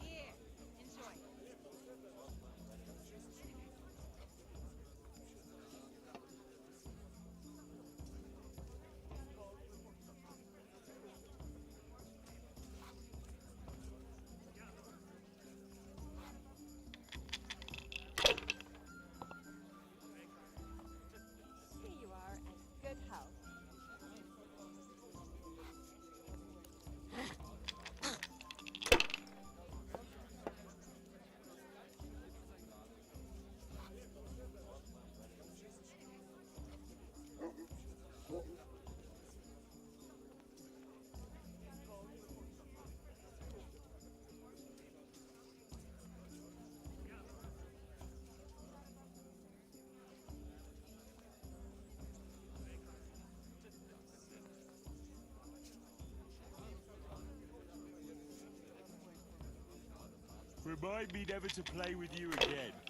Here, enjoy. Here you are, and good health. Remind me never to play with you again.